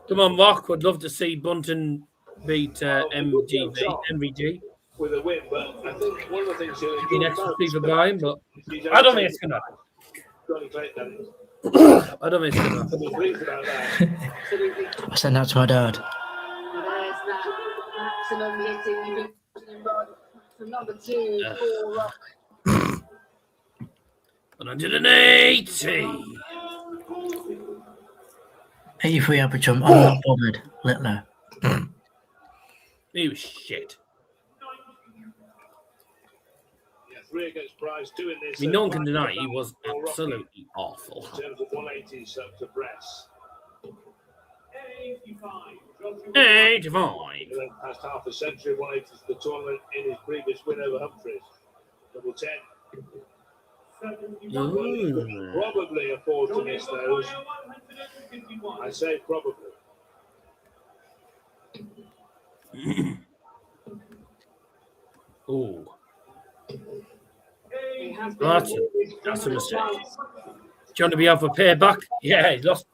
Come on, Rock. Would love to see Bunting beat MVG. With a win, but I think one of the things It'd be next to Steve O'Brien, but I don't think it's going to happen. Jonny Clayton. I don't think it's going to happen. Pleased about that. I sent that to my dad. There's that maximum hitting. You've been from number 2 for Rock. 180. 83 average. I'm not bothered. Littler. He was shit. Yeah, 3 against Price, 2 in this. I mean, no one can deny he was absolutely awful. In terms of 180s up to Bress. 85. He went past half a century, 180s to the tournament in his previous win over Humphries. Double 10. Probably afford to miss those. I say probably. Oh, He has that's a mistake. Do you want to be able to pay back? Yeah, he lost.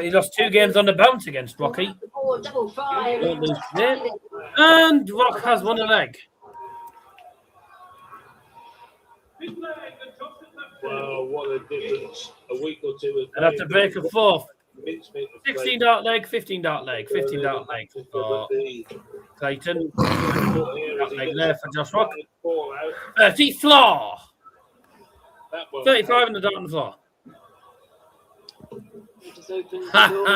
He lost 2 games on the bounce against Rocky. Double 5. Won't lose today. And Rock has won a leg. Well, what a difference a week or two has And after break of 4th, mincemeat of 16 dart leg, 15 dart leg, 15 dart leg for Clayton. Dart leg there for Josh Rock. 30 floor. 35 in the dart on the floor. He just opens the door.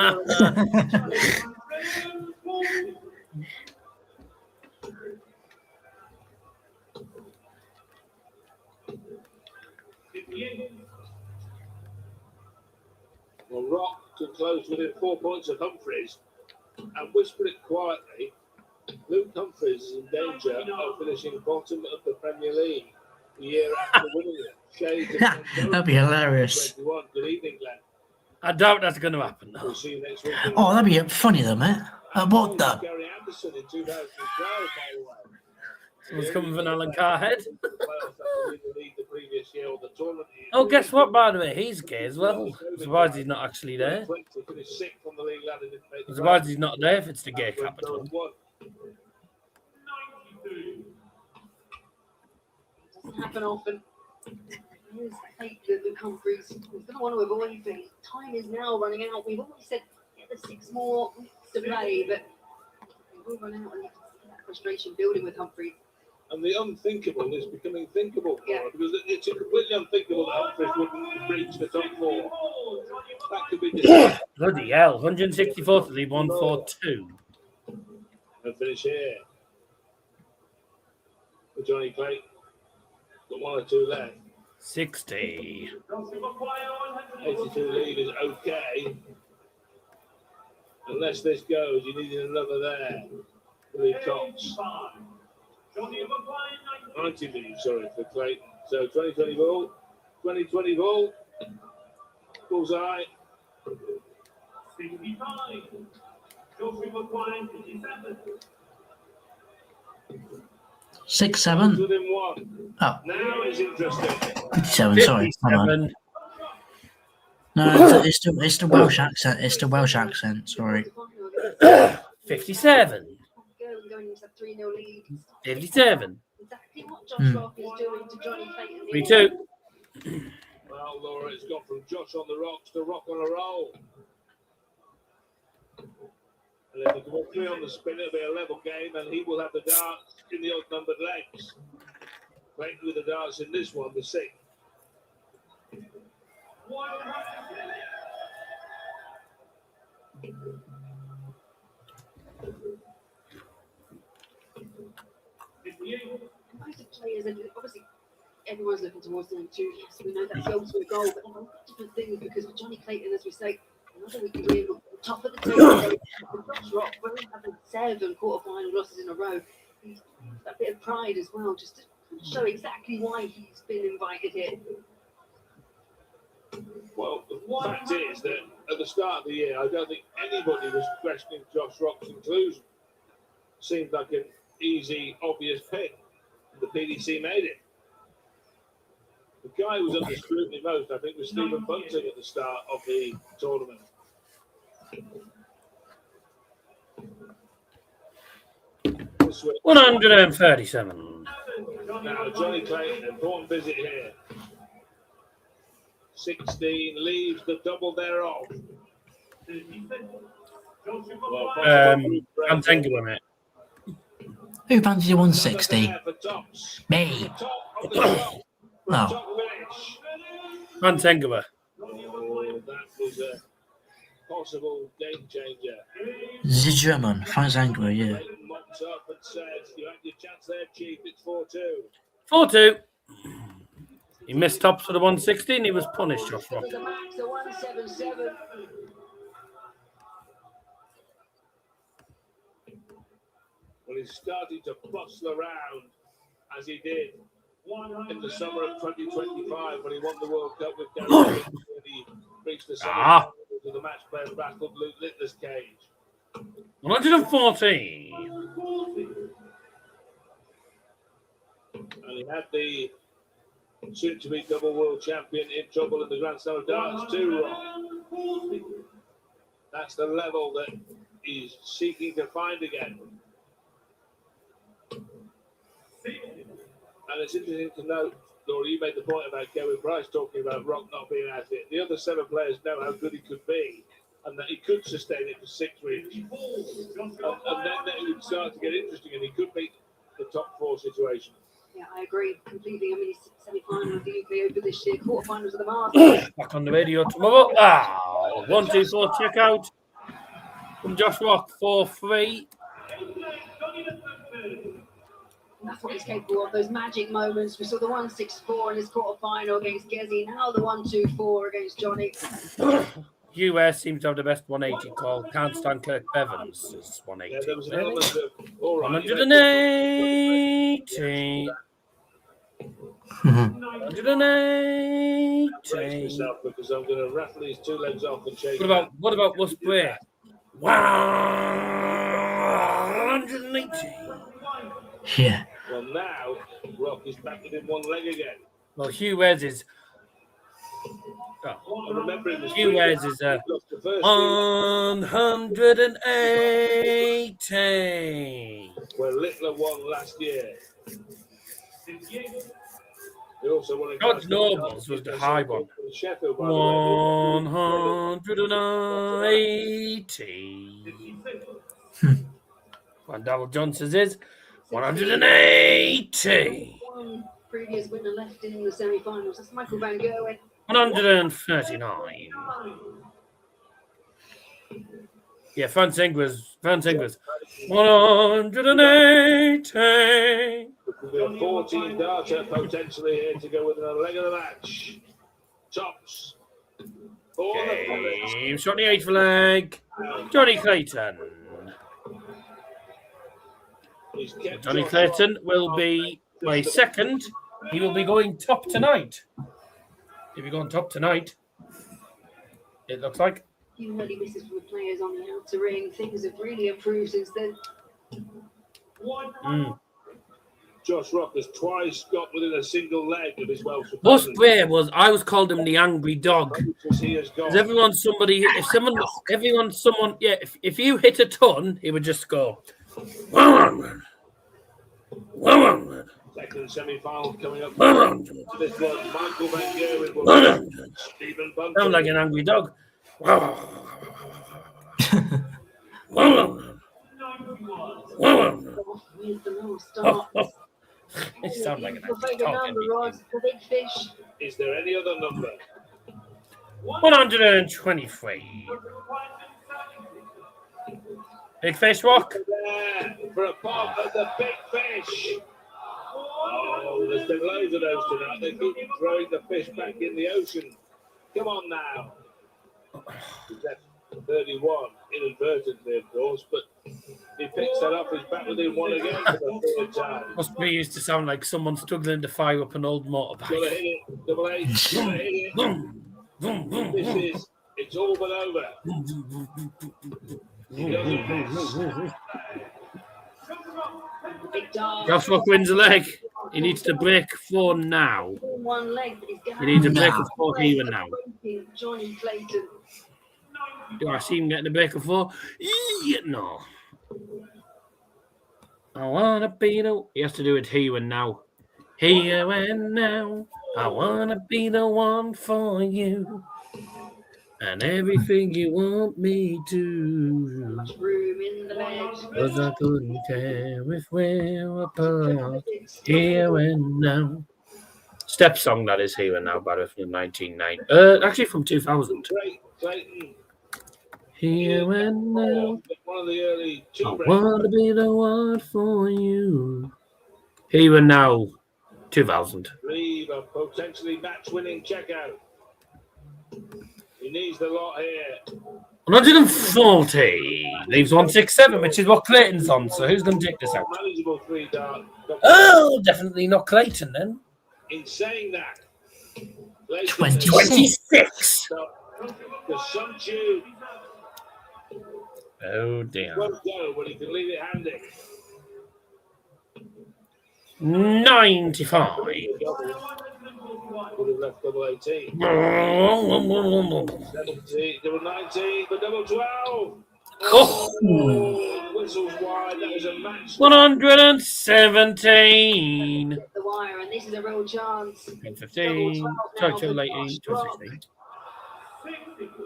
Well, Rock can close within 4 points of Humphries and whisper it quietly. Luke Humphries is in danger of finishing bottom of the Premier League the year after winning it. Shades of That'd be hilarious. 21. Good evening, Glenn. I doubt that's going to happen. We'll No. see you next week. Oh, that'd be funny though, mate. What the? Gary Anderson in 2012, by the way. Someone's coming with an Alan Carr head. The previous year or the tournament year. Oh, guess what, by the way? He's gay as well. I'm surprised he's not actually there. Finished sixth on the league ladder, didn't make the I'm surprised he's not there if it's the gay capital. Doesn't happen often. Here's Luke Humphries. He's going to want to avoid things. Time is now running out. We've always said there's 6 more weeks to play, but we will run out, and you can see that frustration building with Humphries. And the unthinkable is becoming thinkable for her, because it's completely unthinkable that Humphries wouldn't reach the top 4. That could be different. Bloody hell, 164 to leave 142. And finish here. For Jonny Clayton. Got 1 or 2 left. 60. 82 lead is okay. Unless this goes, you need another there. For the tops. 90 lead, sorry, for Clayton. So 2020 ball. 2020 ball. Bullseye. 65. Geoffrey McQuine, 57. 6, 7. Within 1. Oh. Now it's interesting. 57, sorry. Come on. No, it's the Welsh accent. It's the Welsh accent, sorry. 57. Going into a 3-0 lead. 57. Exactly what Josh Rock is doing to Jonny Clayton. 3-2. Well, Laura, it's gone from Josh on the rocks to Rock on a roll. And if they can all 3 on the spin, it'll be a level game, and he will have the darts in the odd-numbered legs. Clayton with the darts in this one, the 6th. Most of players, and obviously everyone's looking towards them too. Yes, we know that's the ultimate goal, but there are different things because for Jonny Clayton, as we say, another week of being top of the table. For Josh Rock, where he having 7 quarter-final losses in a row, he's a bit of pride as well, just to show exactly why he's been invited here. Well, the fact is that at the start of the year, I don't think anybody was questioning Josh Rock's inclusion. Seemed like an easy, obvious pick. The PDC made it. The guy who was under scrutiny most, I think, was Stephen Bunting at the start of the tournament. This week, 137. now, Jonny Clayton, important visit here. 16 leaves the double thereof. Bunting, mate. Who fancies a 160? Me. Oh. Bunting. Oh, that was a possible game changer. Gerwen, Franz Angler, yeah. Clayton mops up and says, "You have your chance there, Chief. It's 4-2. 4-2. He missed tops for the 160 and he was punished, Josh Rock. The max, the 177. When he started to bustle around as he did in the summer of 2025 when he won the World Cup with Gerwyn and he reached the semi-final to the match play and battled Luke Littler's cage. 114. And he had the soon-to-be double world champion in trouble in the Grand Slam of Darts too, Rob. That's the level that he's seeking to find again. And it's interesting to note, Laura, you made the point about Gerwyn Price talking about Rock not being at it. The other 7 players know how good he could be and that he could sustain it for 6 weeks. And then it would start to get interesting and he could meet the top 4 situation. Yeah, I agree completely. I mean, it's semi-final of the UK Open this year, quarterfinals of the Masters. Back on the radio tomorrow. 1, 2, 4, check out from Josh Rock 4-3. That's what he's capable of, those magic moments. We saw the 1-6-4 in his quarterfinal against Gezi, now the 1-2-4 against Jonny. US seems to have the best 180 call. Can't stand Kirk Bevans is 180. Yeah, there was an Really? element of, all right, 180. 180. brace myself because I'm going to rattle these two legs off and shake. What about West Bray? 180. Yeah. Well, now Rock is back within one leg again. Well, Hugh Wes is. Hugh Wes is 180. Where Littler won last year. He also won George Nobles was the high one. 180. And Darryl Johnson's is 180. One previous winner left in the semi-finals. That's Michael Van Gerwen. 139. Yeah, Franz Ingers. 180. We have 14 data potentially here to go within a leg of the match. Tops. Game shot the 8th leg. Jonny Clayton. Jonny Clayton will be my second. He will be going top tonight. He'll be going top tonight. It looks like. You early misses from the players on the outer ring. Things have really improved since then. Josh Rock has twice got within a single leg of his Welsh What's opponent. great was I was called him the angry dog. He has got. Because if you hit a ton, he would just go. Second semi-final coming up. To this one, Michael Van Gerwen will Stephen Bunting. Sound like an angry dog. It sounds like an angry dog. Is there any other number? 123. Big Fish Rock. There for a pop at the Big Fish. Oh, there's been loads of those tonight. They keep throwing the fish back in the ocean. Come on now. That's 31, inadvertently, of course, but he picks that up. He's back within one again for the third time. Must be used to sound like someone struggling to fire up an old motorbike. Gotta hit it. Double H. Gotta hit it. This is, it's all but over. He doesn't miss. Josh Rock wins a leg. He needs to break 4 now. One leg, but he's He needs to break a 4 even now. Jonny Clayton. Do I see him getting a break of 4? No. I wanna be the. He has to do it here and now. Here and now. I wanna be the one for you. And everything you want me to. Much room in the bed. Cause I couldn't care if we're apart. Here and now. Step song that is Here and Now, by the way, from 1990. Actually from 2000. Great, Clayton. Here and now. One of the early I two want to be the one for you. Here and Now, 2000. Leave a potentially match-winning checkout. He needs the lot here. 140. Leaves 167, which is what Clayton's on. So who's going to take this out? Manageable 3-dart. Oh, definitely not Clayton then. In saying that, 26. The sun tune Oh, dear. won't go when he can leave it handy. 95. Would have left double 18. 17, double 19, but double 12. Oh. Whistles wide. That was a match. 117. The wire, and this is a real chance. 15. Sorry, too late. 16.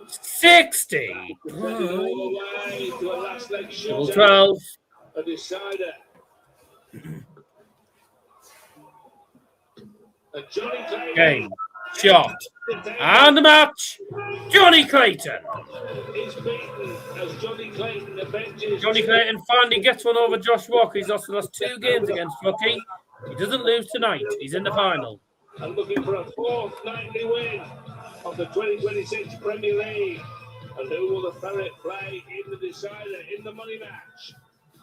60. All the way to a last leg Double shootout. 12. A decider. And Jonny Clayton. Game, shot, and the match. Jonny Clayton. Is beaten as Jonny Clayton avenges. Jonny Clayton finally gets one over Josh Walker. He's also lost 2 games against Rookie. He doesn't lose tonight. He's in the final. And looking for a 4th nightly win of the 2026 Premier League. And who will the Ferret play in the decider, in the money match?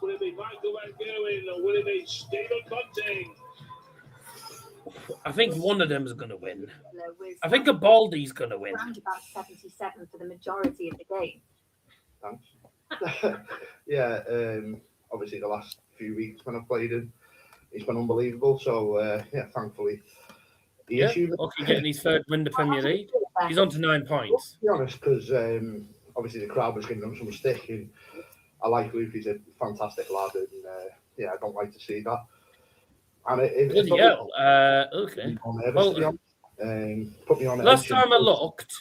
Will it be Michael Van Gerwen or will it be Stephen Bunting? I think one of them is going to win. I think a Baldy's going to win. Around about 77 for the majority of the game. Thanks. Yeah, obviously the last few weeks when I've played him, he's been unbelievable. So, yeah, thankfully. Okay, getting his 3rd win in the Premier League. He's on to 9 points. To be honest, because obviously the crowd was giving him some stick, and I like Luke. He's a fantastic lad, and yeah, I don't like to see that. And Bloody hell. Okay. Well, put me on last time I looked,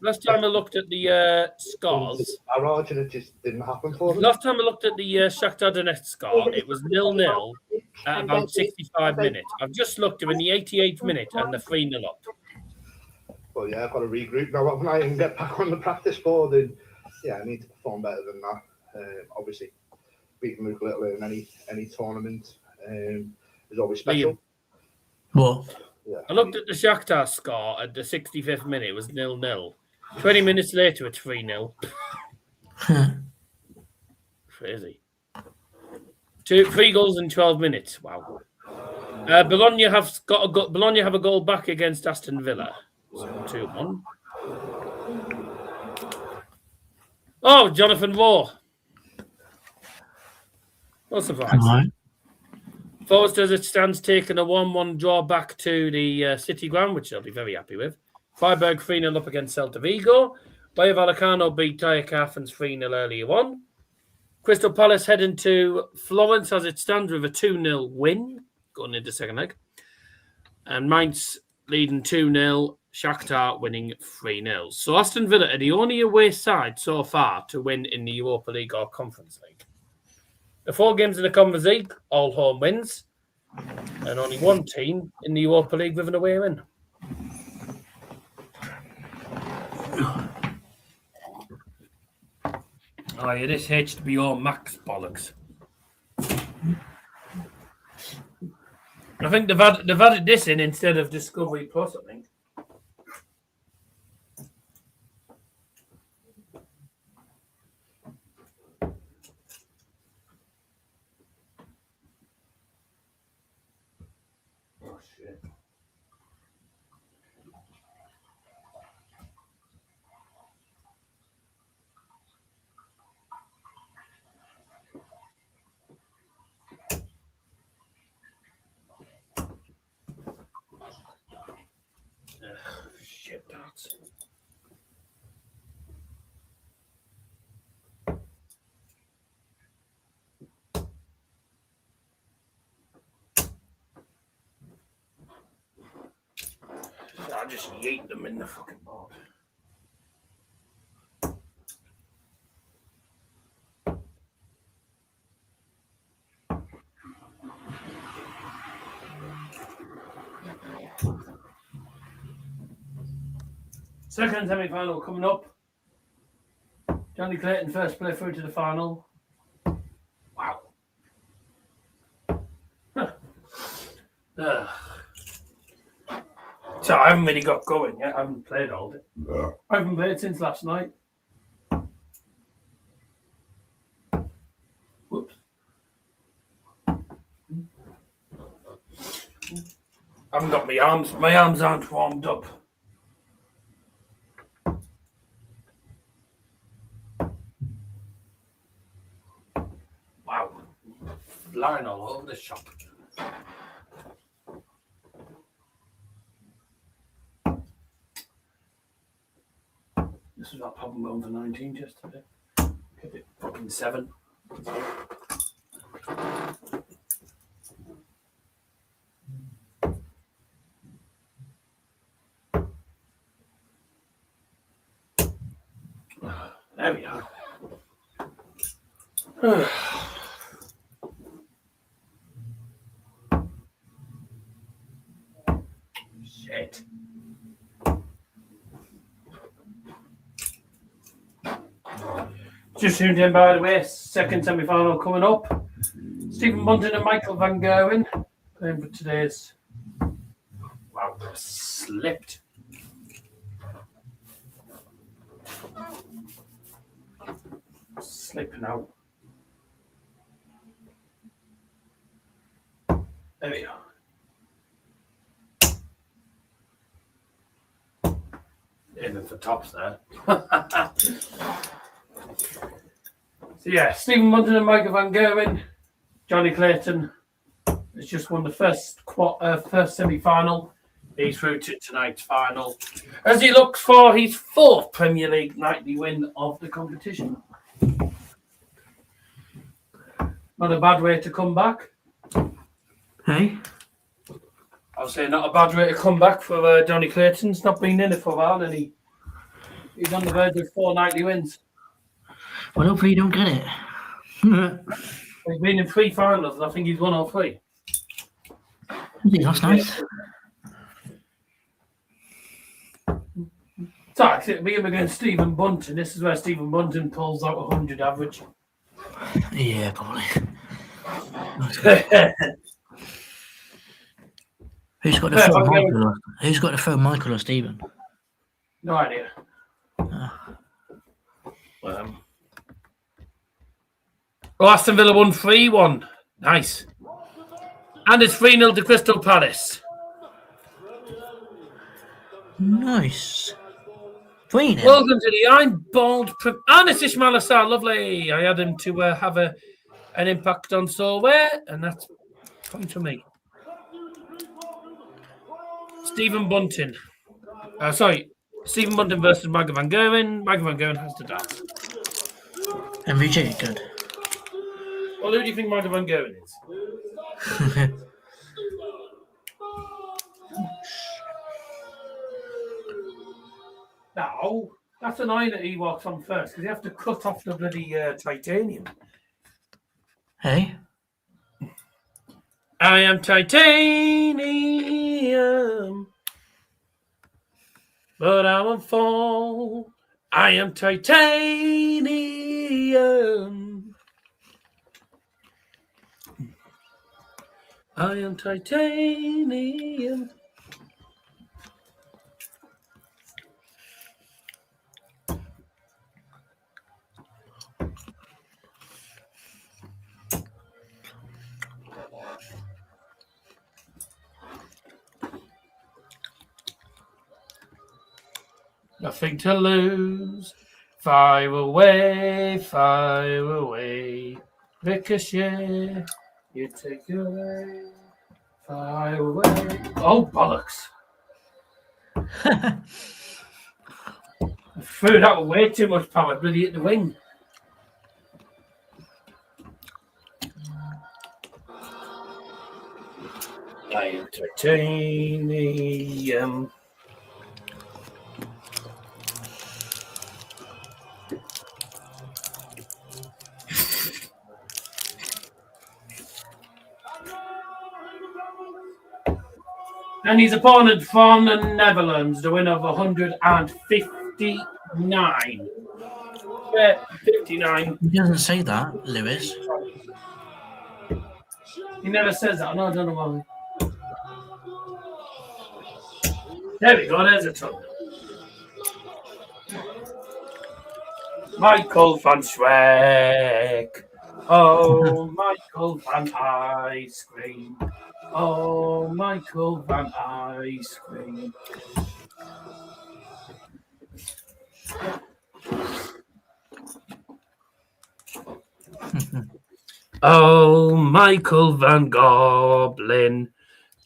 last time I looked at the scores, and it just didn't happen for them. Last time I looked at the Shakhtar Donetsk score, it was 0-0 at about 65 minutes. I've just looked at in the 88th minute and the 3-0 up. Well, yeah, I've got to regroup now. When I can get back on the practice board, and yeah, I need to perform better than that. Obviously, beating Luke Little in any tournament is always special. What? Yeah. I looked at the Shakhtar score at the 65th minute. It was 0-0. 20 minutes later, it's 3-0. Crazy. 3 goals in 12 minutes. Wow. Bologna have a goal back against Aston Villa. So 2-1. Oh, Jonathan Waugh. No surprise. Right. Forest, as it stands, taking a 1-1 draw back to the City ground, which they'll be very happy with. Freiburg 3-0 up against Celta Vigo. Rayo Vallecano beat Ajax Athens 3-0 earlier on. Crystal Palace heading to Florence as it stands with a 2-0 win going into second leg. And Mainz leading 2-0, Shakhtar winning 3-0. So Aston Villa are the only away side so far to win in the Europa League or Conference League. The 4 games in the Conference League, all home wins, and only one team in the Europa League with an away win. Oh, yeah, this HBO Max bollocks. I think they've added this in instead of Discovery Plus, I think. Oh, shit. Shit, that's... I just yeet them in the fucking board. Second semi-final coming up. Jonny Clayton first play through to the final. Wow. So I haven't really got going yet. I haven't played all day. I haven't played since last night. Whoops. I haven't got my arms. My arms aren't warmed up. Wow. Flying all over the shop. This was our problem over 19 yesterday. Kept it fucking 7. There we are. Just tuned in, by the way. Second semi-final coming up. Stephen Bunting and Michael Van Gerwen playing for today's. Wow, slipped. Slipping out. There we go. Aiming for tops there. So yeah, Stephen Bunting and Michael Van Gerwen, Jonny Clayton has just won the first semi-final. He's through to tonight's final as he looks for his 4th Premier League nightly win of the competition. Not a bad way to come back. Hey? I was saying not a bad way to come back for Jonny Clayton. He's not been in it for a while and he's on the verge of 4 nightly wins. Well, hopefully you don't get it. He's been in 3 finals and I think he's won all 3. That's nice. So actually, it'll be him against Stephen Bunting. This is where Stephen Bunting pulls out 100 average. Yeah, probably. Who's got to throw Michael? Who's got to throw Michael or Stephen? No idea. Aston Villa won 3-1. Nice. And it's 3-0 to Crystal Palace. Nice. 3-0. Welcome to the I'm Bald. And it's Ismail Assar. Lovely. I had him to have an impact on Solway, and that's point for me. Stephen Bunting. Stephen Bunting versus Michael Van Gerwen. Michael Van Gerwen has to dance. MVG, good. Well, who do you think Michael Van Gerwen is? No, that's an eye that he walks on first because you have to cut off the bloody titanium. Hey? I am titanium, but I won't fall. I am titanium. I am titanium. Nothing to lose. Fire away, fire away. Ricochet, you take it away. Fire away. Oh, bollocks. I threw that with way too much power. Bloody hit the wing. I am titanium. And his opponent from the Netherlands, the winner of 159. 59. He doesn't say that, Lewis. He never says that. No, I don't know why. There we go. There's a ton. Michael van Schweck. Oh, Michael van Ice Cream. Oh, Michael van Ice Cream. Oh, Michael van Goblin.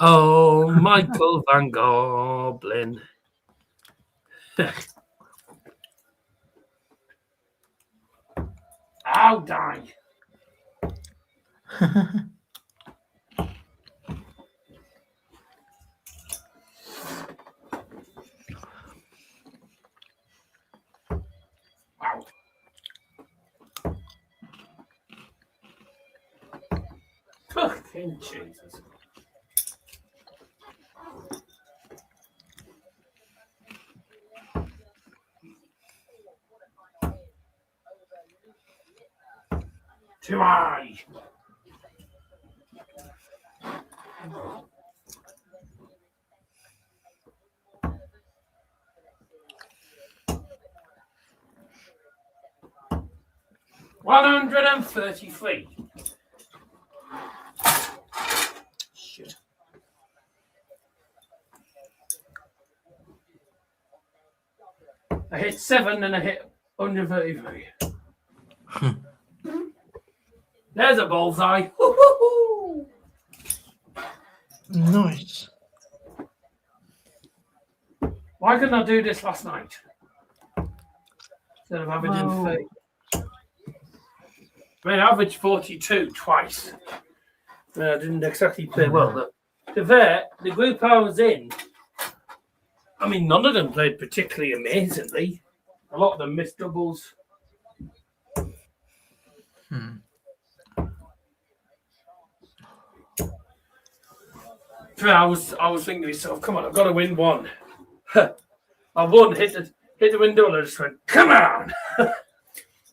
Oh, Michael van Goblin. I'll die. Wow. Fucking Jesus. Too high. $133. Shit. I hit 7 and I hit 133. There's a bullseye. Woo-hoo-hoo. Nice. Why couldn't I do this last night? Instead of averaging 30. I mean, I averaged 42 twice. I didn't exactly play well. But to fair, the group I was in, I mean, none of them played particularly amazingly. A lot of them missed doubles. I was thinking to myself, come on, I've got to win one. I won, hit the window, and I just went, come on.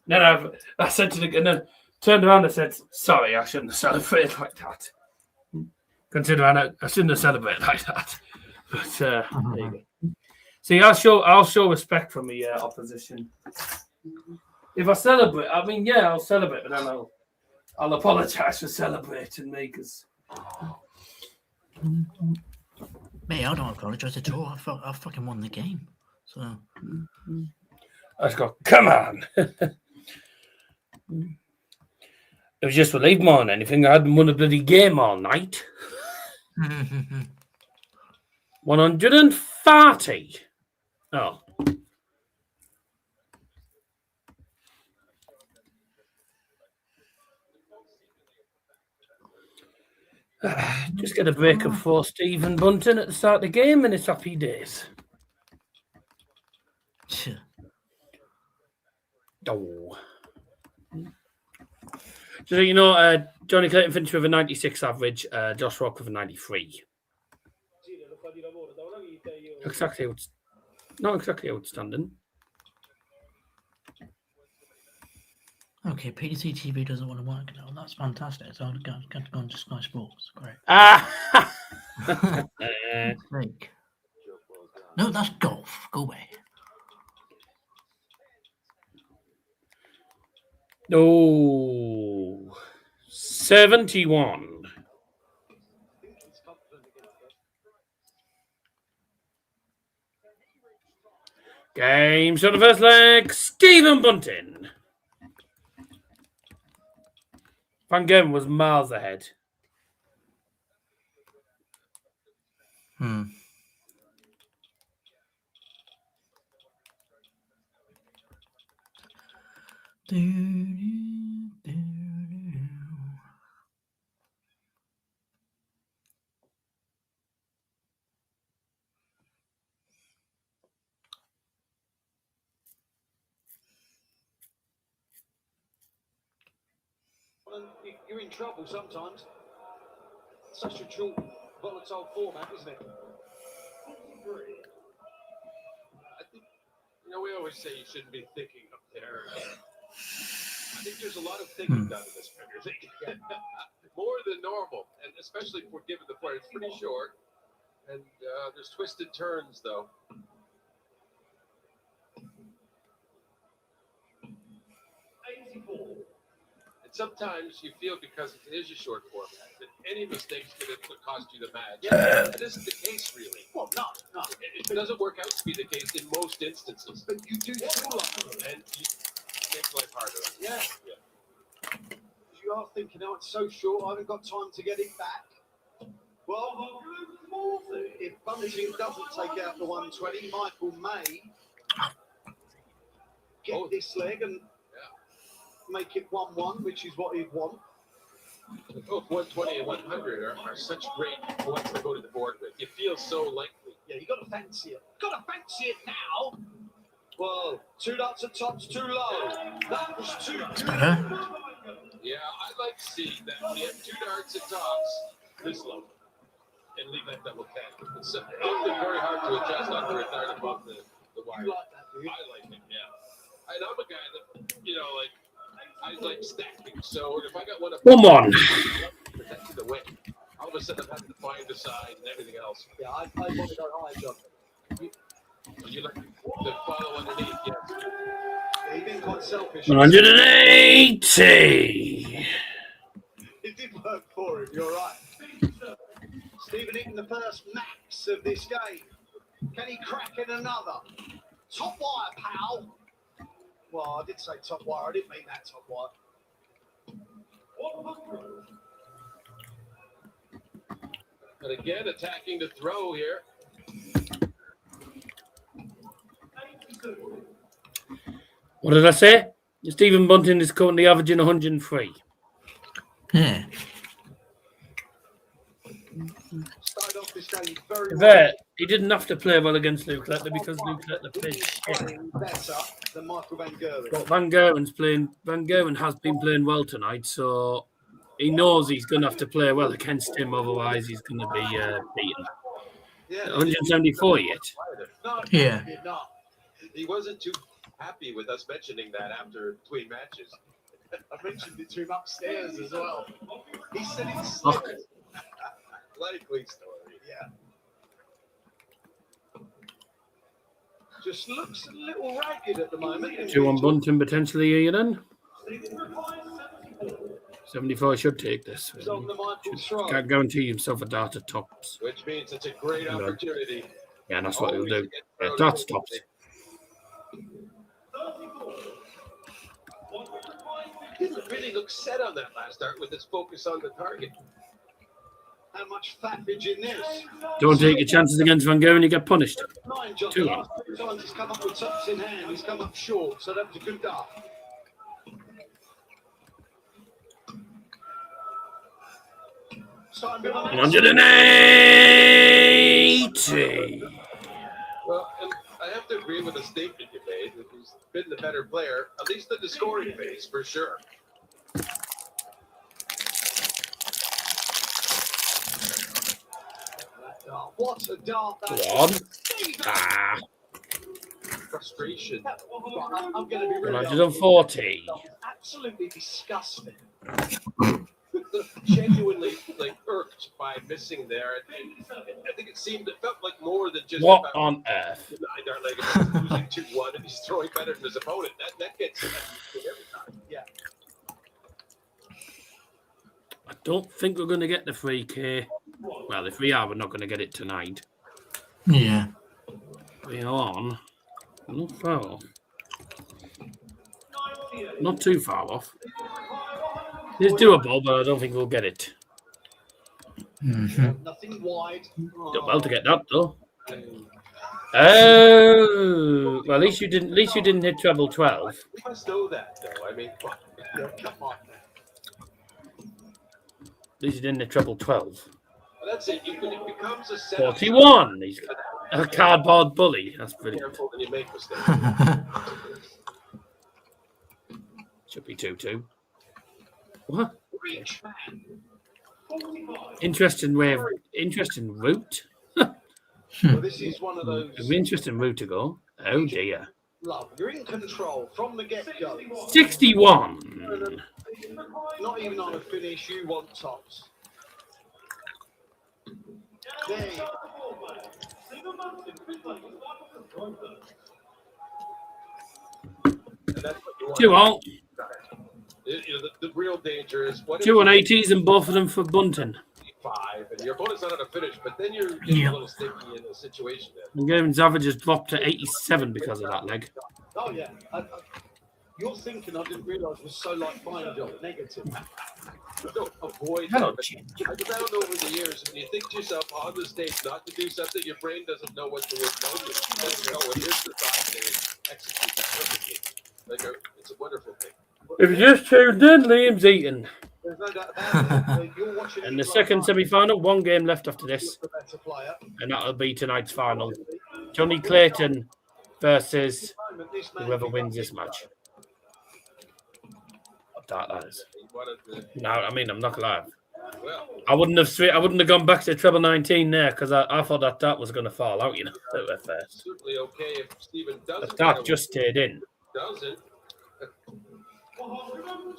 Then I said to the, and then turned around and said, sorry, I shouldn't have celebrated like that. Considering I shouldn't have celebrated like that. But there you go. See, I'll show respect from the opposition. If I celebrate, I mean, yeah, I'll celebrate, but then I'll apologise for celebrating me because. Mate, I don't apologise at all. I fucking won the game. So I just go, come on. It was just relieved more than anything. I hadn't won a bloody game all night. 140. Oh. Just get a break of 4 Stephen Bunting at the start of the game and it's happy days. Oh. So, you know, Jonny Clayton finished with a 96 average, Josh Rock with a 93. Not exactly outstanding. okay, PDC TV doesn't want to work now. That's fantastic. So I'm going to go on to Sky Sports. Great. Fake. No, that's golf. Go away. Oh, 71. Game shot the first leg, Stephen Bunting. Van Gerwen was miles ahead. You're in trouble sometimes. Such a short, volatile format, isn't it? I think, you know, we always say you shouldn't be thinking up there. I think there's a lot of thinking done in this Premier League. More than normal, and especially for giving the player. It's pretty short, and there's twisted turns, though. Sometimes you feel because it is a short format that any mistakes could cost you the match. Yeah, that isn't the case, really. Well, no. It doesn't work out to be the case in most instances. But you do feel like it. And you make life harder. Yeah. You are thinking, oh, it's so short, I haven't got time to get it back. Well, if Bunting doesn't take out the 120, Michael may get this leg and make it 1-1, which is what he'd want. Both 120 and 100 are such great points to go to the board with. You feel so likely. Yeah, you got to fancy it. Got to fancy it now. Well, 2 darts at tops, too low. That was too good. Yeah, I like to see that when you have 2 darts at tops this low and leave that double tap. It's very hard to adjust after a dart above the wire. You like that, do you? I like it, yeah. And I'm a guy that, you know, like, I like stacking. So if I got one up, Come on. protecting the wing, all of a sudden I'm having to find the side and everything else. Yeah, I want to go high, John. You like to follow underneath, yes. Yeah, you've been quite selfish. 180. It did work for him, you're right. Stephen hitting the first max of this game. Can he crack in another? Top wire, pal. Well, I did say top wire. I didn't mean that top wire. And again, attacking the throw here. What did I say? Stephen Bunting is currently averaging 103. Yeah. Started off this game very There, he didn't have to play well against Luke Lettler because Luke Lettler played shit. better than Michael Van Gerwen. But Van Gerwen has been playing well tonight, so he knows he's going to have to play well against him, otherwise he's going to be beaten. Yeah. 174 yet. No, Yeah. he did not. He wasn't too happy with us mentioning that after between matches. I mentioned it to him upstairs as well. He said it's Fuck. Likely story. Yeah. Just looks a little ragged at the moment. 2 on Bunting potentially here then. 74 should take this. He's on the Michael throw. Can't guarantee himself a dart at tops. Which means it's a great opportunity. Yeah, that's what he'll Always do. to get Yeah, thrown darts in. tops. Didn't really look set on that last start with his focus on the target. How much faffage in this? Don't take your chances against Van Gerwen, you get punished. 9, John. 2 The on. last 2 times he's come up with tops in hand. He's come up short, so that was a good dart. Simon 180. Well, and I have to agree with the statement you made. That he's been the better player, at least in the scoring phase, for sure. What a dart that Go on. is. Ah, Frustration. I'm going to be really 140. absolutely disgusting. Genuinely irked by missing there. I think it felt like more than just What about on earth? the 9-dart leg losing 2-1 and he's throwing better than his opponent. That gets him every time. Yeah. I don't think we're going to get the 3K. Well, if we are, we're not going to get it tonight. Yeah. We're on. Not far off. Not too far off. It's doable, but I don't think we'll get it. Mm-hmm. Nothing wide. Done well to get that though. Oh, well, at least you didn't hit treble 12. We must know that, though. I mean, come on. At least you didn't hit treble 12. Well, that's it. It becomes a set 41. He's a cardboard bully. That's brilliant. Careful when you make mistakes. Should be 2-2. What? Reach. Interesting route. Well, this is one of those. An interesting route to go. Oh dear. Love. You're in control from the get-go. 61. Not even on a finish. You want tops. There you go. 2 on. The real danger is what 2 on 80s and both of them for Bunting. 5 and your opponent's not on a finish, but then you're getting a little sticky in a situation there. And Gerwyn's average has dropped to 87 because of that leg. Oh yeah. Your thinking, I didn't realise, was so like mine, John. Negative. Don't avoid Hello, it. I found over the years, and you think to yourself on the stage not to do something, your brain doesn't know what to tell you. It doesn't know what is the thought to execute that perfectly. It's a wonderful thing. If you just tuned in, Liam's eating. There's no doubt about it. You're watching And the second semi-final, 1 game left after this. the better player. And that'll be tonight's final. Jonny Clayton versus whoever wins this match. What that is. No, I mean, I'm not gonna lie. I wouldn't have gone back to treble 19 there because I thought that was going to fall out, you know, at first. Certainly okay if Stephen doesn't. But that just stayed in. Doesn't.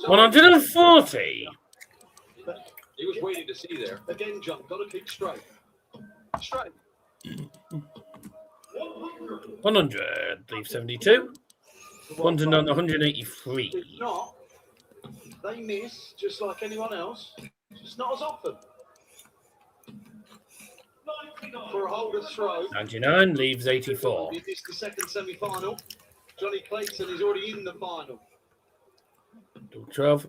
140. He was waiting to see there. Again, John, got to keep straight. Straight. 100. Leave 72. Bunting on 183. If not, they miss just like anyone else. Just not as often. For a holder throw. 99 leaves 84. He missed the second semi-final. Johnny Clayton is already in the final. 12.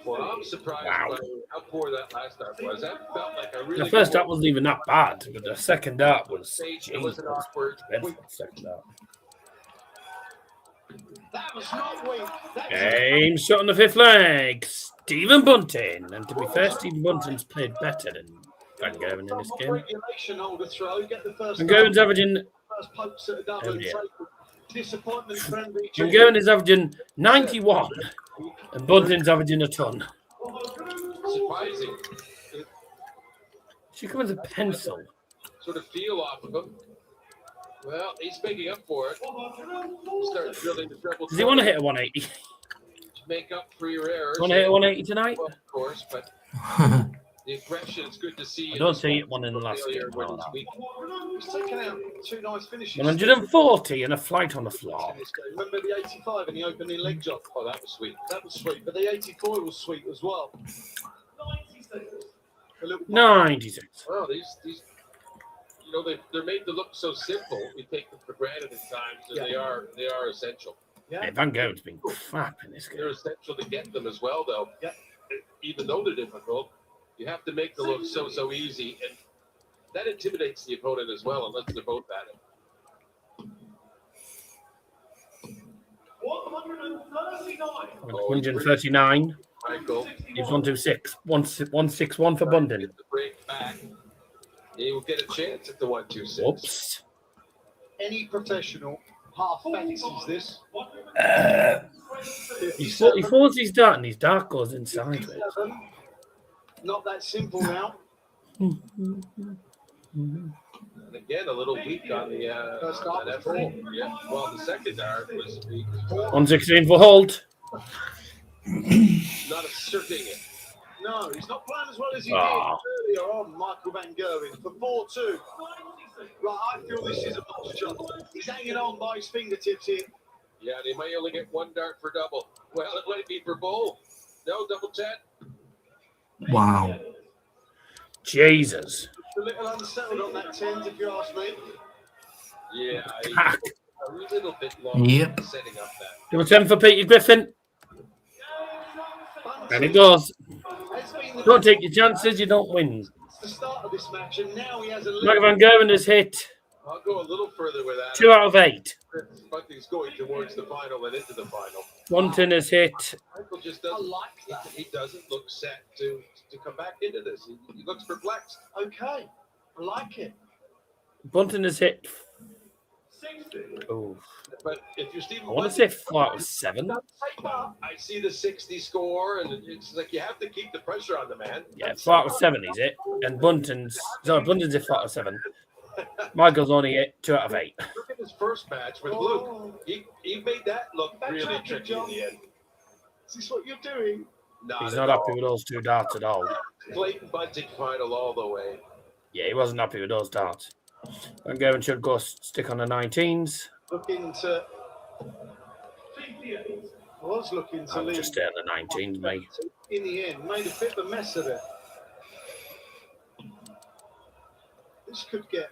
Well, I'm surprised by how poor that last start was. That felt like a really The first good start wasn't even that bad, but the second dart was. It was an awkward. Second dart. That was not weak. Game shot on the fifth leg. Stephen Bunting. And to be fair, Stephen Bunting's played better than Van Gerwen in this game. Regulation holder throw. Get the first. Van Gerwen's averaging. First pokes at a double and take disappointment friendly. Van Gerwen is averaging 91, and Bunting's averaging a ton. Surprising. She comes with a pencil. Sort of feel off of him. Well, he's making up for it. Start drilling the treble. Does he want to hit a 180? To make up for your errors. Want to hit a 180 tonight? Well, of course, but the aggression is good to see. I don't see it one in the last game. He's taken out two nice finishes. 140 and a flight on the floor. Remember the 85 in the opening leg job? Oh, that was sweet. That was sweet. But the 84 was sweet as well. 96. Well, these you know, they're made to look so simple. We take them for granted at times, and they are essential. Yeah, Van Gerwen's been crap in this game. They're essential to get them as well, though. Yeah. Even though they're difficult, you have to make them look so easy, and that intimidates the opponent as well, unless they're both at it. 139. Michael. He's 126. 161 for Bunting. The break back. He will get a chance at the 126. Whoops. Any professional half fancies this. He falls his dart, and his dart goes inside it. Not that simple now. And again, a little weak on the First dart that effort. Yeah. Well, the second dart was weak. 116 for Holt. Not asserting it. No, he's not playing as well as he did earlier on, Michael Van Gerwen, for 4-2. Right, I feel this is a box shot. He's hanging on by his fingertips here. Yeah, they might only get one dart for double. Well, it might be for bowl. No, double 10. Wow. Jesus. A little unsettled on that 10, if you ask me. Yeah, a little bit long setting up that. Give a 10 for Peter Griffin. And it goes. Don't take your chances, you don't win. It's the start of this match, and now he has a Michael Van Gerwen has hit. I'll go a little further with that. 2 out of 8. Bunting's going towards the final and into the final. Bunting has hit. Michael just doesn't like that. He doesn't look set to come back into this. He looks perplexed. Okay, I like it. Bunting has hit. Oh. But if you're Stephen, I want to say 4 out of 7. I see the 60 score, and it's like you have to keep the pressure on the man. Yeah, 4 out of 7 is it? And Bunting's hit 4 out of 7. Michael's only hit 2 out of 8. Look at his first match with Luke. He made that look really tricky in the end. Is this what you're doing? He's not happy with those 2 darts at all. Clayton Bunting final all the way. Yeah, he wasn't happy with those darts. Van Gerwen should go stick on the 19s. Looking to. Was looking to I'll leave. just stay on the 19s, mate. In the end, made a bit of a mess of it. This could get.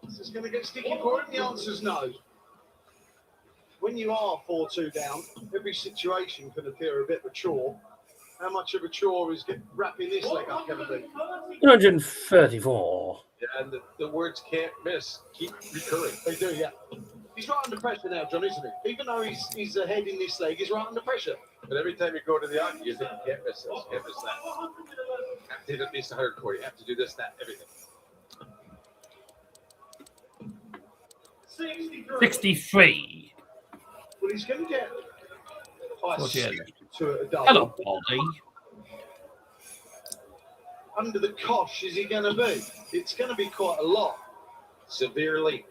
This is going to get sticky for him. The answer's no. When you are 4-2 down, every situation can appear a bit of a chore. How much of a chore is wrapping this leg up going to be? 134. Yeah, and the words can't miss keep recurring. They do, yeah. He's right under pressure now, John, isn't he? Even though he's ahead in this leg, he's right under pressure. But every time you go to the hockey, you think you can't miss this, can't miss that. You have to hit at least 140. You have to do this, that, everything. 63. Well, he's going to get. What's he had? To a double. Hello, Baldy. Under the cosh is he going to be? It's going to be quite a lot. Severely.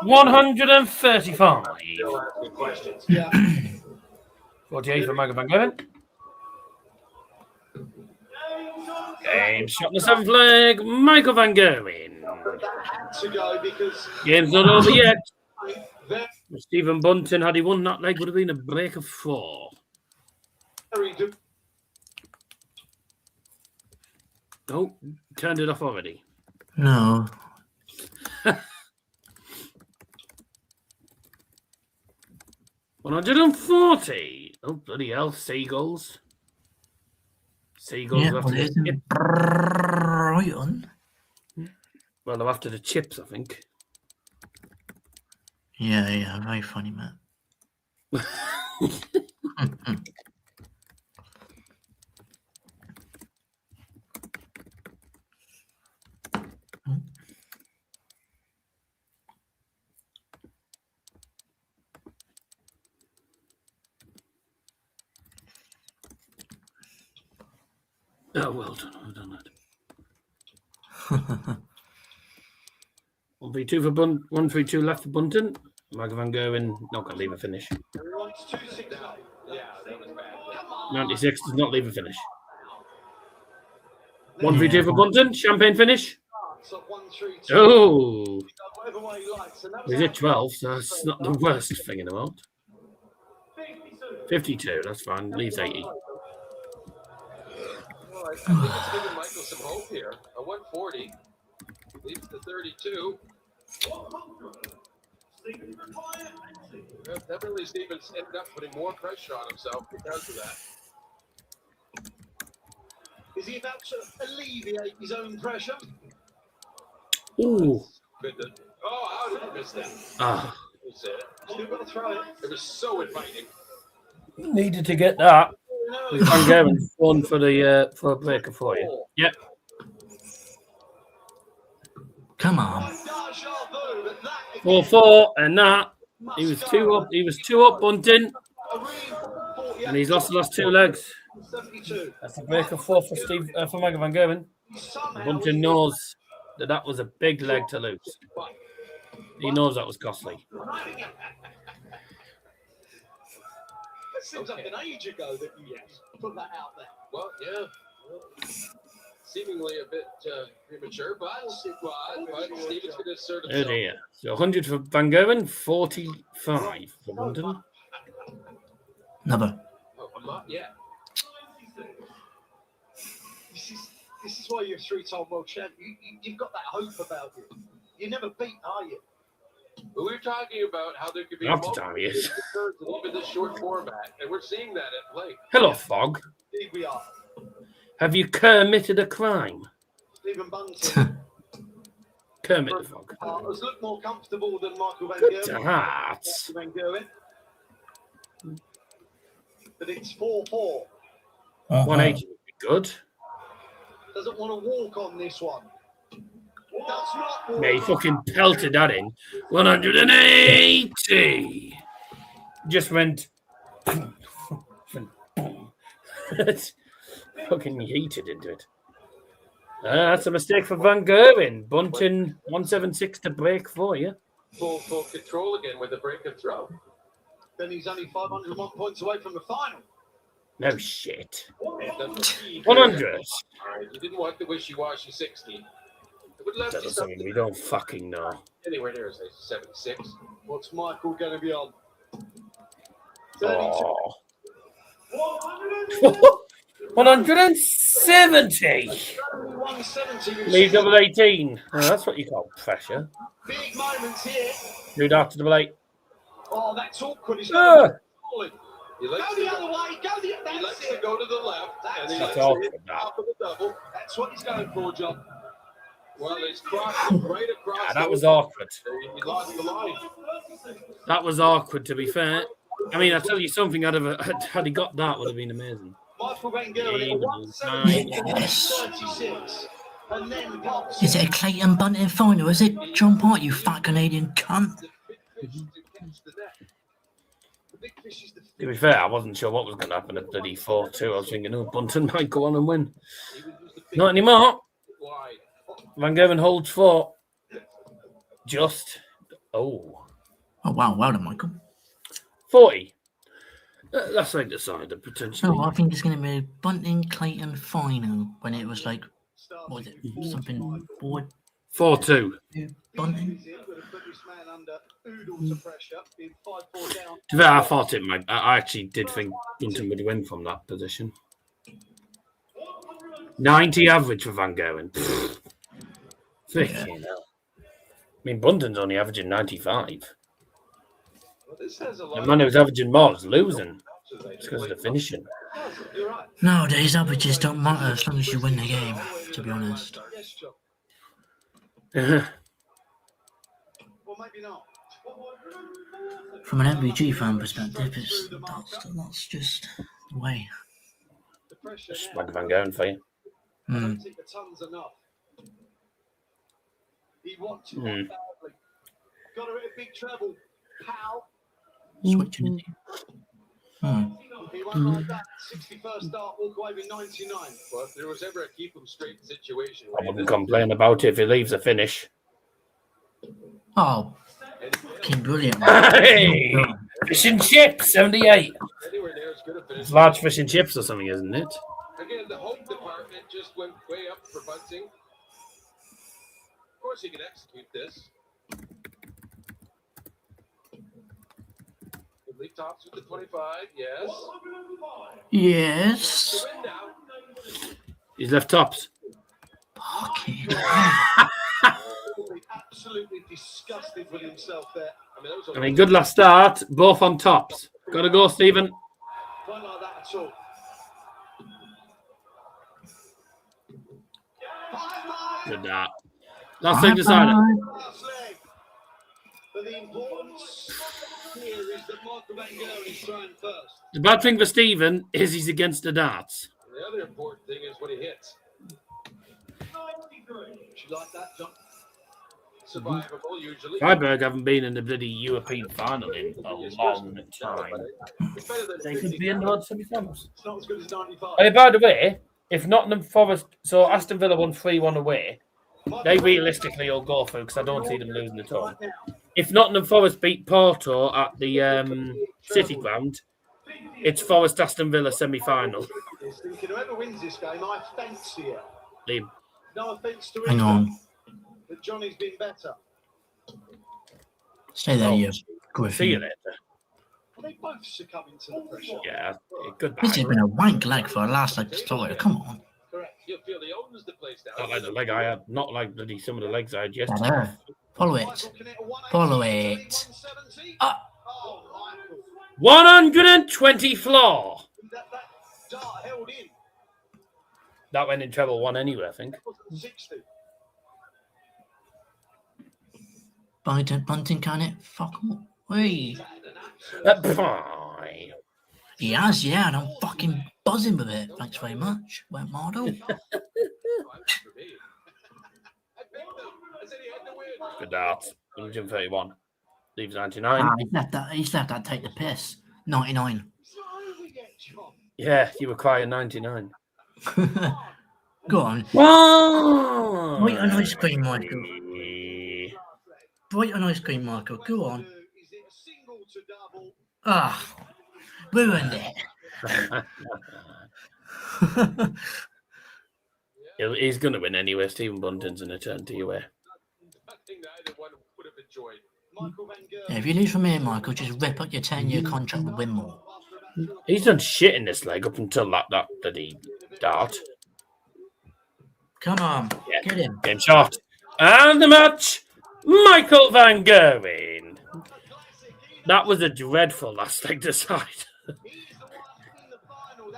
135. Still asking questions. Yeah. 48 for Michael Van Gerwen. Game shot in the 7th leg. Michael Van Gerwen. That had to go because Game's not over yet. very, Stephen Bunting, had he won that leg, would have been a break of 4. good. Oh, turned it off already. No. 140. Oh, bloody hell. Seagulls. Seagulls Yeah, after well, the isn't chip. Brighton? Well, they're after the chips, I think. Yeah, very funny, man. Oh, well done. Well done, lad. 1v2 for 1-3-2 left for Bunting. Michael Van Gerwen not going to leave a finish. Everyone's 2-6 now. Yeah, that was bad. 96 does not leave a finish. 1v2 for Bunting. Champagne finish. So 1-3-2. Oh, Whatever way he likes. And that was he's at 12, so that's not the worst thing in the world. 52, that's fine. Leaves 80. Well, I think it's giving Michael some hope here. A 140 leads to 32. Definitely Stevens ended up putting more pressure on himself because of that. Is he about to alleviate his own pressure? Ooh. Oh, how did he miss that? Ah. Still got to throw it. It was so inviting. Needed to get that. Van Gerwen's one for a breaker for you. Yep. Come on. 4-4, and that he was 2 up. He was 2 up, Bunting, and he's lost the last 2 legs. That's a breaker 4 for Michael Van Gerwen. Bunting knows that was a big leg to lose. He knows that was costly. It seems like an age ago that you put that out there. Well, yeah. Well, seemingly a bit premature, but Stevens going to assert Oh himself. dear. So 100 for Van Gerwen, 45 for Bunting. Another. Oh, I'm not yet. This is why you're a 3-time world champion. You've got that hope about you. You're never beat, are you? We were talking about how there could be Half the multiple time he is. returns in even this short format, and we're seeing that at play. Hello, Fog. Indeed we are. Have you committed a crime? Stephen Bunting Kermit the Fog. has looked more comfortable than Michael Van Good Gerwen. hearts. Van Gerwen. But it's 4-4. 180 would be good. Doesn't want to walk on this one. Does not walk Yeah, he on. fucking pelted that in. 180. Just went. Fucking heated into it. That's a mistake for Van Gerwen. Bunting 176 to break for you. Full control again with the break and throw. Then he's only 501 points away from the final. No shit. 100. 100. You didn't want the wishy-washy 60. It would left That you is something something we don't fucking know. anywhere near say 76. What's Michael going to be on? Oh. 170. 170. Lead double 18. Oh, that's what you call pressure. Big moments here. Lead after double 8. Oh, that's awkward. He's Ah. got He likes go to the go, other way. Go the he that's likes it. to go to the left, and he That's likes awkward, to hit that. top of the double. That's what he's going for, John. Well, he's crossed it right across. Yeah, that was awkward. He lost the line. That was awkward, to be fair. I mean, I tell you something, had he got that, would have been amazing. Michael Van Gerwen at 170.36. And then pops. Is it a Clayton Bunting final? Is it John Part, you fat Canadian cunt? To be fair, I wasn't sure what was going to happen at bloody 4-2. I was thinking, oh, Bunting might go on and win. Not anymore. Van Gerwen holds 4. Just. Oh. Oh, wow. Well done, Michael. 40. That's like decided, potentially. No, I think it's going to be a Bunting Clayton final when it was like, what was it? Something 4-2. Bunting? To be fair, I thought it might. I actually did think Bunting would win from that position. 90 average for Van Gerwen. Freaking hell. I mean, Bunting's only averaging 95. The man who's averaging more is losing. It's because of the finishing. Nowadays, averages don't matter as long as you win the game, to be honest. From an MVG fan perspective, that's just the way. Just like Van Gerwen for you. He wants it badly. Got her at a big treble. Pow. Switching it. He won like that. 61st start, walk away with 99. Well, if there was ever a keep him straight situation, I wouldn't complain about it if he leaves a finish. Oh, fucking brilliant. Hey! Fish and chips, 78. It's large fish and chips or something, isn't it? Again, the hope department just went way up for Bunting. Of course, he can execute this. Lead tops with the 25, yes. Yes. He's left tops. Fucking absolutely disgusted with himself there. I mean, good last start. Both on tops. Got to go, Stephen. Don't like that at all. Good that. Last thing decided. But the importance here is that Michael Van Gerwen is trying first. The bad thing for Stephen is he's against the darts. The other important thing is what he hits. She like that, John? Survivable, usually. Freiburg haven't been in the bloody European final in a long time. They could be in the semi-finals. It's not as good as 95. Hey, by the way, if Nottingham Forest, so Aston Villa won 3-1 away, they realistically will go through because I don't see them losing at all. If Nottingham Forest beat Porto at the City Ground, it's Forest Aston Villa semi-final. Thinking whoever wins this game, I fancy it. Liam. No offence to hang on. But Johnny's been better. Stay there, you Griffin. See you later. They both succumbing to the pressure. Yeah, goodbye. This has been a wank leg for a last leg to start. Come on. Correct. You'll feel the owns the place down. Not like the leg I had, not like bloody some of the legs I had yesterday. Better. Follow it. Follow it. 120 floor. That dart held in. That went in treble one anyway, I think. 60. Bunting can it? Fuck up. Hey. Fine. He has, yeah, and I'm fucking buzzing with it. Thanks very much. Went model. Good darts. 131. Leaves 99. He's left that take the piss. 99. Yeah, you were crying 99. Go on. Whoa! Brighton ice cream, Michael. Brighton ice cream, Michael. Go on. Ah, ruined it. He's going to win anyway. Stephen Bunting's an eternity away. Yeah, if you lose from here, Michael, just rip up your 10-year contract with Winmore. He's done shit in this leg up until that bloody dart. Come on, yeah. Get him. Game shot. And the match, Michael Van Gerwen. That was a dreadful last leg to decide.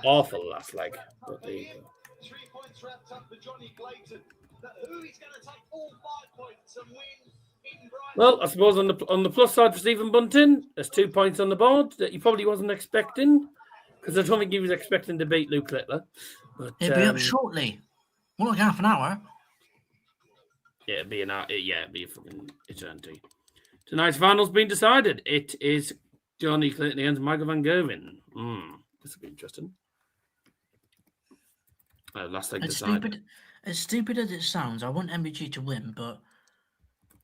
Awful last leg. But there you go. 3 points wrapped up for Jonny Clayton. Who is going to take all 5 points and win in Brighton? Well, I suppose on the plus side for Stephen Bunting, there's 2 points on the board that he probably wasn't expecting, because I don't think he was expecting to beat Luke Littler. But he'll be up shortly. More like half an hour. Yeah, it'd be a fucking eternity. Tonight's final's been decided. It is Jonny Clayton against Michael Van Gerwen. This will be interesting. Last leg decided. As stupid as it sounds, I want MBG to win, but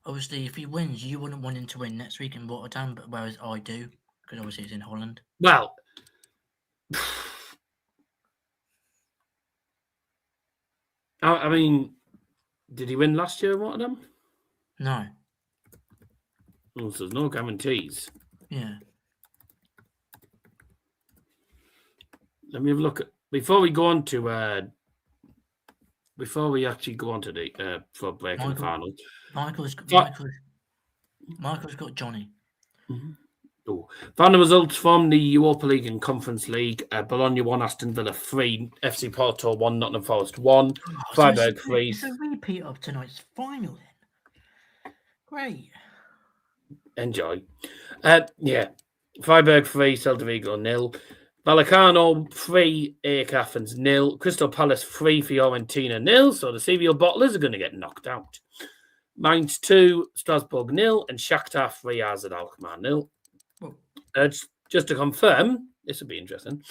obviously, if he wins, you wouldn't want him to win next week in Rotterdam, but whereas I do, because obviously it's in Holland. Well, I mean, did he win last year in Rotterdam? No. Oh, so there's no guarantees. Yeah. Let me have a look at before we go on to before we actually go on to the for breaking final. Michael's got Jonny. Oh. Final results from the Europa League and Conference League. Bologna 1, Aston Villa 3, FC Porto 1, Nottingham Forest 1, Freiburg 3. It's a repeat of tonight's final then. Great. Enjoy. Yeah. Freiburg 3, Celta Vigo 0. Vallecano 3, AEK Athens 0. Crystal Palace 3, Fiorentina 0. So the Sevilla Bottlers are going to get knocked out. Mainz 2, Strasbourg 0. And Shakhtar 3, AZ Alkmaar 0. Just to confirm, this would be interesting.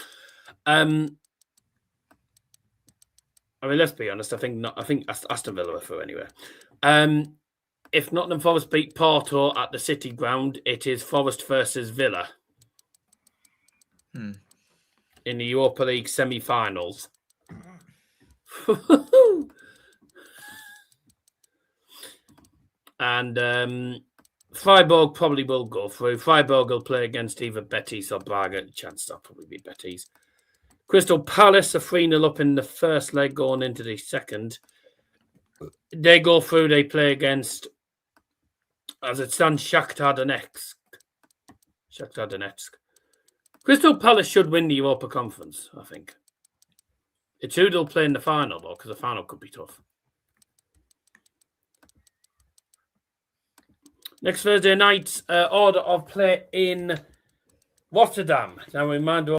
I mean, let's be honest. I think Aston Villa are through anyway. If Nottingham Forest beat Porto at the City Ground, it is Forest versus Villa in the Europa League semi-finals. And Freiburg probably will go through. Freiburg will play against either Betis or Braga. Chances are probably be Betis. Crystal Palace are 3-0 up in the first leg going into the second. They go through. They play against, as it stands, Shakhtar Donetsk. Crystal Palace should win the Europa Conference, I think. It's who they'll play in the final, though, because the final could be tough. Next Thursday night, order of play in Rotterdam. Now, reminder